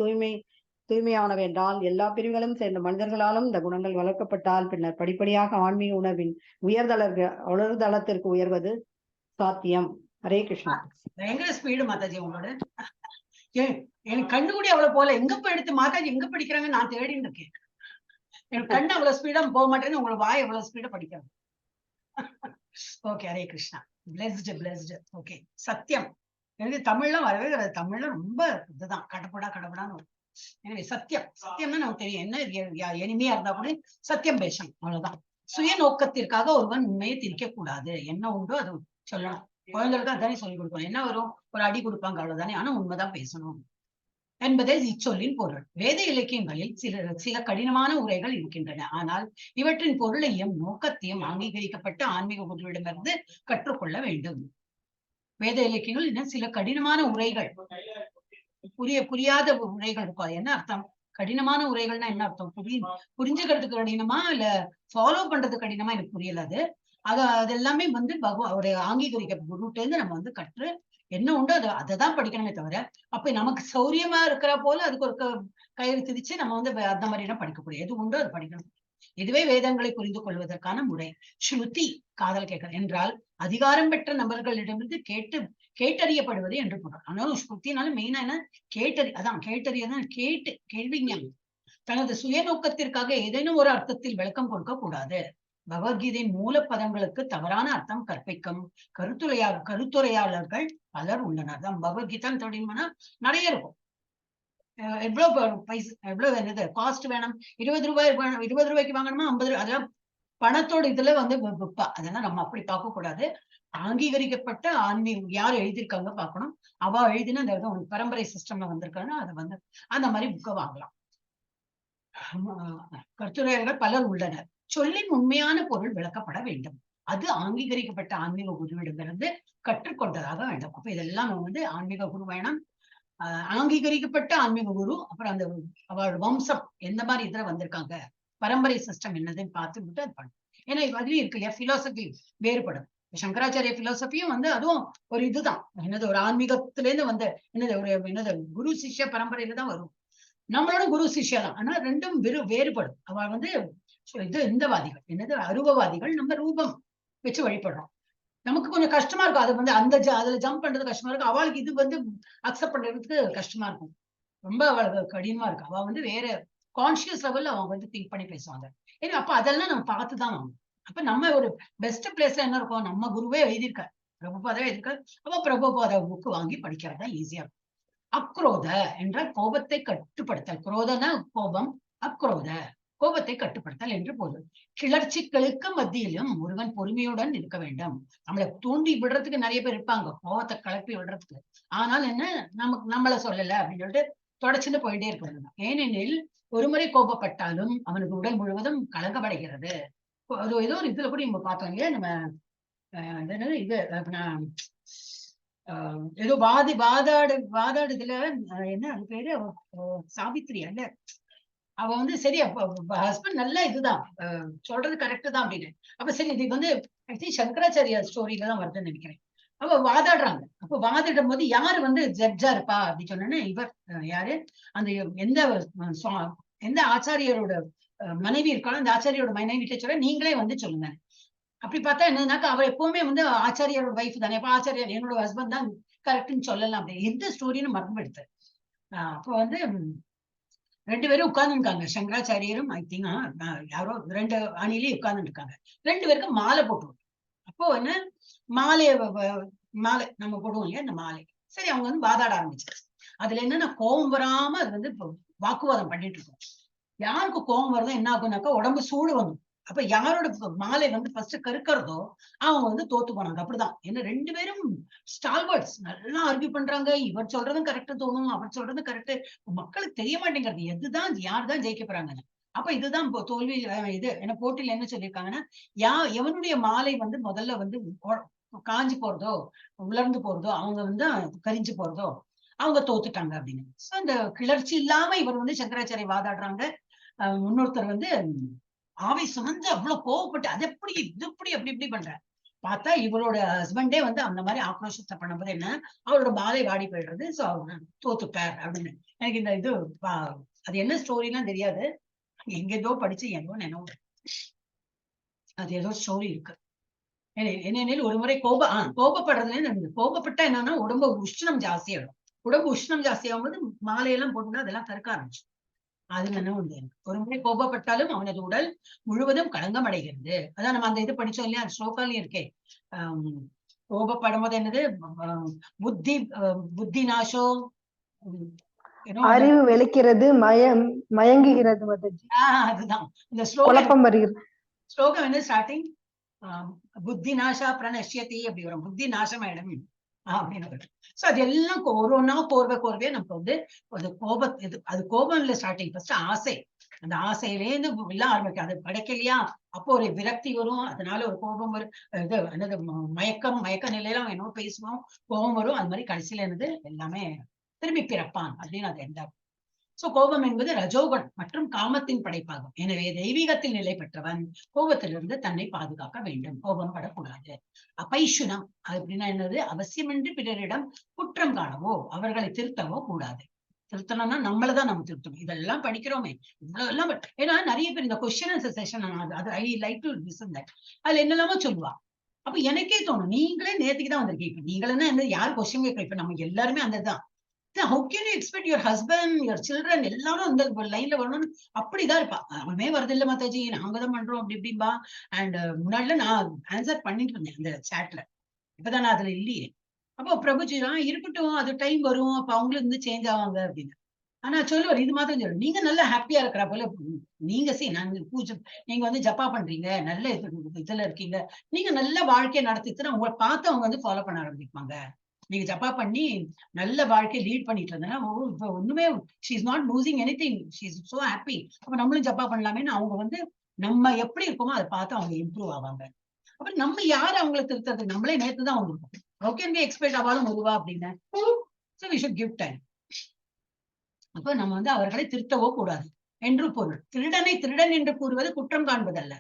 தூய்மையானவென்றால் எல்லா பிரிவுகளும் சேர்ந்த மனிதர்களாலும் இந்த குணங்கள் வளர்க்கப்பட்டால் பின்னர் படிப்படியாக ஆன்மீக உணர்வின் உயர்தளத்திற்கு உயர்வது சாத்தியம். ஹரே கிருஷ்ணா. பயங்கர ஸ்பீடு மாதாஜி உங்களோட. எனக்கு கண்ணு கூட அவ்வளவு போல. எங்க போய் எடுத்து மாதாஜி எங்க படிக்கிறாங்க நான் தேடின்னு இருக்கேன். எனக்கு கண்ணு அவ்வளவு ஸ்பீடா போக மாட்டேன்னு உங்களை வாய் எவ்வளவு ஸ்பீடா படிக்கிறாங்க. Okay, Hare Krishna. Blessed. Okay, சத்தியம் எனக்கு தமிழ்லாம் வரவே வராது. தமிழ்ல ரொம்ப இதுதான் கடப்படான்னு. எனவே சத்தியம்னா நமக்கு தெரியும். என்ன எளிமையா இருந்தா கூட சத்தியம் பேசணும், அவ்வளவுதான். சுய நோக்கத்திற்காக ஒருவன் உண்மையை திரிக்க கூடாது. என்ன உண்டோ அது சொல்லணும். குழந்தைகளுக்கு அதானே சொல்லிக் கொடுக்கணும். என்ன வரும், ஒரு அடி கொடுப்பாங்க, அவ்வளவுதானே. ஆனா உண்மைதான் பேசணும் என்பதே இச்சொல்லின் பொருள். வேத இலக்கியங்களில் சில கடினமான உரைகள் இருக்கின்றன. ஆனால் இவற்றின் பொருளையும் நோக்கத்தையும் அங்கீகரிக்கப்பட்ட ஆன்மீக குருவிடமிருந்து கற்றுக்கொள்ள வேண்டும். வேத இலக்கியங்கள் இன்னும் சில கடினமான உரைகள், புரியாத உரைகள் இருக்கும். என்ன அர்த்தம்? கடினமான உரைகள்னா என்ன அர்த்தம்? புரிஞ்சுக்கிறதுக்கு கடினமா இல்ல ஃபாலோ பண்றதுக்கு கடினமா? எனக்கு புரியல அது. அதெல்லாமே வந்து ஒரு ஆங்கீகரிக்க குருட்டே இருந்து நம்ம வந்து கற்று என்ன உண்டோ அதைதான் படிக்கணுமே தவிர அப்ப நமக்கு சௌரியமா இருக்கிற போல அதுக்கு ஒரு கயிறு திரிச்சு நம்ம வந்து அந்த மாதிரி எல்லாம் படிக்கக்கூடிய எது உண்டோ அது படிக்கணும். இதுவே வேதங்களை புரிந்து கொள்வதற்கான முறை. ஸ்ருதி காதல் கேட்கறது என்றால் அதிகாரம் பெற்ற நபர்களிடமிருந்து கேட்டறியப்படுவது என்று பொருள். ஆனாலும் ஸ்ருத்தினாலும் மெயினா என்ன கேட்டறியதான் கேள்வி ஞானம். தனது சுயநோக்கத்திற்காக ஏதேனும் ஒரு அர்த்தத்தில் விளக்கம் கொடுக்க கூடாது. பகவத்கீதையின் மூல பதங்களுக்கு தவறான அர்த்தம் கற்பிக்கும் கருத்துரையாளர்கள் பலர் உள்ளனர். தான் பகவத்கீதான் தொடங்கினா நிறைய இருக்கும். எவ்வளவு என்னது காஸ்ட் வேணும், 20 ரூபாய் 20 ரூபாய்க்கு வாங்கணுமா 50 ரூபாய், அதெல்லாம் பணத்தோட இதுல வந்து விற்பா. அதெல்லாம் நம்ம அப்படி பார்க்க கூடாது. அங்கீகரிக்கப்பட்ட ஆன்மீகம் யார் எழுதியிருக்காங்க பார்க்கணும். அவ எழுதின அந்த பரம்பரை சிஸ்டம்ல வந்திருக்காங்க, அதை வந்து அந்த மாதிரி புக்கை வாங்கலாம். கருத்துரையாளர்கள் பலர் உள்ளனர். சொல்லின் உண்மையான பொருள் விளக்கப்பட வேண்டும். அது அங்கீகரிக்கப்பட்ட ஆன்மீக குருவிடமிருந்து கற்றுக்கொண்டதாக வேண்டும். அப்ப இதெல்லாம் வந்து ஆன்மீக குரு வேணும், அங்கீகரிக்கப்பட்ட ஆன்மீக குரு, அப்புறம் அந்த அவரோட வம்சம் எந்த மாதிரி இதுல வந்திருக்காங்க, பரம்பரை சிஸ்டம் என்னதுன்னு பார்த்துட்டு அது பண்ணும். ஏன்னா அதுலயும் இருக்கு இல்லையா, பிலாசபி வேறுபடும். சங்கராச்சாரிய பிலாசபியும் வந்து அதுவும் ஒரு இதுதான் என்னது, ஒரு ஆன்மீகத்துல இருந்து வந்து என்னது குரு சிஷ்ய பரம்பரையில தான் வரும். நம்மளோட குரு சிஷ்யா தான். ஆனா ரெண்டும் வேறுபடும். அவ வந்து இந்த வாதிகள் என்னது அருவவாதிகள், நம்ம ரூபம் வச்சு வழிபடுறோம். நமக்கு கொஞ்சம் கஷ்டமா இருக்கும். அது வந்து அதுல ஜம்ப் பண்றது கஷ்டமா இருக்கும். அவளுக்கு இது வந்து அக்செப்ட் பண்றதுக்கு கஷ்டமா இருக்கும். ரொம்ப அவளுக்கு கடினமா இருக்கு. அவ வந்து வேற கான்சியஸ் லெவல்ல அவங்க வந்து திங்க் பண்ணி பேசுவாங்க. ஏன்னா அப்ப அதெல்லாம் நம்ம பார்த்துதான் ஆகணும். அப்ப நம்ம ஒரு பெஸ்ட் பிளேஸ்ல என்ன இருக்கும், நம்ம குருவே எழுதியிருக்காரு, பிரபுபாதா எழுதியிருக்காரு. அப்ப பிரபுபாதா புக்கு வாங்கி படிக்கிறதா ஈஸியா இருக்கும். அக்ரோத என்றால் கோபத்தை கட்டுப்படுத்தல். குரோதனா கோபம், அக்ரோத கோபத்தை கட்டுப்படுத்தல் என்று பொருள். கிளர்ச்சிகளுக்கு மத்தியிலும் ஒருவன் பொறுமையுடன் இருக்க வேண்டும். நம்மளை தூண்டி விடுறதுக்கு நிறைய பேர் இருப்பாங்க, கோபத்தை கிளப்பி விடுறதுக்கு. ஆனால் என்ன, நம்மள சொல்லல அப்படின்னு சொல்லிட்டு தொடச்சுட்டு போயிட்டே இருக்கிறது. ஏனெனில் ஒருமுறை கோபப்பட்டாலும் அவனுக்கு உடல் முழுவதும் கலங்கமடைகிறது. ஏதோ ஒரு இதுல கூட நம்ம பார்த்தோம் இல்லையா, நம்ம இது ஏதோ வாதாடுதுல என்ன அது பேரு, சாவித்ரி அல்ல, அவ வந்து சரி ஹஸ்பண்ட் நல்ல இதுதான் சொல்றது கரெக்ட் தான் அப்படின்னு. அப்ப சரி இது வந்து சங்கராச்சாரிய ஸ்டோரியில தான் வருதுன்னு நினைக்கிறேன். அப்ப வாதாடுறாங்க. அப்ப வாதிடும் போது யாரு வந்து ஜட்ஜா இருப்பா அப்படின்னு சொன்னோன்னா, இவர் யாரு, அந்த எந்த ஆச்சாரியரோட மனைவி இருக்காலும் அந்த ஆச்சாரியோட மனைவி கிட்ட சொல்ல நீங்களே வந்து சொல்லுங்க. அப்படி பார்த்தா என்னன்னாக்கா அவர் எப்பவுமே வந்து ஆச்சாரியோட வைஃப் தானே, அப்ப ஆச்சாரியர் என்னோட ஹஸ்பண்ட் தான் கரெக்ட்னு சொல்லலாம். அப்படி எந்த ஸ்டோரின்னு மறந்து எடுத்து அப்ப வந்து 2 பேரும் உட்கார்ந்துருக்காங்க. சங்கராச்சாரியரும் ஐ திங்க் யாரோ 2 அணிலே உட்கார்ந்து இருக்காங்க. 2 பேருக்கும் மாலை போட்டு. அப்போ என்ன மாலை நம்ம போடுவோம் இல்லையா, அந்த மாலை. சரி அவங்க வந்து வாதாட ஆரம்பிச்சாச்சு. அதுல என்னன்னா கோபம் வராம அது வந்து வாக்குவாதம் பண்ணிட்டு இருக்கோம். யாருக்கு கோபம் வருதோ என்ன ஆகுனாக்கா உடம்பு சூடு வரும். அப்ப யாரோட மாலை வந்து ஃபர்ஸ்ட் கருக்கிறதோ அவங்க வந்து தோத்து போனாங்க. அப்படிதான். ஏன்னா 2 பேரும் ஸ்டால்வர்ட்ஸ் நல்லா ஆர்கியூ பண்றாங்க. இவர் சொல்றதும் கரெக்ட் தோணும், அவர் சொல்றதும் கரெக்ட். மக்களுக்கு தெரிய மாட்டேங்கிறது எதுதான் யாருதான் ஜெயிக்க போறாங்கன்னு. அப்ப இதுதான் தோல்வி. இது என்ன போட்டியில என்ன சொல்லியிருக்காங்கன்னா, எவனுடைய மாலை வந்து முதல்ல வந்து காஞ்சி போறதோ உலர்ந்து போறதோ, அவங்க வந்து கரிஞ்சு போறதோ அவங்க தோத்துட்டாங்க அப்படின்னு. சோ இந்த கிளர்ச்சி இல்லாம இவர் வந்து சங்கராச்சாரிய வாதாடுறாங்க. இன்னொருத்தர் வந்து ஆவேசம் வந்து அவ்வளவு கோவப்பட்டு அது எப்படி இது எப்படி அப்படி இப்படி பண்ற. பார்த்தா இவரோட ஹஸ்பண்டே வந்து அந்த மாதிரி ஆக்ரோஷத்தை பண்ணும்போது என்ன, அவரோட மாலை வாடி போயிடுறது. சோ அவர் தோத்துட்டார் அப்படின்னு. எனக்கு இந்த இது அது என்ன ஸ்டோரிலாம் தெரியாது, எங்கேதோ படிச்சு ஏதோ நினைவு அது ஏதோ ஸ்டோரி இருக்கு. என்னென்ன ஒரு முறை கோபப்படுறதுல கோபப்பட்டா என்னன்னா உடம்பு உஷ்ணம் ஜாஸ்தியாகும். உடம்பு உஷ்ணம் ஜாஸ்தியாகும் போது மாலையெல்லாம் போட்டுனா அதெல்லாம் கறக்க ஆரம்பிச்சு. அது என்ன உண்டு. ஒரு முறை கோபப்பட்டாலும் அவனது உடல் முழுவதும் களங்கம் அடைகிறது. அதான் நம்ம அந்த இது படிச்சோம் இல்லையா, ஸ்லோகாலையும் இருக்கே. கோபப்படும் போது என்னது, புத்தி நாசோ, அறிவு வெளிக்கிறது, மயங்குகிறது. அதுதான் இந்த ஸ்லோகம் வருகிறது. ஸ்லோகம் என்ன ஸ்டார்டிங், புத்தி நாசா பிரணஷ்யதி அப்படி வரும். புத்தி நாசமாயிடும் அப்படின்னு. சோ அது எல்லாம் ஒரு ஒன்னா கோர்வையா நமக்கு வந்து அது கோபம் இல்ல ஸ்டார்டிங், ஃபர்ஸ்ட் ஆசை. அந்த ஆசையிலேருந்து எல்லாம் ஆரம்பிக்கும். அது படைக்கலையா அப்போ ஒரு விரக்தி வரும், அதனால ஒரு கோபம் வரும். இது என்னது மயக்க நிலையில அவன் என்னவோ பேசுவோம், கோபம் வரும். அது மாதிரி கடைசியில என்னது எல்லாமே திரும்பி பிறப்பான் அப்படின்னு அது எந்த. சோ கோபம் என்பது ரஜோகுணம் மற்றும் காமத்தின் படைப்பாகும். எனவே தெய்வீகத்தில் நிலை பெற்றவன் கோபத்திலிருந்து தன்னை பாதுகாக்க வேண்டும். கோபம் படக்கூடாது. அபைஷுனம் அப்படின்னா என்னது? அவசியமின்றி பிறரிடம் குற்றம் காணவோ அவர்களை திருத்தவோ கூடாது. திருத்தணும்னா நம்மளதான் நம்ம திருத்தணும். இதெல்லாம் படிக்கிறோமே, இவ்வளவு எல்லாம். ஏன்னா நிறைய பேர் இந்த question answer session I like to listen that. அதுல என்னெல்லாமோ சொல்லுவா. அப்ப எனக்கே தோணும், நீங்களே நேத்துக்கு தான் வந்திருக்கீங்க. நீங்களே என்ன யார் கொஸ்டின் கேட்கல? இப்ப நம்ம எல்லாருமே அந்த தான். How can you expect your husband, your children எல்லாரும் அந்த லைன்ல வரணும்னு? அப்படிதான் இருப்பா. அவனே வருது இல்ல மாதாஜி, நாங்கதான் பண்றோம் அப்படி இப்படின்பா. அண்ட் முன்னாடில நான் ஆன்சர் பண்ணிட்டு இருந்தேன் அந்த சாட்ல. இப்பதான் நான் அதுல இல்லையே. அப்போ பிரபுஜி இருக்கட்டும், அது டைம் வரும், அப்ப அவங்களும் இருந்து சேஞ்ச் ஆவாங்க அப்படின்னு. ஆனா சொல்லுவார், இது மாதிரி சொல்லுவார், நீங்க நல்லா ஹாப்பியா இருக்கிற போல. நீங்க நாங்க பூஜை, நீங்க வந்து ஜப்பா பண்றீங்க, நல்ல இதுல இருக்கீங்க, நீங்க நல்ல வாழ்க்கையை நடத்திட்டு உங்களை பார்த்து அவங்க வந்து ஃபாலோ பண்ண ஆரம்பிப்பாங்க. நீங்க ஜப்பா பண்ணி நல்ல வாழ்க்கையை லீட் பண்ணிட்டு இருந்தேன்னா இப்ப ஒண்ணுமே she is not losing anything, she is so happy. அப்ப நம்மளும் ஜப்பா பண்ணலாமேன்னு அவங்க வந்து நம்ம எப்படி இருக்கோமோ அதை பார்த்து அவங்க இம்ப்ரூவ் ஆவாங்க. அப்ப நம்ம யாரு அவங்களை திருத்தது? நம்மளே நேத்து தான் வந்திருக்கோம். How can we expect அவளும் வருவா அப்படின்னு? So we should give time. அப்ப நம்ம வந்து அவர்களை திருத்தவோ கூடாது என்று பொருள். திருடனை திருடன் என்று கூறுவது குற்றம் காண்பதல்ல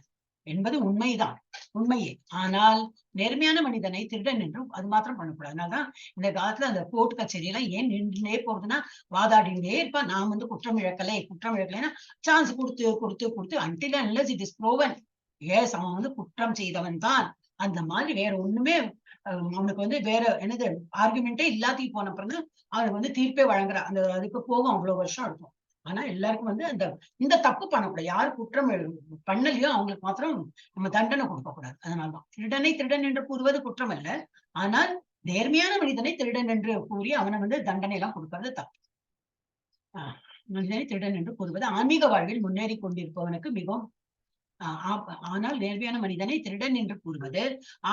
என்பது உண்மைதான், உண்மையே. ஆனால் நேர்மையான மனிதனை திருடன் என்றும் அது மாத்திரம் பண்ணக்கூடாது. அதனாலதான் இந்த காலத்துல அந்த கோர்ட் கச்சேரி எல்லாம் ஏன் நின்றுட்டே போறதுன்னா, வாதாடிண்டே இருப்பா. நான் வந்து குற்றம் இழக்கலைன்னா சான்ஸ் கொடுத்து கொடுத்து கொடுத்து until unless it is proven, yes அவன் வந்து குற்றம் செய்தவன் தான், அந்த மாதிரி வேற ஒண்ணுமே அவனுக்கு வந்து வேற என்னது ஆர்குமெண்டே இல்லாத்தையும் போன அப்புறம் தான் அவனுக்கு வந்து தீர்ப்பே வழங்குற அந்த அதுக்கு போகும் அவ்வளவு வருஷம் இருக்கும். ஆனா எல்லாருக்கும் வந்து இந்த தப்பு பண்ணக்கூடாது. யாரு குற்றம் பண்ணலையோ அவங்களுக்கு மாத்திரம் நம்ம தண்டனை கொடுக்க கூடாது. அதனாலதான் திருடனை திருடன் என்று கூறுவது குற்றம் அல்ல, ஆனால் நேர்மையான மனிதனை திருடன் என்று கூறி அவனை வந்து தண்டனை எல்லாம் கொடுக்கறது தப்பு. மனிதனை திருடன் என்று கூறுவது ஆன்மீக வாழ்வில் முன்னேறி கொண்டிருப்பவனுக்கு மிகவும் ஆனால் நேர்மையான மனிதனை திருடன் என்று கூறுவது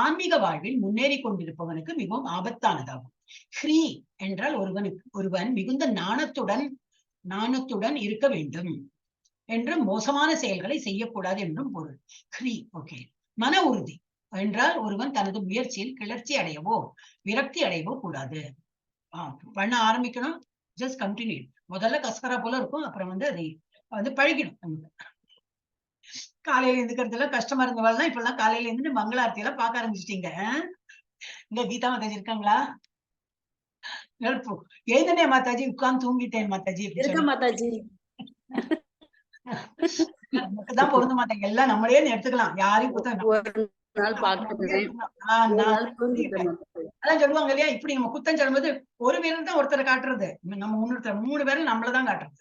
ஆன்மீக வாழ்வில் முன்னேறி கொண்டிருப்பவனுக்கு மிகவும் ஆபத்தானதாகும். ஹ்ரீ என்றால் ஒருவன் மிகுந்த நாணத்துடன் இருக்க வேண்டும் என்றும் மோசமான செயல்களை செய்யக்கூடாது என்றும் பொருள். ஹ்ரீ ஓகே. மன உறுதி என்றால் ஒருவன் தனது முயற்சியில் கிளர்ச்சி அடையவோ விரக்தி அடையவோ கூடாது. பண்ண ஆரம்பிக்கணும், ஜஸ்ட் கண்டினியூ. முதல்ல கசகரா போல இருக்கும், அப்புறம் வந்து அதை வந்து பழகிடும். காலையில எழுந்துக்கிறதுல கஷ்டமா இருந்தவாள்தான் இப்ப எல்லாம் காலையில இருந்து மங்களாரத்தி எல்லாம் பார்க்க ஆரம்பிச்சிட்டீங்க. இங்க கீதா மாதாஜி இருக்காங்களா? எழுதுனே மாதாஜி, உட்கார்ந்து தூங்கிட்டேன் மாதாஜி. மாதாஜி தான் பொருந்த மாட்டாங்க, எல்லாம் நம்மளே எடுத்துக்கலாம், யாரையும் அதான் சொல்லுவாங்க இல்லையா, இப்படி நம்ம குத்தம் சொல்லும்போது ஒரு விரல் தான் ஒருத்தரை காட்டுறது, நம்ம முன்னூறு 3 பேரும் நம்மளதான் காட்டுறது.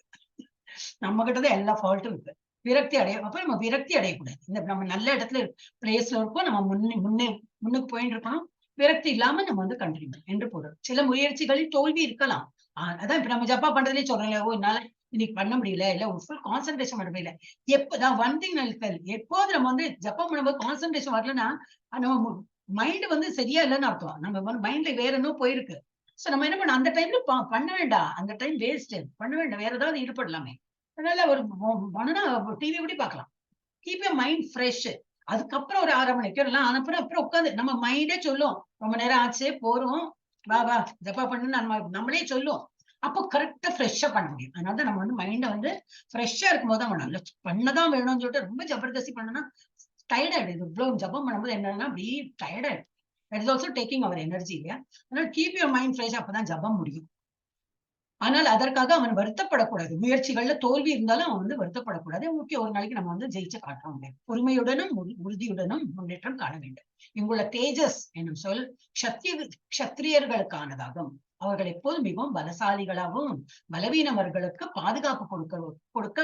நம்ம கிட்டதான் எல்லா ஃபால்ட்டும் இருக்கு. விரக்தி அப்ப நம்ம விரக்தி அடையக்கூடாது. இந்த நம்ம நல்ல இடத்துல பிளேஸ்ல இருக்கோம், நம்ம முன்னுக்கு போயிட்டு இருக்கணும். விரக்தி இல்லாம நம்ம வந்து கண்டினியூ என்று பொருள். சில முயற்சிகளில் தோல்வி இருக்கலாம். அதான் இப்ப நம்ம ஜப்பா பண்றதுலேயே சொல்றேன், என்னால இன்னைக்கு பண்ண முடியல, இல்ல ஃபுல் கான்சென்ட்ரேஷன் பண்ண முடியல. எப்பதான் ஒன் திங் எப்போது நம்ம வந்து ஜப்பா பண்ணும்போது கான்சென்ட்ரேஷன் வரலன்னா நம்ம மைண்ட் வந்து சரியா இல்லைன்னு அர்த்தம். நம்ம மைண்ட்ல வேற என்ன போயிருக்கு. சோ நம்ம என்ன பண்ண, அந்த டைம்ல பண்ண வேண்டாம், அந்த டைம் வேஸ்ட் பண்ண வேண்டாம், வேற ஏதாவது ஈடுபடலாமே. அதனால ஒரு டிவி கூட பார்க்கலாம். Keep your mind fresh. அதுக்கப்புறம் ஒரு 1/2 மணி நேரம் எல்லாம் அப்புறம் உட்காந்து நம்ம மைண்டே சொல்லும், ரொம்ப நேரம் ஆச்சு போறோம், வா ஜப்பா பண்ணு நம்மளே சொல்லும். அப்போ கரெக்டா ஃப்ரெஷ்ஷா பண்ண முடியும். அதனால நம்ம வந்து மைண்ட வந்து ஃப்ரெஷ்ஷா இருக்கும் போது தான் பண்ணணும். பண்ணதான் வேணும்னு சொல்லிட்டு ரொம்ப ஜபர்தஸ்தி பண்ணனா டயர்ட் ஆயிடுது. இவ்வளவு ஜப்பம் பண்ணும்போது என்னன்னா அப்படி டயர்ட் ஆயிடும். It is also taking our energy இல்லையா? அதனால கீப் யுவர் மைண்ட் ஃப்ரெஷ், அப்பதான் ஜபம் முடியும். ஆனால் அதற்காக அவன் வருத்தப்படக்கூடாது. முயற்சிகள்ல தோல்வி இருந்தாலும் அவன் வந்து வருத்தப்படக்கூடாது. ஓகே, ஒரு நாளைக்கு நம்ம வந்து ஜெயிச்சு காட்டுறோம். பொறுமையுடனும் உறுதியுடனும் முன்னேற்றம் காண வேண்டும். இங்குள்ள தேஜஸ் என்னும் சொல் க்ஷத்திரியர்களுக்கானதாகும். அவர்கள் எப்போது மிகவும் பலசாலிகளாகவும் பலவீனவர்களுக்கு பாதுகாப்பு கொடுக்க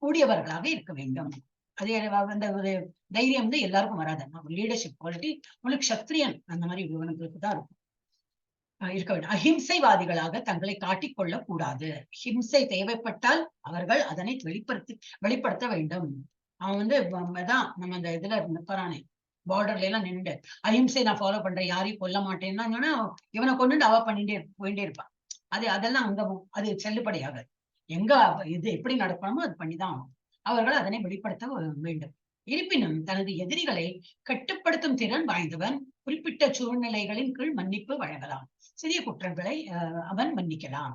கூடியவர்களாக இருக்க வேண்டும். அதே அந்த ஒரு தைரியம் வந்து எல்லாருக்கும் வராது. லீடர்ஷிப் குவாலிட்டி உங்களுக்கு க்ஷத்திரியன் அந்த மாதிரி உள்ளவர்களுக்கு தான் இருக்கும், இருக்க வேண்டும். அஹிம்சைவாதிகளாக தங்களை காட்டிக்கொள்ள கூடாது. ஹிம்சை தேவைப்பட்டால் அவர்கள் அதனை வெளிப்படுத்த வேண்டும். அவன் வந்து தான் நம்ம அந்த இதுல இருப்பானே பார்டர்ல எல்லாம் நின்று அஹிம்சை நான் ஃபாலோ பண்றேன், யாரையும் கொல்ல மாட்டேன்னா இவனை கொண்டு அவ போயிட்டே இருப்பான். அதெல்லாம் அங்க அது செல்லுபடியாகாது. எங்க இது எப்படி நடக்கணுமோ அது பண்ணிதான் ஆகும். அவர்கள் அதனை வெளிப்படுத்த வேண்டும். இருப்பினும் தனது எதிரிகளை கட்டுப்படுத்தும் திறன் வாய்ந்தவன் குறிப்பிட்ட சூழ்நிலைகளின் கீழ் மன்னிப்பு வழங்கலாம். சிறிய குற்றங்களை அவன் மன்னிக்கலாம்.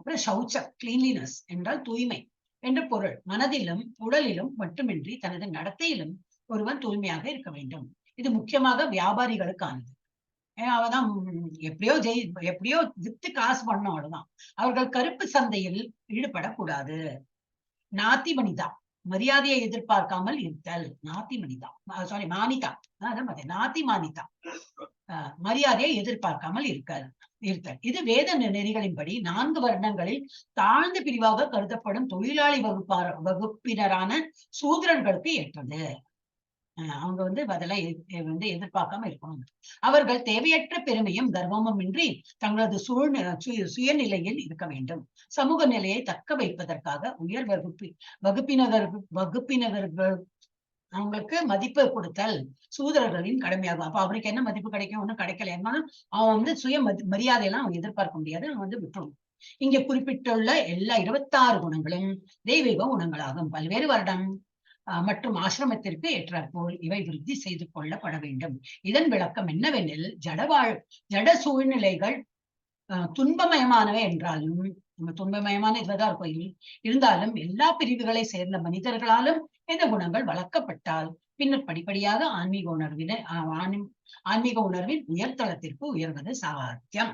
அப்புறம் சௌச்சம் கிளீன்லினஸ் என்றால் தூய்மை என்று பொருள். மனதிலும் உடலிலும் மட்டுமின்றி தனது நடத்தையிலும் ஒருவன் தூய்மையாக இருக்க வேண்டும். இது முக்கியமாக வியாபாரிகளுக்கானது. அவதான் எப்படியோ வித்து காசு பண்ணோம், அவ்வளவுதான். அவர்கள் கருப்பு சந்தையில் ஈடுபடக்கூடாது. நாத்தி மனிதா, மரியாதையை எதிர்பார்க்காமல் இருத்தல். நாத்தி மனிதா, சாரி மானிதா, நாத்தி மானிதா, மரியாதையை எதிர்பார்க்காமல் இருத்தல். இது வேத நெறிகளின்படி 4 வருடங்களில் தாழ்ந்த பிரிவாக கருதப்படும் தொழிலாளி வகுப்பினரான சூத்திரர்களுக்கு ஏற்றது. அவங்க அதெல்லாம் எதிர்பார்க்காம இருக்கணும். அவர்கள் தேவையற்ற பெருமையும் கர்வமும் இன்றி தங்களது சுயநிலையில் இருக்க வேண்டும். சமூக நிலையை தக்க வைப்பதற்காக உயர் வகுப்பினர்கள் அவங்களுக்கு மதிப்பு கொடுத்தல் சூதரர்களின் கடமையாகும். அப்ப அவனுக்கு என்ன மதிப்பு கிடைக்கும்? ஒன்னும் கிடைக்கல. அவன் சுய மரியாதையெல்லாம் அவன் எதிர்பார்க்க முடியாது. அவன் விட்டுரும். இங்க குறிப்பிட்டுள்ள எல்லா 26 குணங்களும் தெய்வீக குணங்களாகும். பல்வேறு வருடம் மற்றும் ஆசிரமத்திற்கு ஏற்றாற்போல் இவை விருத்தி செய்து கொள்ளப்பட வேண்டும். இதன் விளக்கம் என்னவெனில், ஜட சூழ்நிலைகள் துன்பமயமானவை என்றாலும், துன்பமயமான இதுதான் இருக்கும் இருந்தாலும், எல்லா பிரிவுகளை சேர்ந்த மனிதர்களாலும் இந்த குணங்கள் வளர்க்கப்பட்டால் பின்னர் படிப்படியாக ஆன்மீக உணர்வின் உயர்தளத்திற்கு உயர்வது சாத்தியம்.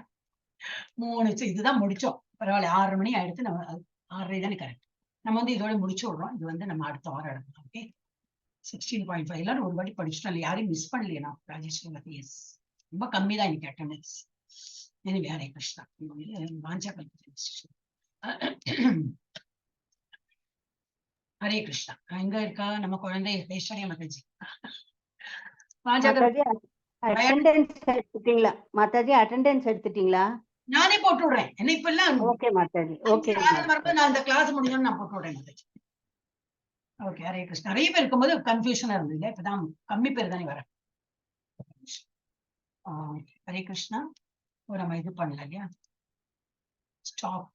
3 இதுதான் முடிச்சோம். பரவாயில்ல, 6:30 மணி ஆயிடுத்து. நம்ம 6:30 தானே கரெக்ட். நம்ம இதோட முடிச்சு விடுறோம். இது நம்ம அடுத்த வாரம் எடுக்கணும். ஓகே, 16.5 எல்லாரும் ஒரு வாட்டி படிச்சுட்டோம். யாரையும் மிஸ் பண்ணலையா? ராஜேஸ்வரி எஸ், ரொம்ப கம்மி தான் இன்னைக்கு அட்டெண்டன்ஸ். எனவே ஹரே கிருஷ்ணா. ஹரே கிருஷ்ணா. எங்க இருக்கா நம்ம குழந்தை ஐஸ்வர்யா மாதாஜி? அட்டெண்டன்ஸ் எடுத்துட்டீங்களா? நானே போட்டு விடுறேன். என்ன இப்ப எல்லாம் ஓகே மாதாஜி, ஓகே. நான் இந்த கிளாஸ் முடிஞ்சோன்னு நான் போட்டு விடுறேன் மாதாஜி. ஓகே, ஹரே கிருஷ்ணா. நிறைய பேர் இருக்கும்போது கன்ஃபியூஷனா இருந்தது. இப்பதான் கம்மி பேர் தானே வர. ஹரே கிருஷ்ணா. நம்ம இது பண்ணல இல்லையா? ஸ்டாப்.